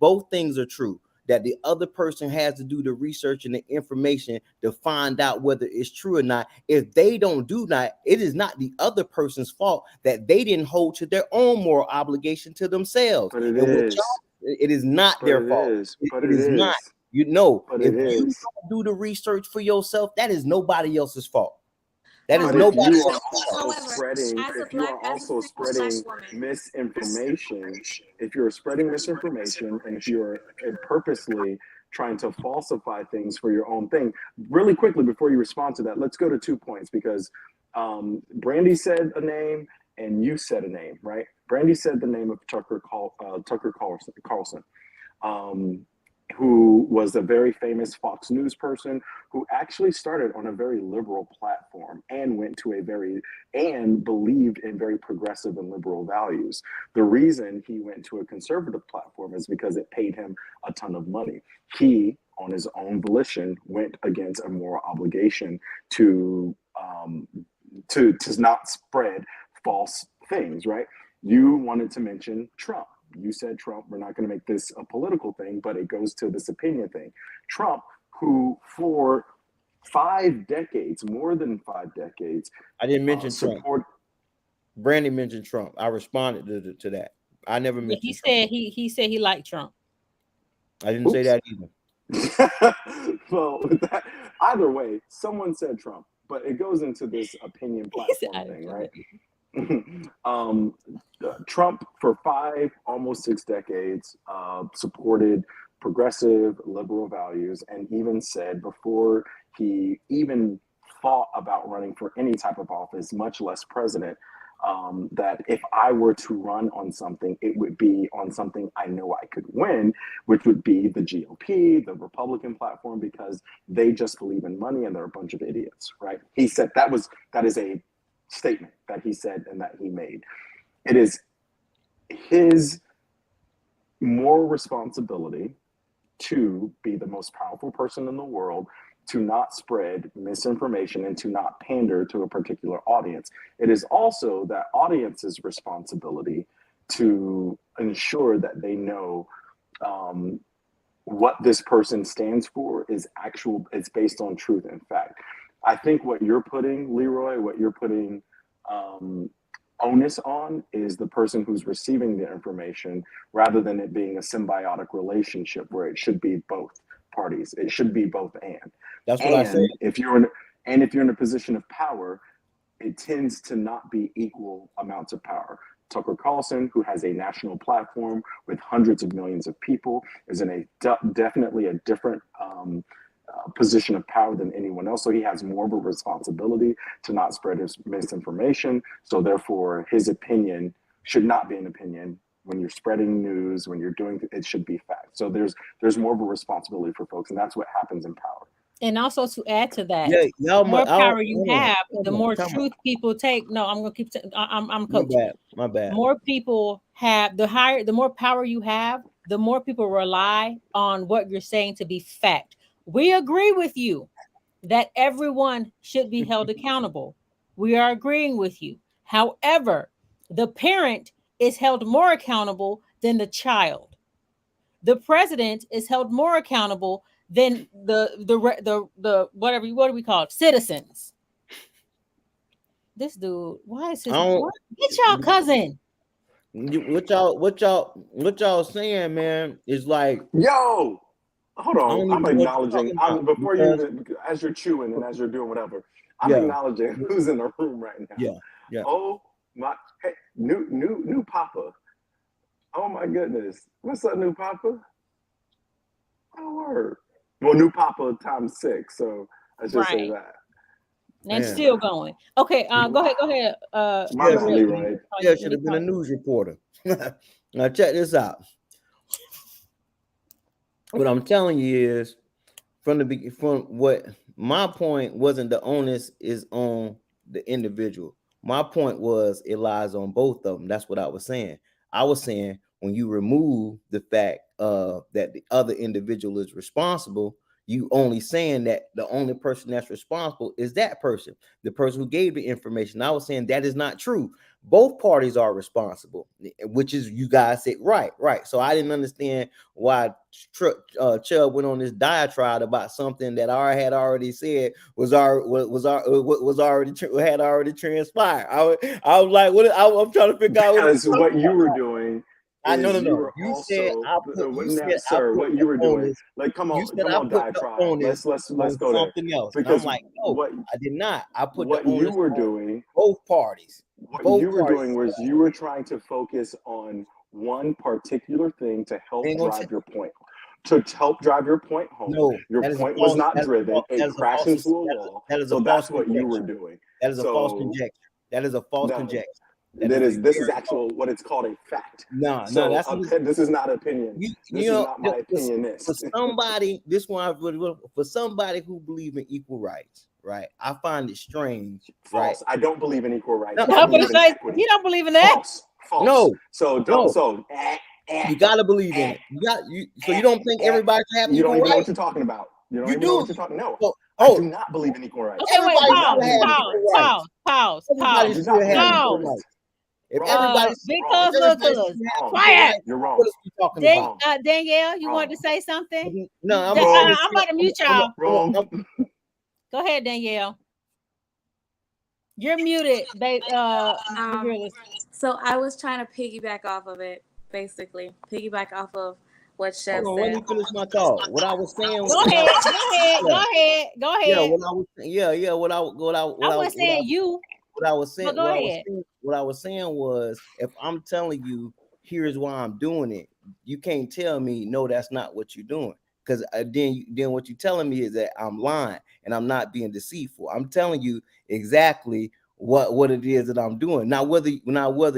both things are true, that the other person has to do the research and the information to find out whether it's true or not. If they don't do that, it is not the other person's fault that they didn't hold to their own moral obligation to themselves. But it And what is. it is not But their it fault. is. But It it is not. is. You know, But if it you is. don't do the research for yourself, that is nobody else's fault. That is But if However, nobody you are else's fault. also however, spreading, as a if you black, are as a also single black spreading woman, misinformation, if you're spreading misinformation, and if you're purposely trying to falsify things for your own thing, really quickly before you respond to that, let's go to 2 points because Brandy said a name and you said a name, right? Brandy said the name of Tucker Carlson. Um, who was a very famous Fox News person who actually started on a very liberal platform and believed in very progressive and liberal values. The reason he went to a conservative platform is because it paid him a ton of money. He, on his own volition, went against a moral obligation to not spread false things, right? You wanted to mention Trump. You said Trump. We're not going to make this a political thing, but it goes to this opinion thing. Trump, who for 5 decades, more than 5 decades, I didn't mention Trump. support. Brandy mentioned Trump. I responded to that. I never Yeah, he mentioned Trump. said he said he liked Trump. I didn't say that either. Well, either way, someone said Trump, but it goes into this opinion He said, platform I didn't thing, say right? that. Trump, for 5, almost 6 decades, supported progressive liberal values and even said before he even thought about running for any type of office, much less president, that if I were to run on something, it would be on something I know I could win, which would be the GOP, the Republican platform, because they just believe in money and they're a bunch of idiots, right? He said that is a statement that he said and that he made. It is his moral responsibility to be the most powerful person in the world, to not spread misinformation and to not pander to a particular audience. It is also that audience's responsibility to ensure that they know what this person stands for is actual, it's based on truth and fact. I think what you're putting, Leroy, what you're putting onus on is the person who's receiving the information, rather than it being a symbiotic relationship where it should be both parties. It should be both and. That's what I said. If you're in a position of power, it tends to not be equal amounts of power. Tucker Carlson, who has a national platform with hundreds of millions of people, is in a definitely a different position of power than anyone else. So he has more of a responsibility to not spread his misinformation. So therefore, his opinion should not be an opinion. When you're spreading news, when you're doing it, should be fact. So there's more of a responsibility for folks, and that's what happens in power. And also to add to that, Yeah, the more power you have, the more truth people take. No, I'm gonna keep. I'm coaching. My bad. More people have the more power you have, the more people rely on what you're saying to be fact. We agree with you that everyone should be held accountable. We are agreeing with you. However, the parent is held more accountable than the child. The president is held more accountable than the whatever, what do we call it, citizens. This dude, why is his get y'all cousin? What y'all saying, man, is like, yo, hold on. I'm acknowledging before you, as you're chewing and as you're doing whatever, I'm acknowledging who's in the room right now. Yeah. Oh my, hey, new Papa. Oh my goodness, what's up, new Papa? Oh word. Well, new Papa times 6, so I should say that. And still going. Okay, go ahead. My bad, Leroy. Yeah, should have been a news reporter. Now check this out. What I'm telling you is, from what my point wasn't, the onus is on the individual. My point was it lies on both of them. That's what I was saying. I was saying when you remove the fact that the other individual is responsible, you only saying that the only person that's responsible is that person, the person who gave the information. I was saying that is not true. Both parties are responsible, which is, you guys said right. So I didn't understand why Chubb went on this diatribe about something that I had already said had already transpired. I was like, what? I'm trying to figure out what you were doing. No. You said what you were doing. Like, come on, diatribe. Let's go there. Something else. Because I'm like, no, I did not. I put what you were doing. Both parties. What you were doing was you were trying to focus on one particular thing to help drive your point. To help drive your point home. No, your point was not driven. It crashed into a wall. So that's what you were doing. That is a false conjecture. That is a false conjecture. This is actual what it's called, a fact. No, this is not opinion. This is not my opinion. For somebody who believes in equal rights, right? I find it strange. False. Right? I don't believe in equal rights. No, you don't believe in that. False. No. So you gotta believe in it. So you don't think everybody should have equal rights? You don't even know what you're talking about. You don't even know what you're talking. No. I do not believe in equal rights. Okay, wait, pause. If everybody, quiet. You're wrong. Danielle, you want to say something? No, I'm about to mute y'all. Wrong. Go ahead, Danielle. You're muted. So I was trying to piggyback off of it, basically. Piggyback off of what Chef said. Let me finish my thought. What I was saying. Go ahead. Yeah, what I was saying was, if I'm telling you, here's why I'm doing it, you can't tell me, no, that's not what you're doing. Because then what you're telling me is that I'm lying and I'm not being deceitful. I'm telling you exactly what it is that I'm doing. Now whether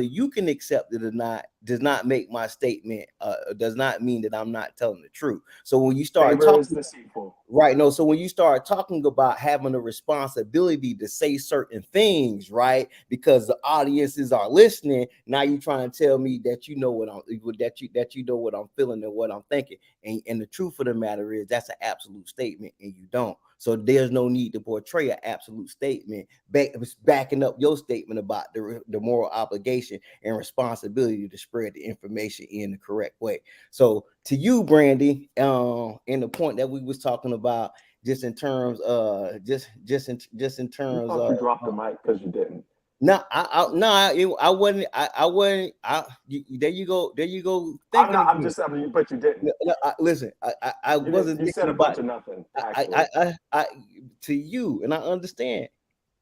you can accept it or not does not make my statement does not mean that I'm not telling the truth. So when you start Favor is talking deceitful. right, no, so when you start talking about having a responsibility to say certain things, right, because the audiences are listening, now you're trying to tell me that you know what I'm that you know what I'm feeling and what I'm thinking. And the truth of the matter is that's an absolute statement and you don't. So there's no need to portray an absolute statement backing up your statement about the moral obligation and responsibility to spread the information in the correct way. So to you, Brandy, in the point that we was talking about, just in terms in You terms thought of you dropped the mic because you didn't. no, I wasn't. I wasn't. There you go. There you go. I'm Thinking not. I'm again. just telling you, but you didn't. No, listen, I You didn't. wasn't You said thinking a bunch about. of nothing. I, Actually, I to you, and I understand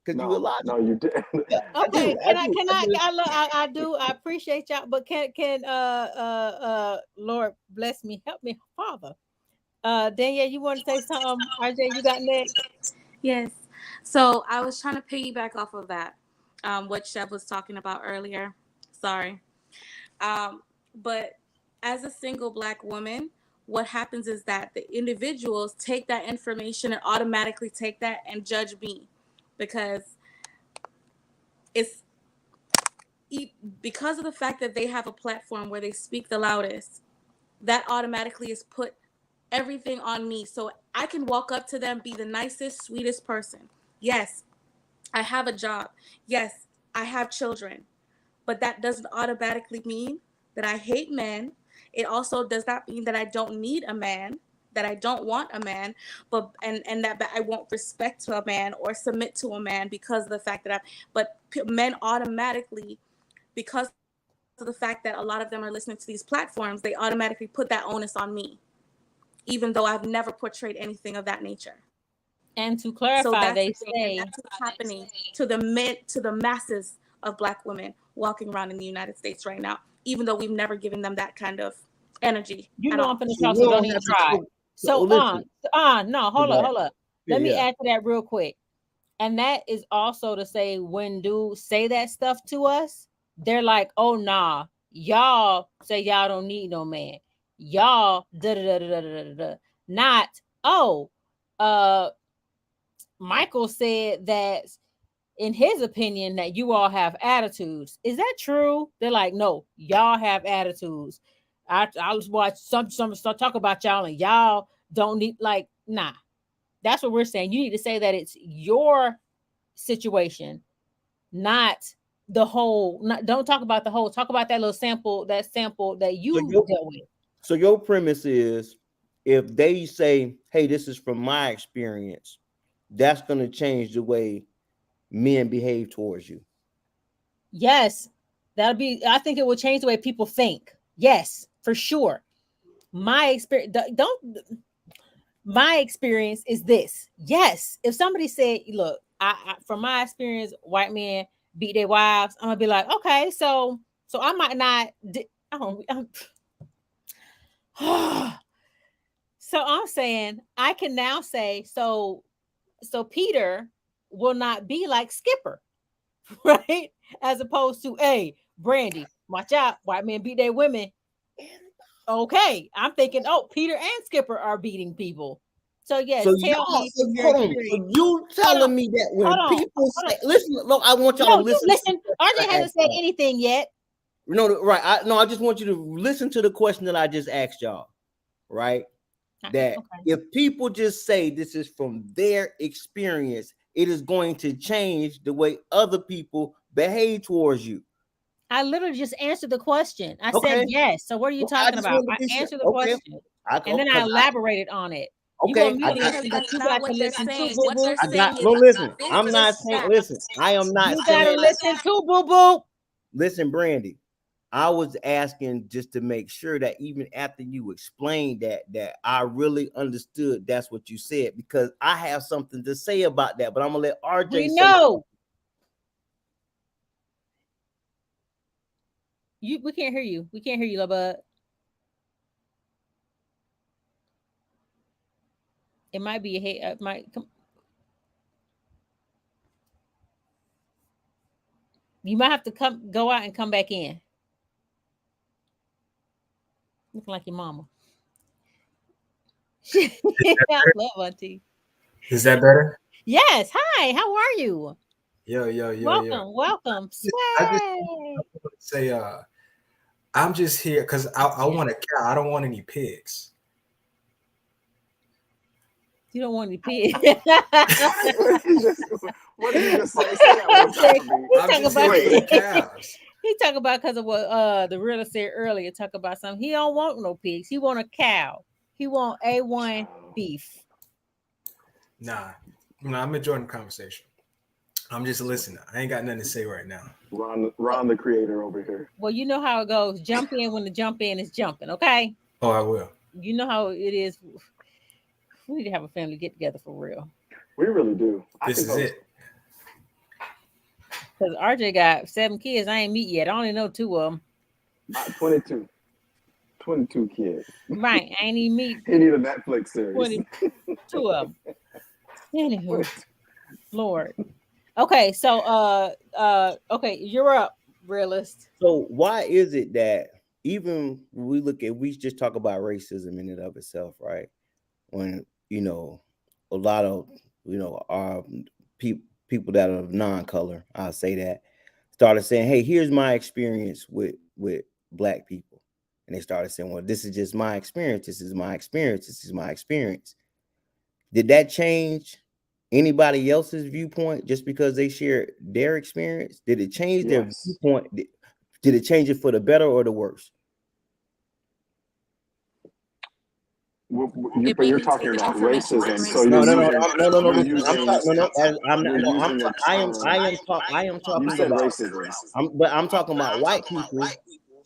because you a no, logical. no, you didn't. I do. Okay, I can I do. can I I do. I look I do I appreciate y'all, but can Lord bless me, help me, Father. Danielle, you want to say something? RJ, you got next? Yes. So I was trying to piggyback off of that, what Shep was talking about earlier. Sorry. But as a single Black woman, what happens is that the individuals take that information and automatically take that and judge me because it's because of the fact that they have a platform where they speak the loudest, that automatically is put everything on me. So I can walk up to them, be the nicest, sweetest person. Yes, I have a job. Yes, I have children. But that doesn't automatically mean that I hate men. It also does not mean that I don't need a man, that I don't want a man, but and that I won't respect to a man or submit to a man because of the fact that men automatically, because of the fact that a lot of them are listening to these platforms, they automatically put that onus on me, even though I've never portrayed anything of that nature. And to So clarify, that's they the thing, and say that's what's happening to the masses of Black women walking around in the United States right now, even though we've never given them that kind of energy you at know I'm all. finna So talk, you so don't don't even have to. try. So Listen. no, Go hold up, back. hold up. Let me Yeah. add to that real quick. And that is also to say when dudes say that stuff to us, they're like, oh nah, y'all say y'all don't need no man. Y'all da da da da da da da. Not, oh, uh Michael said that in his opinion that you all have attitudes. Is that true? They're like, no, y'all have attitudes. I was watch some start talk about y'all and y'all don't need like nah. That's what we're saying. You need to say that it's your situation, not the whole. Not, don't talk about the whole. Talk about that little sample, that So you your dealt with. so your premise is if they say, "Hey, this is from my experience," that's going to change the way men behave towards you. Yes, that'll be. I think it will change the way people think. Yes, for sure. My experience. Don't. My experience is this. Yes, if somebody said, "Look, from my experience, white men beat their wives," I'm gonna be like, "Okay, so I might not." I don't. So I'm saying I can now say so Peter will not be like Skipper, right? As opposed to, hey, Brandy, watch out, white men beat their women. Okay, I'm thinking, oh, Peter and Skipper are beating people. So So yes, tell y'all, me so from your hold on. experience. So you Hold on, telling me that when hold on, people hold on. say, listen, look, I want y'all to No, you listen to the listen. question RJ I hasn't asked said y'all. anything yet. No, right. I just want you to listen to the question that I just asked y'all, right? That Okay. if people just say this is from their experience, it is going to change the way other people behave towards you. I literally just answered the question. I said Okay. yes. So what are you Okay, I talking just about? wanted to I be sure. answered the Okay. question I and go then I because elaborated on it. You okay, want me I to got Because listen, but that's you not got to what they're listen too, saying. boo What boo. they're saying no is listen. this I'm not is saying fact. listen, I am not You got to saying listen too, boo boo. listen, Brandy. I was asking just to make sure that even after you explained that I really understood that's what you said because I have something to say about that, but I'm gonna let We RJ say know you. We can't hear you. We can't hear you, love bud. It might be a hate. You might have to go out and come back in. Looking like your mama. I love Auntie. Is that better? Yes. Hi. How are you? Yo. Welcome. I just Sway. want to say, I'm just here because I want a cow. I don't want any pigs. You don't want any pigs. What did you just say? Say that one time. I'm just here for the cows. He talk about because of what the realtor said earlier. Talk about something. He don't want no pigs. He want a cow. He want A1 beef. Nah, I'm enjoying the conversation. I'm just listening. I ain't got nothing to say right now. Ron the creator over here. Well, you know how it goes. Jump in when the jump in is jumping, okay? Oh, I will. You know how it is. We need to have a family get together for real. We really do. This is it. Because RJ got 7 kids. I ain't meet yet. I only know 2 of them. 22. 22 kids. Right. I ain't even meet. He need a Netflix series. 22 of them. Anywho, Lord. Okay, so okay, you're up, realist. So why is it that even when we just talk about racism in and of itself, right? When a lot of our people that are of non-color, I'll say that, started saying, hey, here's my experience with black people. And they started saying, well, this is just my experience. This is my experience. This is my experience. Did that change anybody else's viewpoint just because they shared their experience? Did it change their viewpoint? Did it change it for the better or the worse? You're talking about racism. So no. I am talking about racism. I'm talking about white people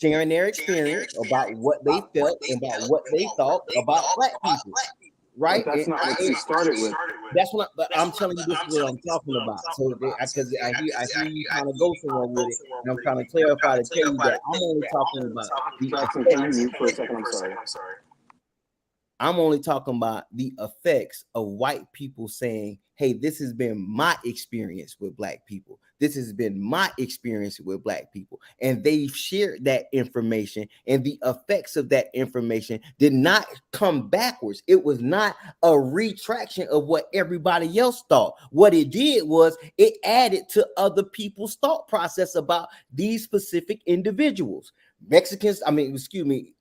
sharing their experience about what they felt and about what they thought about black people. Right? But that's not what you started with. That's what. But I'm telling you, this is what I'm talking about. So, because I hear you kind of go somewhere with it, and I'm trying to clarify to tell you that I'm only talking about Jackson, can you mute for a second? I'm sorry. I'm only talking about the effects of white people saying, hey, this has been my experience with black people. This has been my experience with black people. And they've shared that information, and the effects of that information did not come backwards. It was not a retraction of what everybody else thought. What it did was it added to other people's thought process about these specific individuals.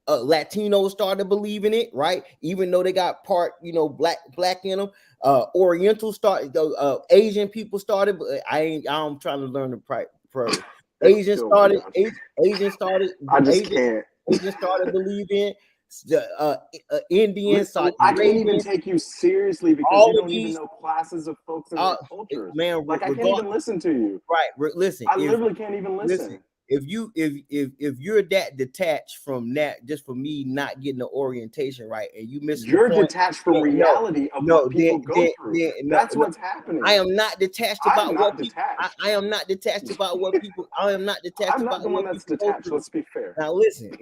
Latinos started believing it, right? Even though they got part, black in them. Oriental started, Asian people started. I'm trying to learn the Asian started. Asian started believing. Indians. I can't even take you seriously because you don't even know classes of folks in their cultures. Man, I can't even listen to you. Right, listen. I literally can't even listen. If you're that detached from that, just for me not getting the orientation right, and you miss, you're detached from reality of what people go through. That's what's happening. I am not detached about what people. I am not detached about what people. I am not detached I'm about not the one that's detached. Let's be fair. Now listen.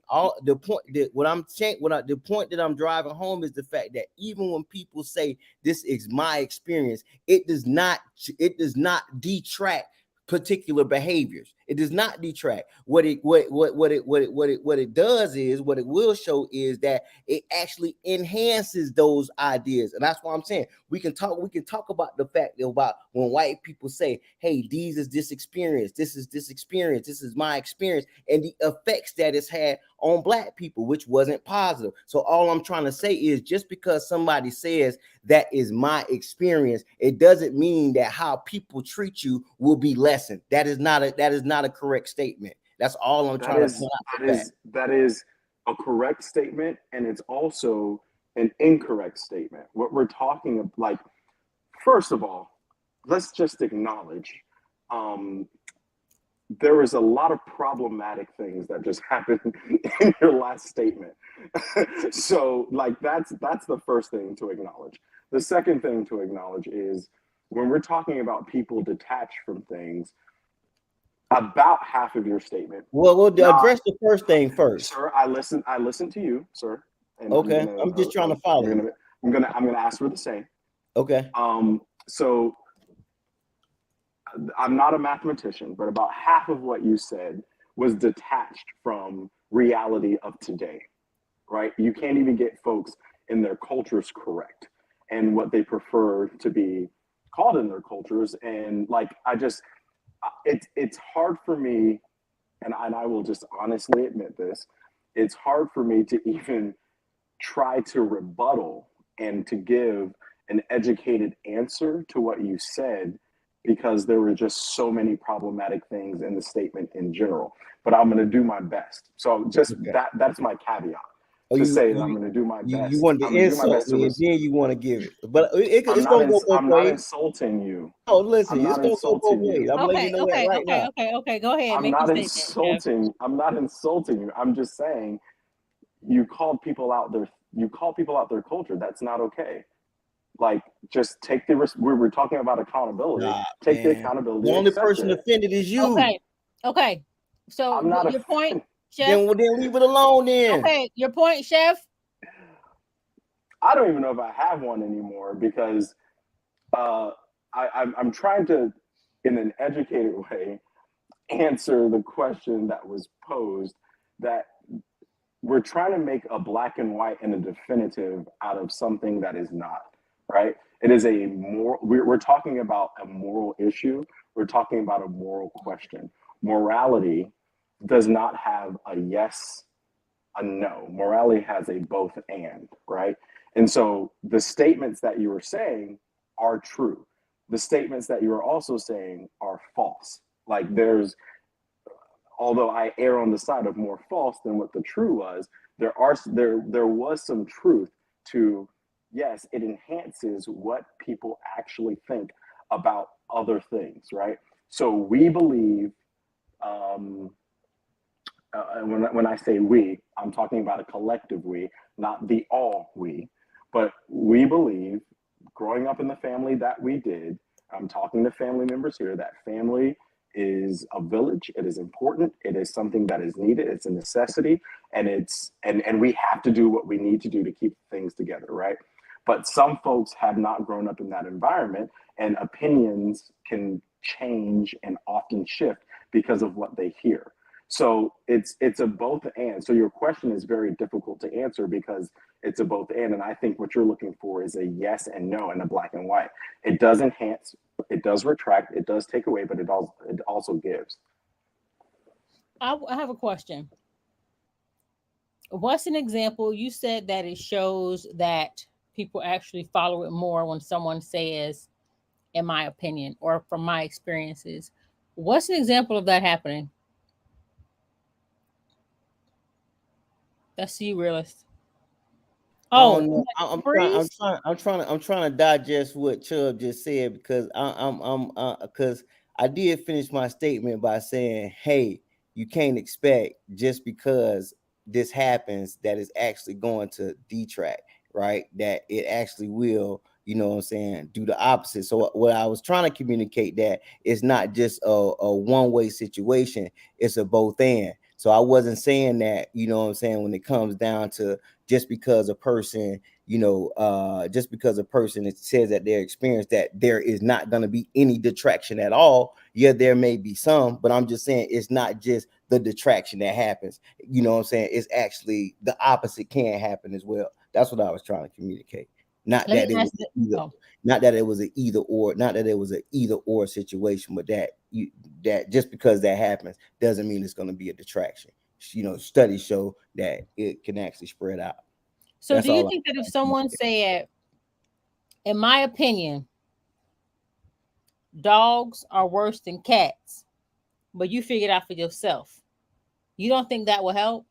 All the point that the point that I'm driving home is the fact that even when people say this is my experience, it does not detract particular behaviors. It does not detract. What it does is, what it will show is that it actually enhances those ideas. And that's why I'm saying we can talk about the fact about when white people say, hey, this is this experience, this is my experience, and the effects that it's had on black people, which wasn't positive. So all I'm trying to say is, just because somebody says that is my experience, it doesn't mean that how people treat you will be lessened. That is not a correct statement. That's all I'm trying to point out. That is a correct statement, and it's also an incorrect statement. What we're talking about, like, first of all, let's just acknowledge there is a lot of problematic things that just happened in your last statement. So, like, that's the first thing to acknowledge. The second thing to acknowledge is when we're talking about people detached from things, about half of your statement. Well, we'll address the first thing first. Sir, I listen to you, sir. And okay, I'm just trying to follow. I'm I'm gonna ask for the same. Okay. So I'm not a mathematician, but about half of what you said was detached from reality of today, right? You can't even get folks in their cultures correct and what they prefer to be called in their cultures. And like, it's hard for me, and I will just honestly admit this, it's hard for me to even try to rebuttal and to give an educated answer to what you said, because there were just so many problematic things in the statement in general. But I'm going to do my best. So just Okay. that's my caveat Oh, to say that I'm going to do my you best. want to I'm going to do my insult best me, and then you want to give it, but it's gonna go both I'm not ways. insulting you. Oh, listen, I'm it's not gonna go both insulting ways. you. I'm letting you Okay, know that okay, right okay, now. okay, okay. Go ahead, I'm make your not statement, Chef. insulting. I'm not insulting you. I'm just saying you called people out their culture. That's not okay. Like, just take the we're talking about accountability. Nah, Take the man. The accountability, only accept person it. offended is you. Okay, okay. So I'm not your point, offended. Chef. Then leave it alone. Then Okay, your point, Chef. I don't even know if I have one anymore, because I'm trying to, in an educated way, answer the question that was posed, that we're trying to make a black and white and a definitive out of something that is not, right? It is a moral, we're talking about a moral issue. We're talking about a moral question. Morality does not have a yes, a no. Morality has a both and, right? And so the statements that you were saying are true. The statements that you are also saying are false. Like, although I err on the side of more false than what the true was, there was some truth to, yes, it enhances what people actually think about other things, right? So we believe, when I say we, I'm talking about a collective we, not the all we, but we believe, growing up in the family that we did, I'm talking to family members here, that family is a village. It is important. It is something that is needed. It's a necessity, and and we have to do what we need to do to keep things together, right? But some folks have not grown up in that environment, and opinions can change and often shift because of what they hear. So it's a both and. So your question is very difficult to answer, because it's a both and I think what you're looking for is a yes and no in a black and white. It does enhance, it does retract, it does take away, but it also gives. I have a question. What's an example? You said that it shows that people actually follow it more when someone says, in my opinion, or from my experiences. What's an example of that happening? That's you, realist. I Oh, don't know. freeze. I'm trying to digest what Chubb just said, because because I did finish my statement by saying, hey, you can't expect, just because this happens, that is actually going to detract, right? That it actually will, you know what I'm saying, do the opposite. So what I was trying to communicate, that it's not just a one-way situation, it's a both and. So I wasn't saying that, you know what I'm saying, when it comes down to, just because a person, just because a person says that they're experienced, that there is not going to be any detraction at all. Yeah, there may be some, but I'm just saying it's not just the detraction that happens. You know what I'm saying? It's actually the opposite can happen as well. That's what I was trying to communicate. Not Let me that it was ask you. either, Oh, not that it was an either or, not that it was an either or situation, but that just because that happens doesn't mean it's going to be a detraction. Studies show that it can actually spread out. so That's do you all. think that if someone said, in my opinion, dogs are worse than cats, but you figured out for yourself, you don't think that will help?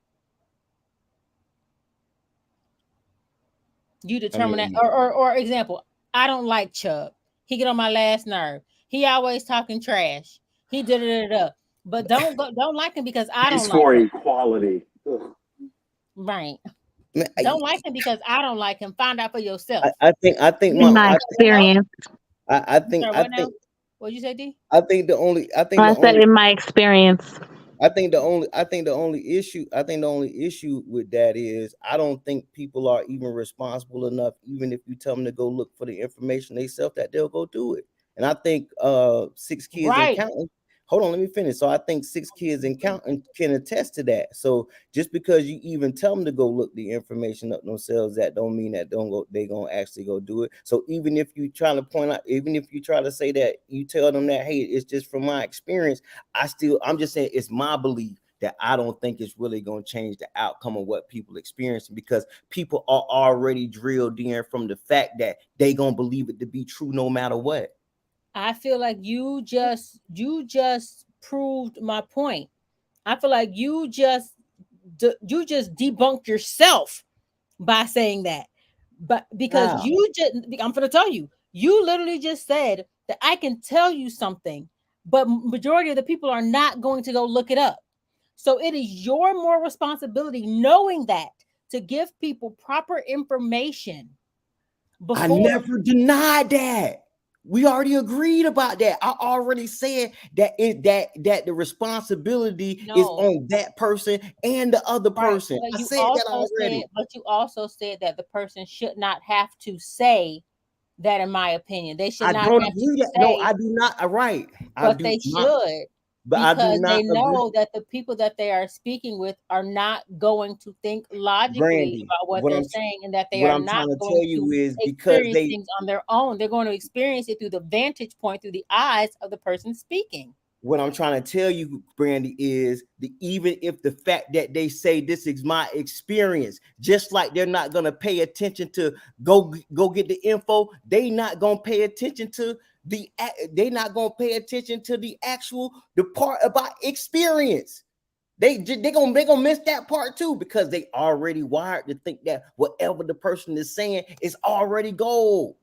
You I determine that, mean, or example, I don't like Chubb. He get on my last nerve. He always talking trash. He did it up. But don't like him because I He's don't like for him. equality. Ugh. Right. man, Don't like him because I don't like him. Find out for yourself. I think In my Does that help? experience, I I'm think sorry, I what now? think What'd you say, D? I think the only I said in my experience. the only issue with that is I don't think people are even responsible enough, even if you tell them to go look for the information themselves, that they'll go do it. And I think 6 kids and Right. counting. Hold on, let me finish. So I think 6 kids and counting can attest to that. So just because you even tell them to go look the information up themselves, that don't mean that they gonna actually go do it. So even if you try to point out, even if you try to say that you tell them that, hey, it's just from my experience, I'm just saying it's my belief that I don't think it's really going to change the outcome of what people experiencing, because people are already drilled in from the fact that they going to believe it to be true no matter what. I feel like you just proved my point. I feel like you just debunked yourself by saying that. But because Wow. I'm going to tell you, you literally just said that I can tell you something, but majority of the people are not going to go look it up. So it is your more responsibility, knowing that, to give people proper information I before. never denied that. We already agreed about that. I already said that the responsibility is No, on that person and the other right. person. But I you said that also said, already. that the person should not have to say that, in my opinion. They should I not don't have to agree that. No, say, I do not. Right. I but do they not. should, But I do because not they agree. know that the people that they are speaking with are not going to think logically Brandy, about what they're saying, and that they what are I'm not trying to going tell you to is because experience they things on their own. They're going to experience it through the vantage point, through the eyes of the person speaking. what I'm trying to tell you, Brandy, is even if the fact that they say this is my experience, just like they're not gonna pay attention to go get the info, they not gonna pay attention to the actual the part about experience. They gonna miss that part too, because they already wired to think that whatever the person is saying is already gold.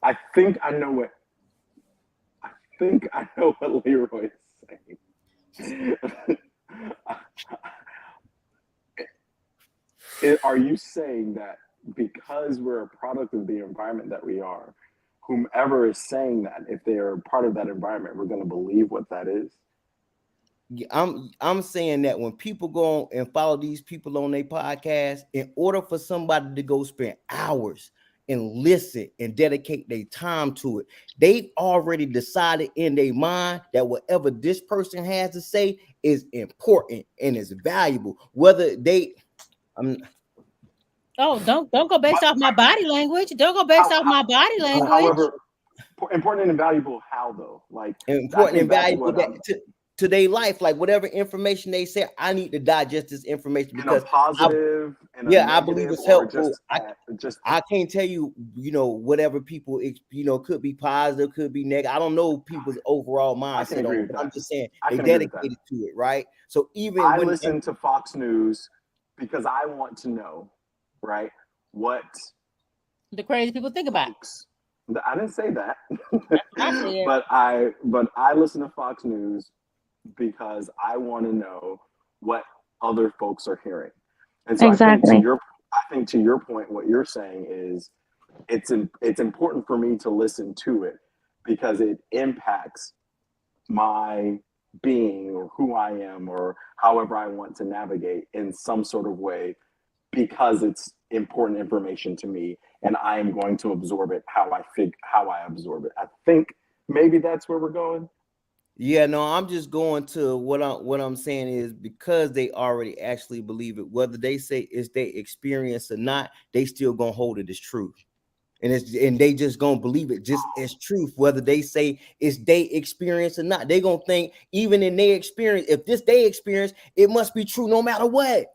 I think I know what Leroy is saying. Are you saying that because we're a product of the environment that we are, whomever is saying that, if they are part of that environment, we're going to believe what that is? I'm saying that when people go on and follow these people on their podcast, in order for somebody to go spend hours and listen and dedicate their time to it, they've already decided in their mind that whatever this person has to say is important and is valuable. Whether they, I'm Oh, don't go based But off my body language. Don't go based off my body language. however, important and valuable how though? Like I important think and that's valuable what that I'm to their life, like whatever information they say, I need to digest this information in a because I, positive, in a yeah, I believe negative, it's or helpful. just just I can't tell you, whatever people, could be positive, could be negative. I don't know people's overall I can mindset on agree it, with but I'm that. just saying I they can agree with that. dedicated to it, right? So even I when, listen to Fox News because I want to know, right, what The crazy people think about. folks. I didn't say that, That's what I said. but I listen to Fox News because I want to know what other folks are hearing. And so Exactly. I think to your point, what you're saying is it's important for me to listen to it because it impacts my being or who I am or however I want to navigate in some sort of way because it's important information to me and I am going to absorb it how I absorb it. I think maybe that's where we're going. yeah, no, I'm just going to what I'm saying is because they already actually believe it, whether they say it's their experience or not, they still gonna hold it as truth. And they just gonna believe it just as truth, whether they say it's they experience or not. They gonna think even in their experience, if this they experience, it must be true no matter what.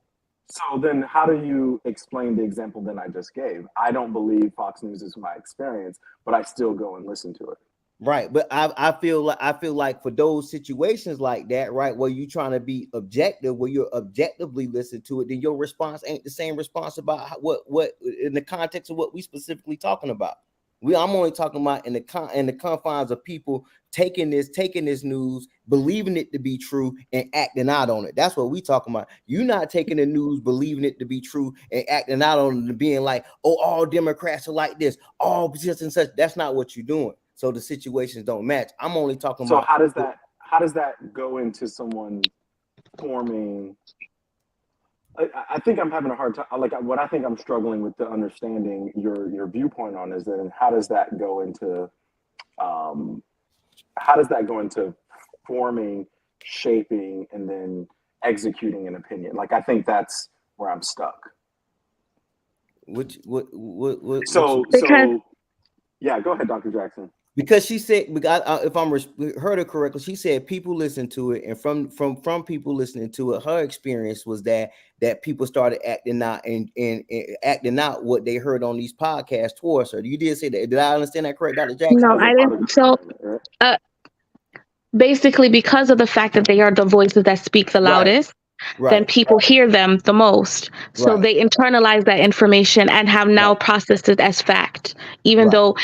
So then how do you explain the example that I just gave? I don't believe Fox News is my experience, but I still go and listen to it. Right, but I feel like for those situations like that, right, where you trying to be objective, where you're objectively listen to it, then your response ain't the same response about what in the context of what we specifically talking about. I'm only talking about in the confines of people taking this news, believing it to be true, and acting out on it. That's what we talking about. You not taking the news, believing it to be true, and acting out on it, and being like, oh, all Democrats are like this, all such and such. That's not what you're doing. So the situations don't match. I'm only talking So about. how does that go into someone forming? I think I'm having a hard time. Like what I think I'm struggling with the understanding your viewpoint on is then how does that go into forming, shaping, and then executing an opinion? Like I think that's where I'm stuck. So yeah, go ahead, Dr. Jackson. Because she said, if I'm heard her correctly, she said people listen to it, and from people listening to it, her experience was that people started acting out and acting out what they heard on these podcasts towards her. You did say that. Did I understand that correct, Dr. Jackson? No, I didn't. So basically, because of the fact that they are the voices that speak the loudest, then people hear them the most. So they internalize that information and have now processed it as fact, even though,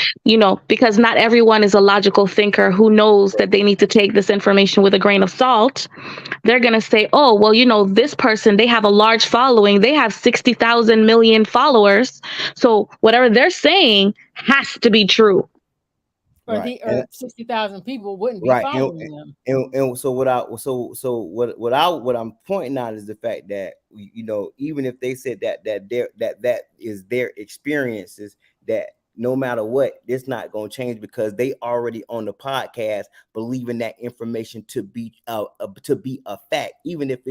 because not everyone is a logical thinker who knows that they need to take this information with a grain of salt. They're going to say, oh, well, this person, they have a large following. They have 60,000 million followers. So whatever they're saying has to be true. Or 60,000 people wouldn't be following them. And so what I'm pointing out is the fact that even if they said that is their experiences, that no matter what, it's not going to change because they already on the podcast believing that information to be a fact. Even if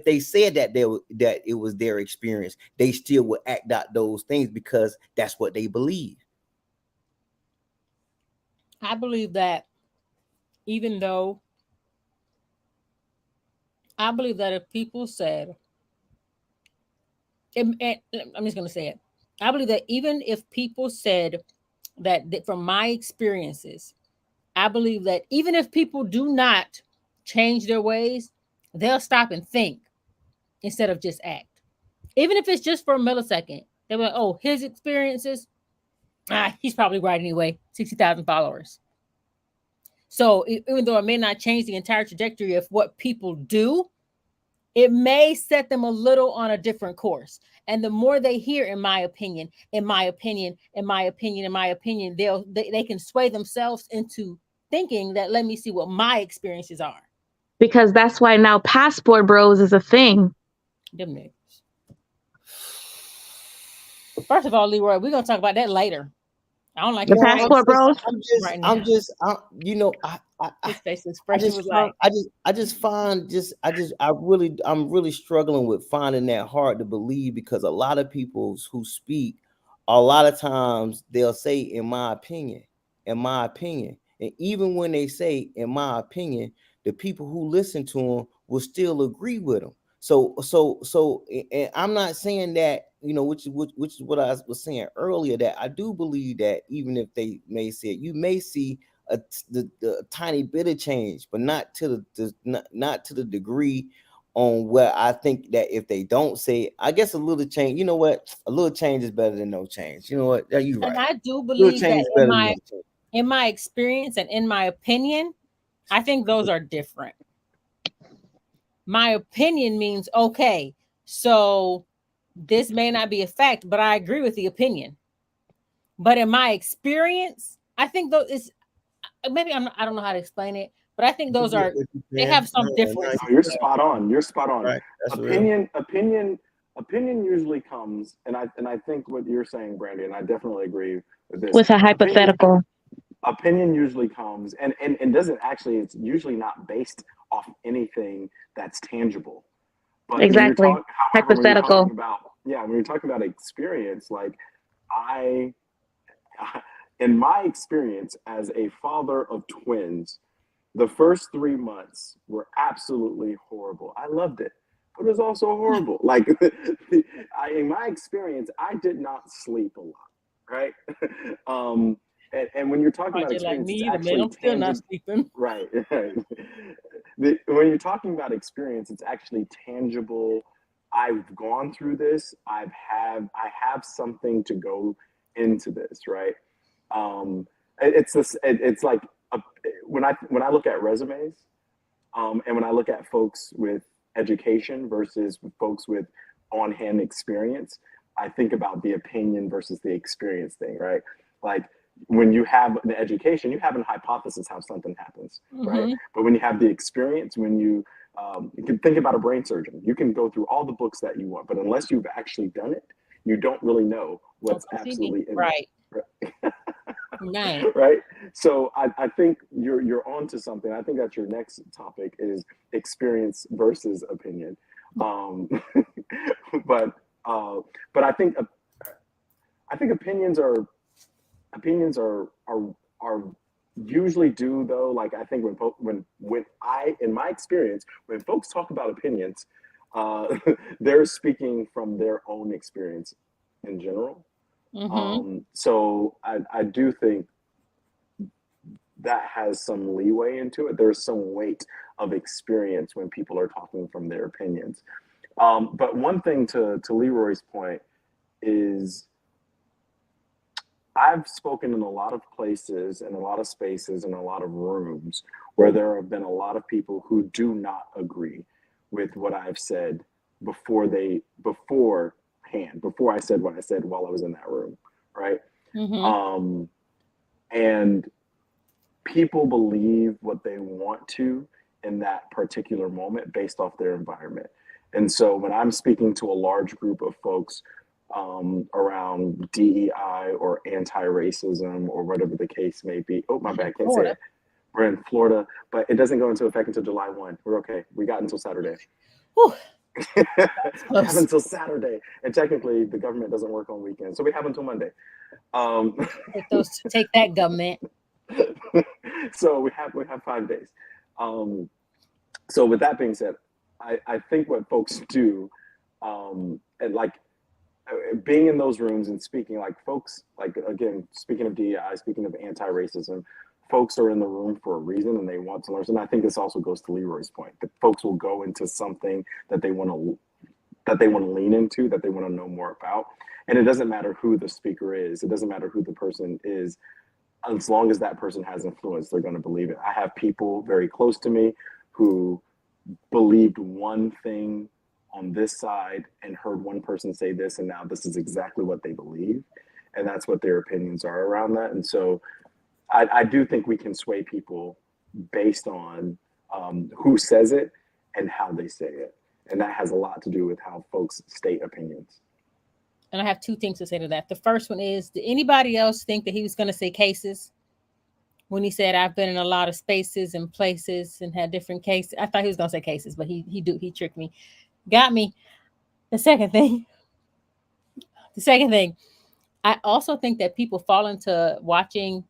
they said that that it was their experience, they still would act out those things because that's what they believe. I believe that if people said, I'm just going to say it. I believe that even if people said that from my experiences, I believe that even if people do not change their ways, they'll stop and think instead of just act. Even if it's just for a millisecond, they're like, oh, his experiences, he's probably right anyway, 60,000 followers. So even though it may not change the entire trajectory of what people do, it may set them a little on a different course. And the more they hear, in my opinion, they can sway themselves into thinking that, let me see what my experiences are. Because that's why now passport bros is a thing. Them niggas. First of all, Leroy, we're going to talk about that later. I don't like the passport bros. I'm really struggling with finding that hard to believe because a lot of people who speak, a lot of times they'll say, in my opinion, and even when they say, in my opinion, the people who listen to them will still agree with them. So, and I'm not saying that, which is what I was saying earlier, that I do believe that even if they may say it, you may see the tiny bit of change, but not to the degree on where I think that if they don't say it, I guess a little change. You know what? A little change is better than no change. You know what? You're right. And I do believe that in my experience and in my opinion, I think those are different. My opinion means, okay, so this may not be a fact, but I agree with the opinion. But in my experience, I think those is maybe I don't know how to explain it, but I think those they have some difference. No, you're spot on. Right. Opinion usually comes, and I think what you're saying, Brandy, and I definitely agree with this. With a hypothetical. Opinion usually comes and doesn't actually, it's usually not based off anything that's tangible. But exactly. Hypothetical. When you're talking about experience, like in my experience as a father of twins, the first 3 months were absolutely horrible. I loved it, but it was also horrible. Like in my experience, I did not sleep a lot, right? And when you're talking about experience, like me, it's actually still not sleeping. Right. When you're talking about experience, it's actually tangible. I've gone through this. I have something to go into this, right? It's like when I look at resumes, and when I look at folks with education versus folks with on-hand experience, I think about the opinion versus the experience thing, right? Like when you have the education, you have a hypothesis how something happens, right? But when you have the experience, when you can think about a brain surgeon, you can go through all the books that you want, but unless you've actually done it, you don't really know what's absolutely in right. it. Right. Right. So I think you're onto something. I think that's your next topic is experience versus opinion. But I think opinions are usually do though. Like I think when I in my experience when folks talk about opinions, they're speaking from their own experience in general. So I do think that has some leeway into it. There's some weight of experience when people are talking from their opinions. But one thing to Leroy's point is I've spoken in a lot of places and a lot of spaces and a lot of rooms where there have been a lot of people who do not agree with what I've said before I said what I said while I was in that room, right? And people believe what they want to in that particular moment based off their environment. And so when I'm speaking to a large group of folks around DEI or anti-racism or whatever the case may be. Oh, my bad, can't say it. We're in Florida, but it doesn't go into effect until July 1. We're okay. We got until Saturday. We have until Saturday. And technically, the government doesn't work on weekends. So we have until Monday. Take that, government. So we have 5 days. So with that being said, I think what folks do, and like being in those rooms and speaking, like folks, like again, speaking of DEI, speaking of anti-racism, folks are in the room for a reason and they want to learn. And I think this also goes to Leroy's point that folks will go into something that they want to lean into, that they want to know more about. And it doesn't matter who the speaker is. It doesn't matter who the person is. As long as that person has influence, they're going to believe it. I have people very close to me who believed one thing on this side and heard one person say this, and now this is exactly what they believe. And that's what their opinions are around that. And so I do think we can sway people based on who says it and how they say it. And that has a lot to do with how folks state opinions. And I have 2 things to say to that. The first one is, did anybody else think that he was going to say cases? When he said, I've been in a lot of spaces and places and had different cases. I thought he was going to say cases, but he tricked me. Got me. The second thing, I also think that people fall into watching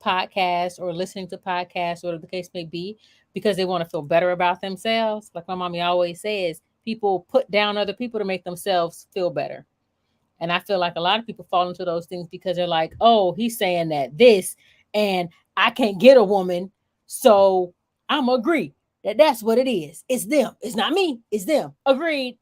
podcasts or listening to podcasts, whatever the case may be, because they want to feel better about themselves. Like my mommy always says, people put down other people to make themselves feel better. And I feel like a lot of people fall into those things because they're like, oh, he's saying that this, and I can't get a woman, so I'm agree that that's what it is. It's them. It's not me. It's them. Agreed.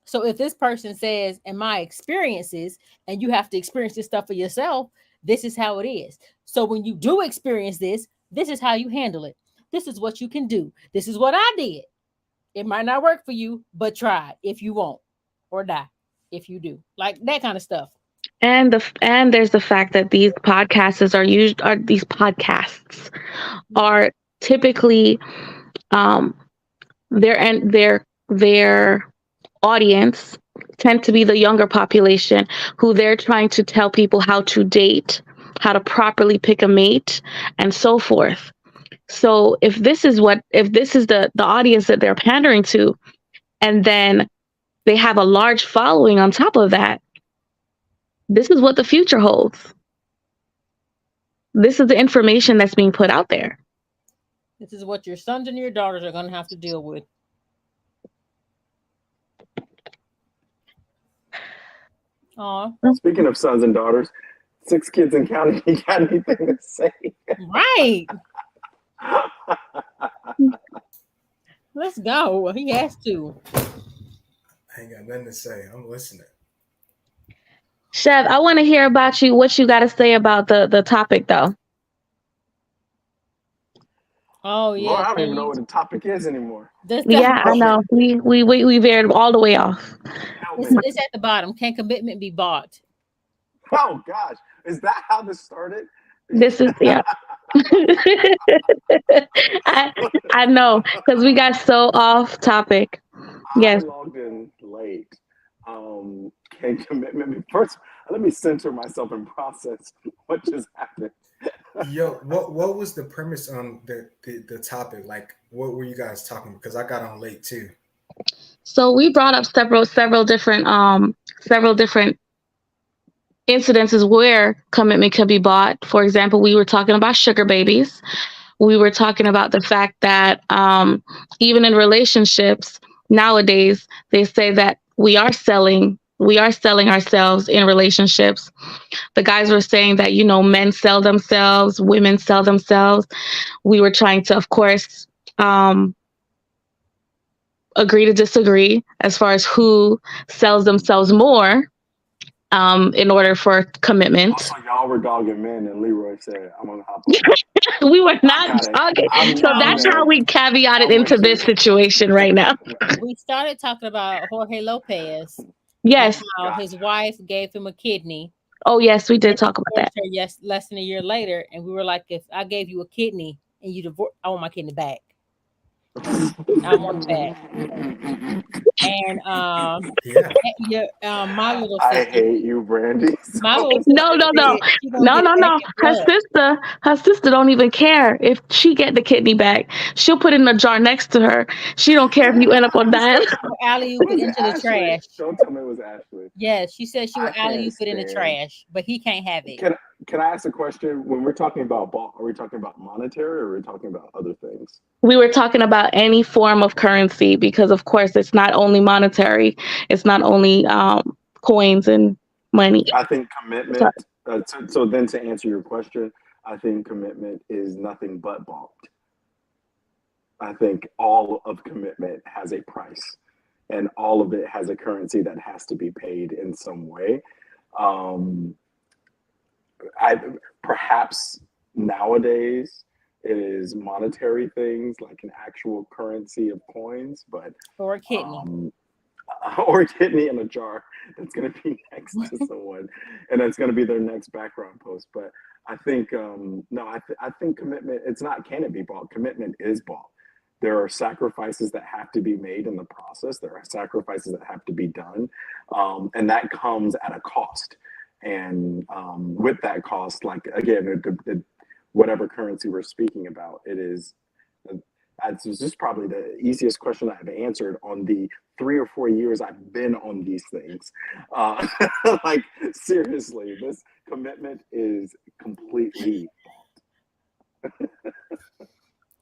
So if this person says, in my experiences, and you have to experience this stuff for yourself, this is how it is. So when you do experience this, this is how you handle it. This is what you can do. This is what I did. It might not work for you, but try if you won't, or die if you do. Like that kind of stuff. And there's the fact that these podcasts are typically their audience tend to be the younger population who they're trying to tell people how to date, how to properly pick a mate, and so forth. So if this is the audience that they're pandering to, and then they have a large following on top of that, this is what the future holds. This is the information that's being put out there. This is what your sons and your daughters are going to have to deal with. Speaking of sons and daughters, 6 kids and counting, you got anything to say? Right. Let's go. He has to. I ain't got nothing to say. I'm listening. Chev, I want to hear about you. What you got to say about the topic, though? Oh yeah. Lord, I don't even know what the topic is anymore. Yeah, I know. We veered all the way off. It's at the bottom. Can commitment be bought? Oh gosh, is that how this started? This is yeah. I know because we got so off topic. I Yes. logged in late. Can commitment be first? Let me center myself and process what just happened. Yo, what was the premise on the topic? Like, what were you guys talking? Because I got on late too. So we brought up several different incidences where commitment can be bought. For example, we were talking about sugar babies. We were talking about the fact that even in relationships nowadays, they say that we are selling ourselves in relationships. The guys were saying that, men sell themselves, women sell themselves. We were trying to, of course, um, agree to disagree as far as who sells themselves more in order for commitment. Also, y'all were dogging men, and Leroy said, "I'm gonna hop on." We were I not got it. talking. I'm, So I'm that's there. how we caveated I'm into with you. this situation right now. We started talking about Jorge Lopez and Yes. how his wife gave him a kidney. Oh, yes, we Then did talk about divorced that. her less than a year later, and we were like, if I gave you a kidney and you divorce, I want my kidney back. I want it back. And Yeah. your my little I sister, hate you, Brandy. my little sister No, no, no, said she gonna no, get no, no. second blood. Her sister don't even care if she get the kidney back. She'll put it in a jar next to her. She don't care if you end up on dying. Alley Who oop it was it? into the Ashley. trash. Don't tell me it was Ashley. Yes, she said she would I alley can't oop it in the stand. trash, but he can't have it. Can I ask a question? When we're talking about bulk, are we talking about monetary or are we talking about other things? We were talking about any form of currency because, of course, it's not only monetary. It's not only coins and money. I think So, commitment. So then, to answer your question, I think commitment is nothing but bulk. I think all of commitment has a price, and all of it has a currency that has to be paid in some way. Um, I perhaps nowadays it is monetary things like an actual currency of coins, but Or a kidney. or a kidney in a jar that's going to be next to someone, and that's going to be their next background post. But I think no, I think commitment. It's not can it be bought? Commitment is bought. There are sacrifices that have to be made in the process. There are sacrifices that have to be done, and that comes at a cost. And with that cost, like again, whatever currency we're speaking about, it is. This is probably the easiest question I've answered on the 3 or 4 years I've been on these things. Like seriously, this commitment is completely.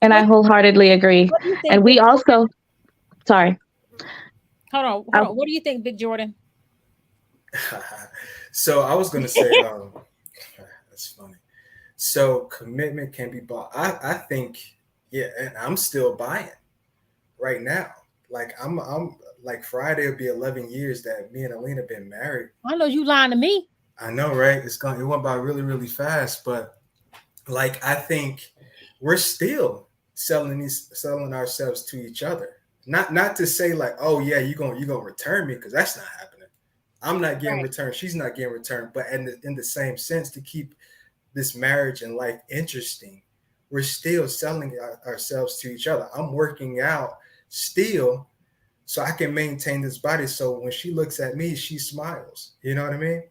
and I What, wholeheartedly agree. what do you think, And Big we Jordan? also, sorry. Hold I, on. What do you think, Big Jordan? So I was gonna say, that's funny. So commitment can be bought. I think, yeah, and I'm still buying right now. Like I'm like Friday will be 11 years that me and Alina been married. I know you lying to me. I know, right? It went by really, really fast, but like I think we're still selling ourselves to each other. Not to say like, oh yeah, you gonna return me, because that's not happening. I'm not getting Right. returned. She's not getting returned. But in the same sense, to keep this marriage and life interesting, we're still selling ourselves to each other. I'm working out still so I can maintain this body. So when she looks at me, she smiles. You know what I mean?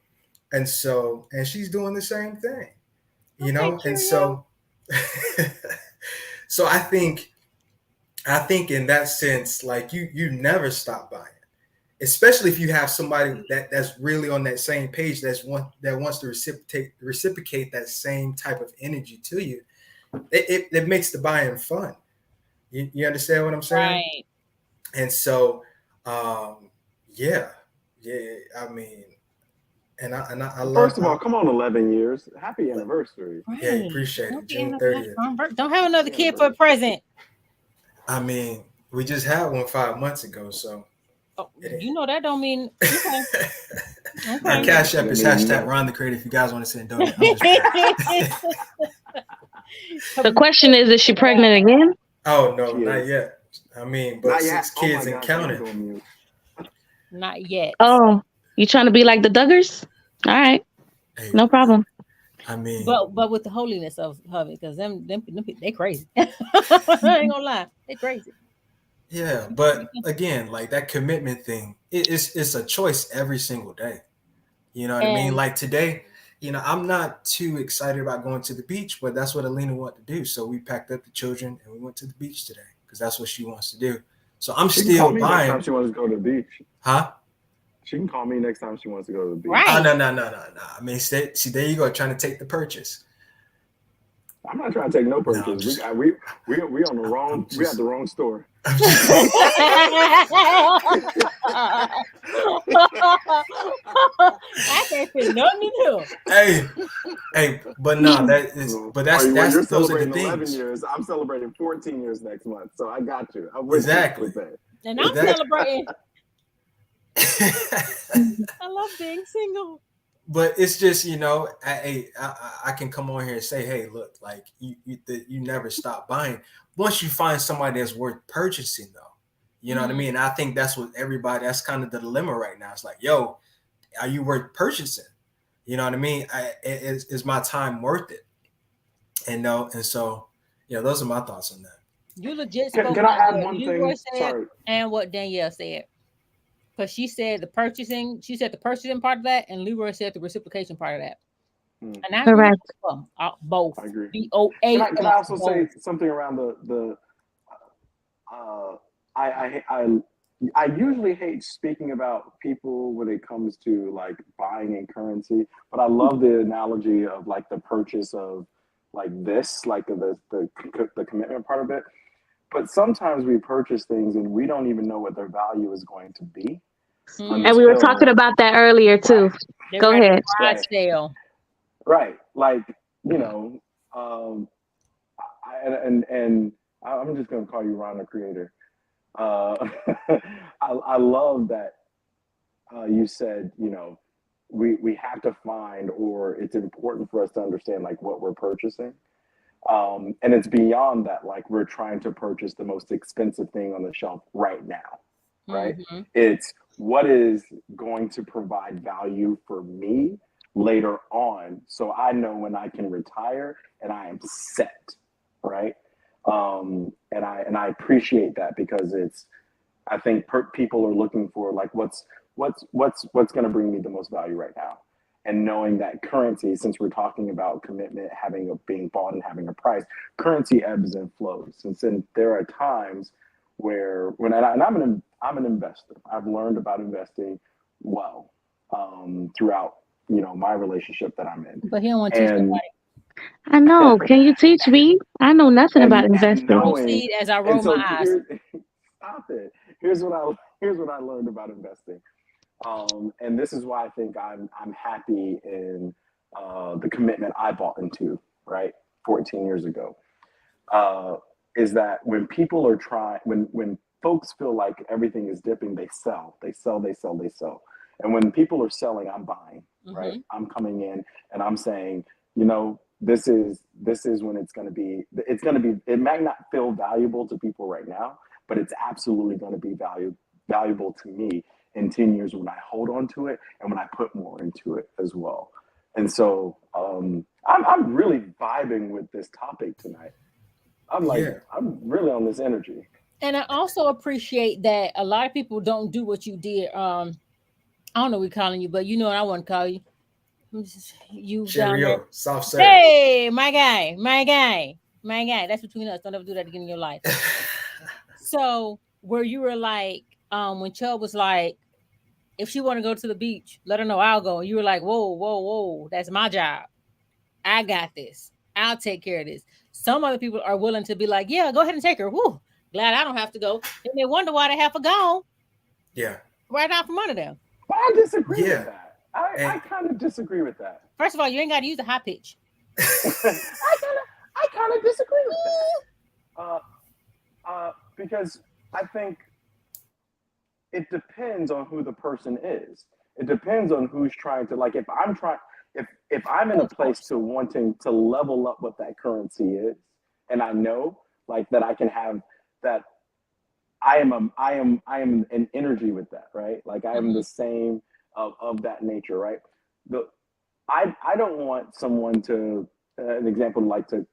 And she's doing the same thing, you know? And so, so I think in that sense, like you never stop buying, especially if you have somebody that's really on that same page, that wants to reciprocate that same type of energy to you. It makes the buying fun. You understand what I'm saying? Right. And so, yeah. I mean, and I learned. First of all, come on, 11 years. Happy anniversary. Right. Yeah, appreciate it. June 30th. Don't have another kid for a present. I mean, we just had one 5 months ago, so. Oh, you know that don't mean. Okay. Our Cash App is #Ron the Creator. If you guys want to send donate, I'm just the question is she pregnant again? Oh no, not yet. I mean, but 6 kids and counting. Not yet. Oh, you trying to be like the Duggars? All right. Hey, No problem. I mean, But with the holiness of it, because them they crazy. I ain't gonna lie, they crazy. yeah, but again, like that commitment thing, it's a choice every single day. You know what I mean? And Like today, I'm not too excited about going to the beach, but that's what Alina wanted to do. So we packed up the children and we went to the beach today because that's what she wants to do. So I'm She can call still me next time buying, she wants to go to the beach. huh? She can call me next time she wants to go to the beach. right. Oh, no. I mean, see, there you go, trying to take the purchase. I'm not trying to take no No, purchase. We on the wrong. We at the wrong store. I'm just I can't fit nothing to do. hey, but no, Well, you're those are the celebrating 11 things. years. I'm celebrating 14 years next month, so I got you. I'm with Exactly. you with that. And I'm celebrating. I love being single. But it's just I can come on here and say, hey, look, like you never stop buying once you find somebody that's worth purchasing, though. You know what I mean? I think that's what that's kind of the dilemma right now. It's like, yo, are you worth purchasing? You know what I mean? Is my time worth it? And no, and so those are my thoughts on that. You legit Can spoke I about add what one Leroy thing? said Sorry. and what Danielle said. Because she said the purchasing part of that, and Leroy said the reciprocation part of that. And I agree Correct. with both. I agree. BOA. Can I also say something around the I usually hate speaking about people when it comes to like buying in currency, but I love the analogy of like the purchase of like this, like the commitment part of it. But sometimes we purchase things and we don't even know what their value is going to be And we were until talking about that earlier too. They're Go at ahead. a garage sale. right, like and I'm just gonna call you Ron the Creator. Uh, I love that you said, we have to find, or it's important for us to understand like what we're purchasing. And it's beyond that, like we're trying to purchase the most expensive thing on the shelf right now, right? Mm-hmm. It's what is going to provide value for me later on, so I know when I can retire and I am set, right? And I appreciate that because I think people are looking for like what's going to bring me the most value right now, and knowing that currency, since we're talking about commitment being bought and having a price, currency ebbs and flows. And then there are times where I'm an investor. I've learned about investing well throughout my relationship that I'm in, But he don't want to teach and nobody. I know. Can you teach me? I know nothing about investing. knowing, Proceed as I and roll so my eyes. stop it. Here's what I learned about investing. And this is why I think I'm happy in the commitment I bought into, right, 14 years ago. Is that when people are when folks feel like everything is dipping, they sell, and when people are selling, I'm buying, right? Mm-hmm. I'm coming in and I'm saying, this is when it's going to be. It might not feel valuable to people right now, but it's absolutely going to be valuable to me in 10 years when I hold on to it and when I put more into it as well. And so I'm really vibing with this topic tonight. I'm really on this energy. And I also appreciate that a lot of people don't do what you did. I don't know what we're calling you, but you know what I want to call you. You down there. Cheerio, soft serve. Hey, my guy. That's between us. Don't ever do that again in your life. So where you were like, when Chubb was like, if she want to go to the beach, let her know, I'll go. And you were like, whoa, that's my job. I got this. I'll take care of this. Some other people are willing to be like, yeah, go ahead and take her. Woo, glad I don't have to go. And they wonder why they have to go. Yeah. Right out from under them. But I disagree with that. I kind of disagree with that. First of all, you ain't got to use a high pitch. I kind of disagree with that. Because I think it depends on who the person is. It depends on who's trying to, like, if I'm in a place to wanting to level up what that currency is, and I know like that I can have that, I am an energy with that, right? Like I am the same of that nature, right? I don't want someone to an example like to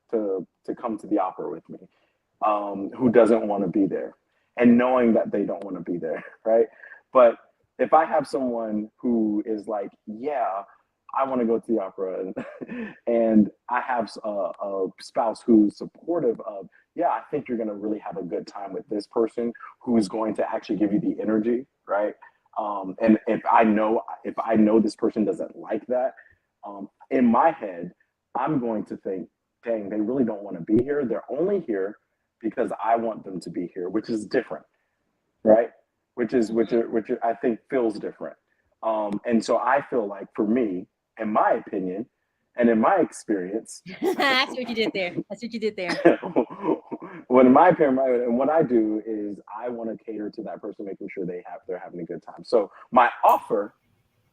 come to the opera with me, who doesn't want to be there, and knowing that they don't want to be there, right? But if I have someone who is like, yeah, I want to go to the opera, and I have a spouse who's supportive of, yeah, I think you're going to really have a good time with this person who's going to actually give you the energy, right? And if I know this person doesn't like that, in my head, I'm going to think, dang, they really don't want to be here. They're only here because I want them to be here, which is different, right? Which I think feels different. And so I feel like for me, in my opinion, and in my experience, That's what you did there. when my parent and what I do is I want to cater to that person, making sure they're having a good time. So my offer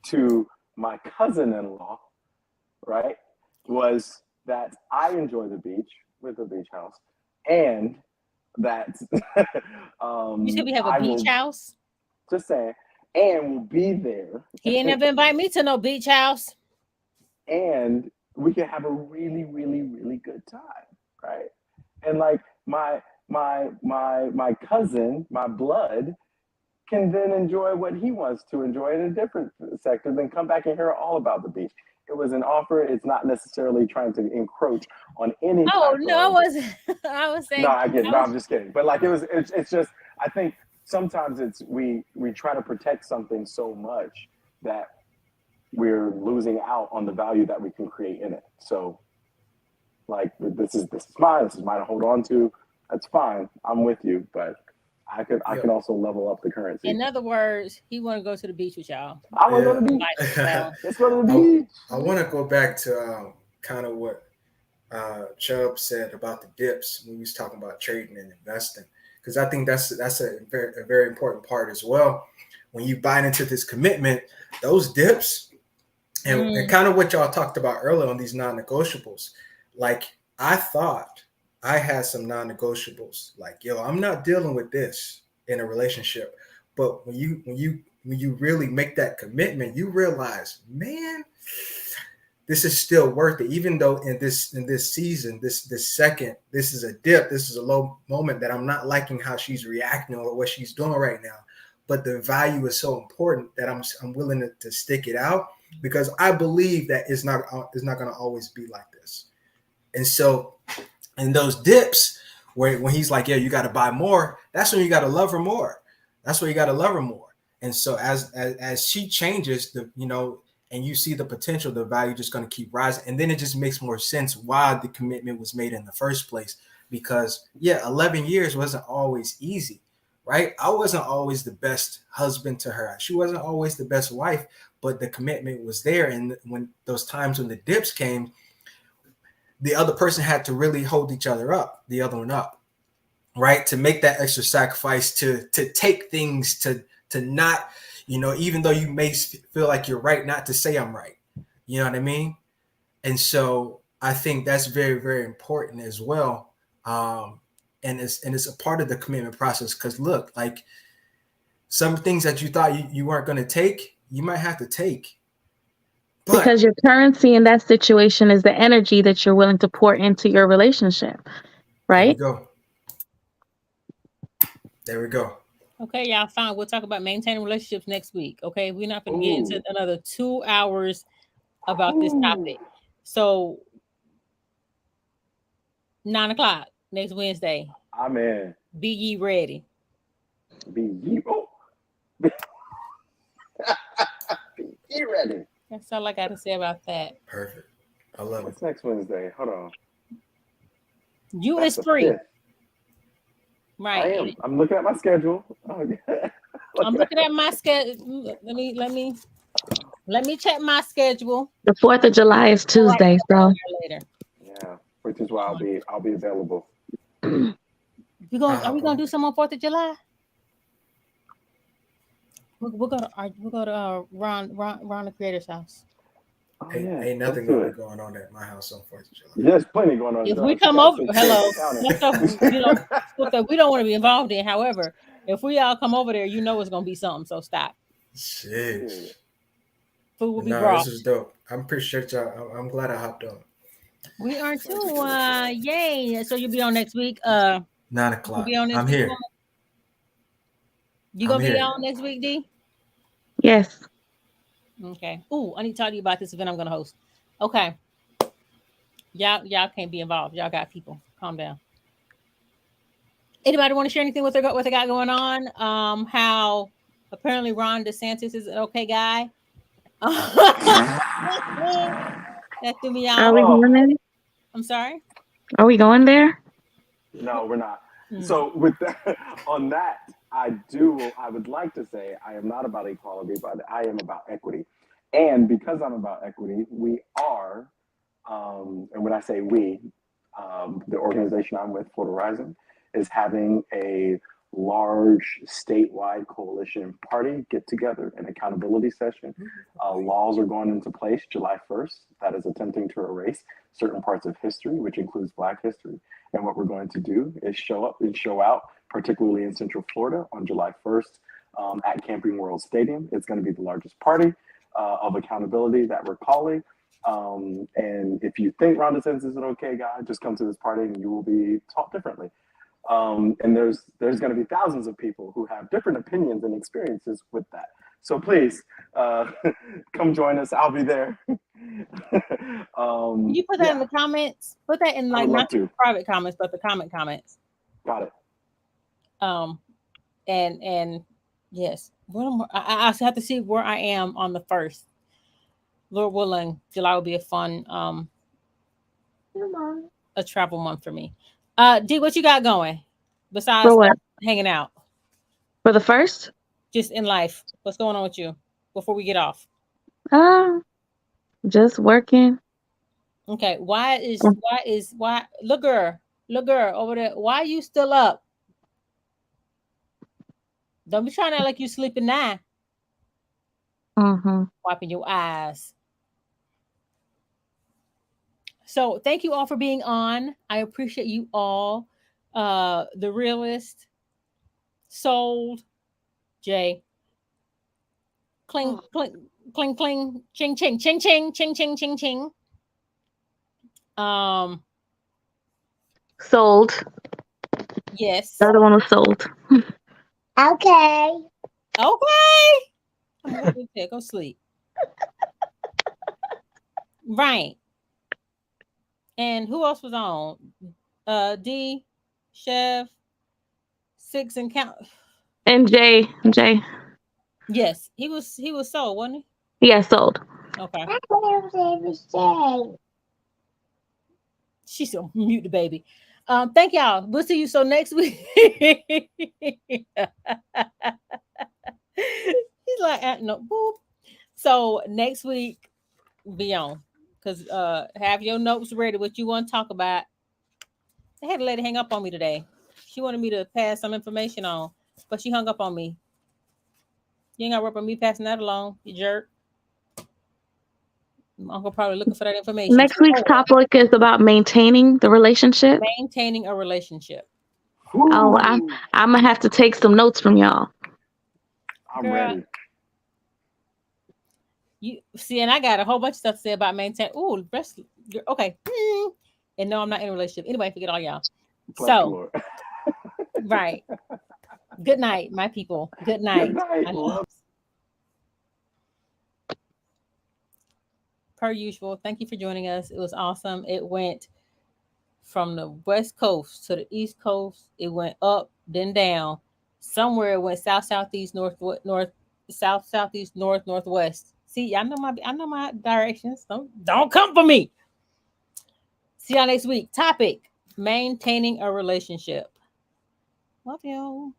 to my cousin-in-law, right, was that I enjoy the beach with the beach house, and that You said we have a beach house. Just saying, and we'll be there. He ain't never invite me to no beach house. And we can have a really, really, really good time, right? And like my cousin, my blood, can then enjoy what he wants to enjoy in a different sector, then come back and hear all about the beach. It was an offer. It's not necessarily trying to encroach on any. Oh no, I wasn't. I was saying. No, I get it. No, I'm just kidding. But like it's just. I think sometimes we try to protect something so much that we're losing out on the value that we can create in it. So, like this is mine. This is mine to hold on to. That's fine. I'm with you, but I can also level up the currency. In other words, he want to go to the beach with y'all. I want to go to the beach. Let's go to the beach. I want to go back to kind of what Chubb said about the dips when he was talking about trading and investing, because I think that's a very important part as well. When you buy into this commitment, those dips, and kind of what y'all talked about earlier on these non-negotiables. Like I thought I had some non-negotiables. Like, yo, I'm not dealing with this in a relationship. But when you really make that commitment, you realize, man, this is still worth it. Even though in this season, this second, this is a dip, this is a low moment that I'm not liking how she's reacting or what she's doing right now. But the value is so important that I'm willing to stick it out, because I believe that it's not going to always be like this. And so in those dips when he's like, yeah, you got to buy more, that's when you got to love her more. That's where you got to love her more. And so as she changes, and you see the potential, the value just going to keep rising. And then it just makes more sense why the commitment was made in the first place. Because 11 years wasn't always easy, right? I wasn't always the best husband to her. She wasn't always the best wife, but the commitment was there. And when those times when the dips came, the other person had to really hold each other up, the other one up, right? To make that extra sacrifice, to take things, to not, even though you may feel like you're right, not to say I'm right. You know what I mean? And so I think that's very, very important as well. And it's a part of the commitment process, because look, like some things that you thought you weren't going to take, you might have to take. But because your currency in that situation is the energy that you're willing to pour into your relationship, right? There we go. Okay, y'all, fine. We'll talk about maintaining relationships next week. Okay, we're not going to get into another 2 hours about this topic. So 9:00 next Wednesday. Amen. Be ye ready. Be ye ready. That's all I got to say about that. Perfect. I love it. What's next Wednesday? Hold on. You is free. 5th. Right. I am. I'm looking at my schedule. Oh, yeah. I'm looking at my schedule. Let me check my schedule. The 4th of July is Tuesday, so later. Yeah, which is why I'll be available. Are we gonna do some on 4th of July? We'll go to Ron the Creator's house. Oh, ain't nothing going on at my house on 4th of July. There's plenty going on. If we come over, hello, stuff we don't want to be involved in. However, if we all come over there, it's gonna be something. So stop. Shit. Food will be No, brought. this is dope. I appreciate y'all. I'm glad I hopped on. We are too. Yay! So you'll be on next week. 9 You'll be o'clock. on next I'm week. here. You I'm gonna be here. on next week, D? Yes. Okay. Ooh, I need to talk to you about this event I'm gonna host. Okay. Y'all can't be involved. Y'all got people. Calm down. Anybody want to share anything with what they got going on? How apparently Ron DeSantis is an okay guy. That threw me Are off. we going there? I'm sorry. Are we going there? No, we're not. Mm. So with that, on that, I would like to say I am not about equality, but I am about equity. And because I'm about equity, we are, and when I say we, the organization I'm with, Florida Rising, is having a large statewide coalition party get together and accountability session. Laws are going into place July 1st that is attempting to erase certain parts of history, which includes Black history. And what we're going to do is show up and show out, particularly in Central Florida on July 1st at Camping World Stadium. It's going to be the largest party of accountability that we're calling. And if you think Ron DeSantis is an okay guy, just come to this party and you will be taught differently. And there's going to be thousands of people who have different opinions and experiences with that. So please come join us. I'll be there. Can you put that in the comments? Put that in like not the private comments, but the comments. Got it. And yes, I have to see where I am on the 1st. Lord willing, July will be a fun a travel month for me. D, what you got going besides For what? hanging out? For the first? Just in life. What's going on with you before we get off? Just working. Okay. Why look girl over there? Why are you still up? Don't be trying to act like you sleeping now. Mm-hmm. Wiping your eyes. So thank you all for being on. I appreciate you all. The realist, sold, Jay. Cling, cling, cling, cling, ching, ching, ching, ching, ching, ching, ching, ching. Sold. Yes. The other one was sold. Okay. I'm going to go sleep. Right. And who else was on? D, Chef, Six, and count. And Jay. Yes, he was sold, wasn't he? Yeah, sold. Okay. She's gonna mute the baby. Thank y'all. We'll see you so next week. He's like, no, boop. So next week, be on. Because have your notes ready, what you want to talk about. I had a lady hang up on me today. She wanted me to pass some information on, but she hung up on me. You ain't got to work on me passing that along, you jerk. Uncle probably looking for that information. Next week's topic is about maintaining the relationship. Maintaining a relationship. Ooh. Oh, I'm gonna have to take some notes from y'all. I'm ready. You see, and I got a whole bunch of stuff to say about maintaining. Ooh, okay. And no, I'm not in a relationship. Anyway, forget all y'all. So, right. Good night, my people. Good night. Good night. Per usual, thank you for joining us. It was awesome. It went from the West Coast to the East Coast. It went up, then down. Somewhere it went south, southeast, north, south, southeast, north, northwest. See, I know my directions. Don't come for me. See y'all next week. Topic: maintaining a relationship. Love you.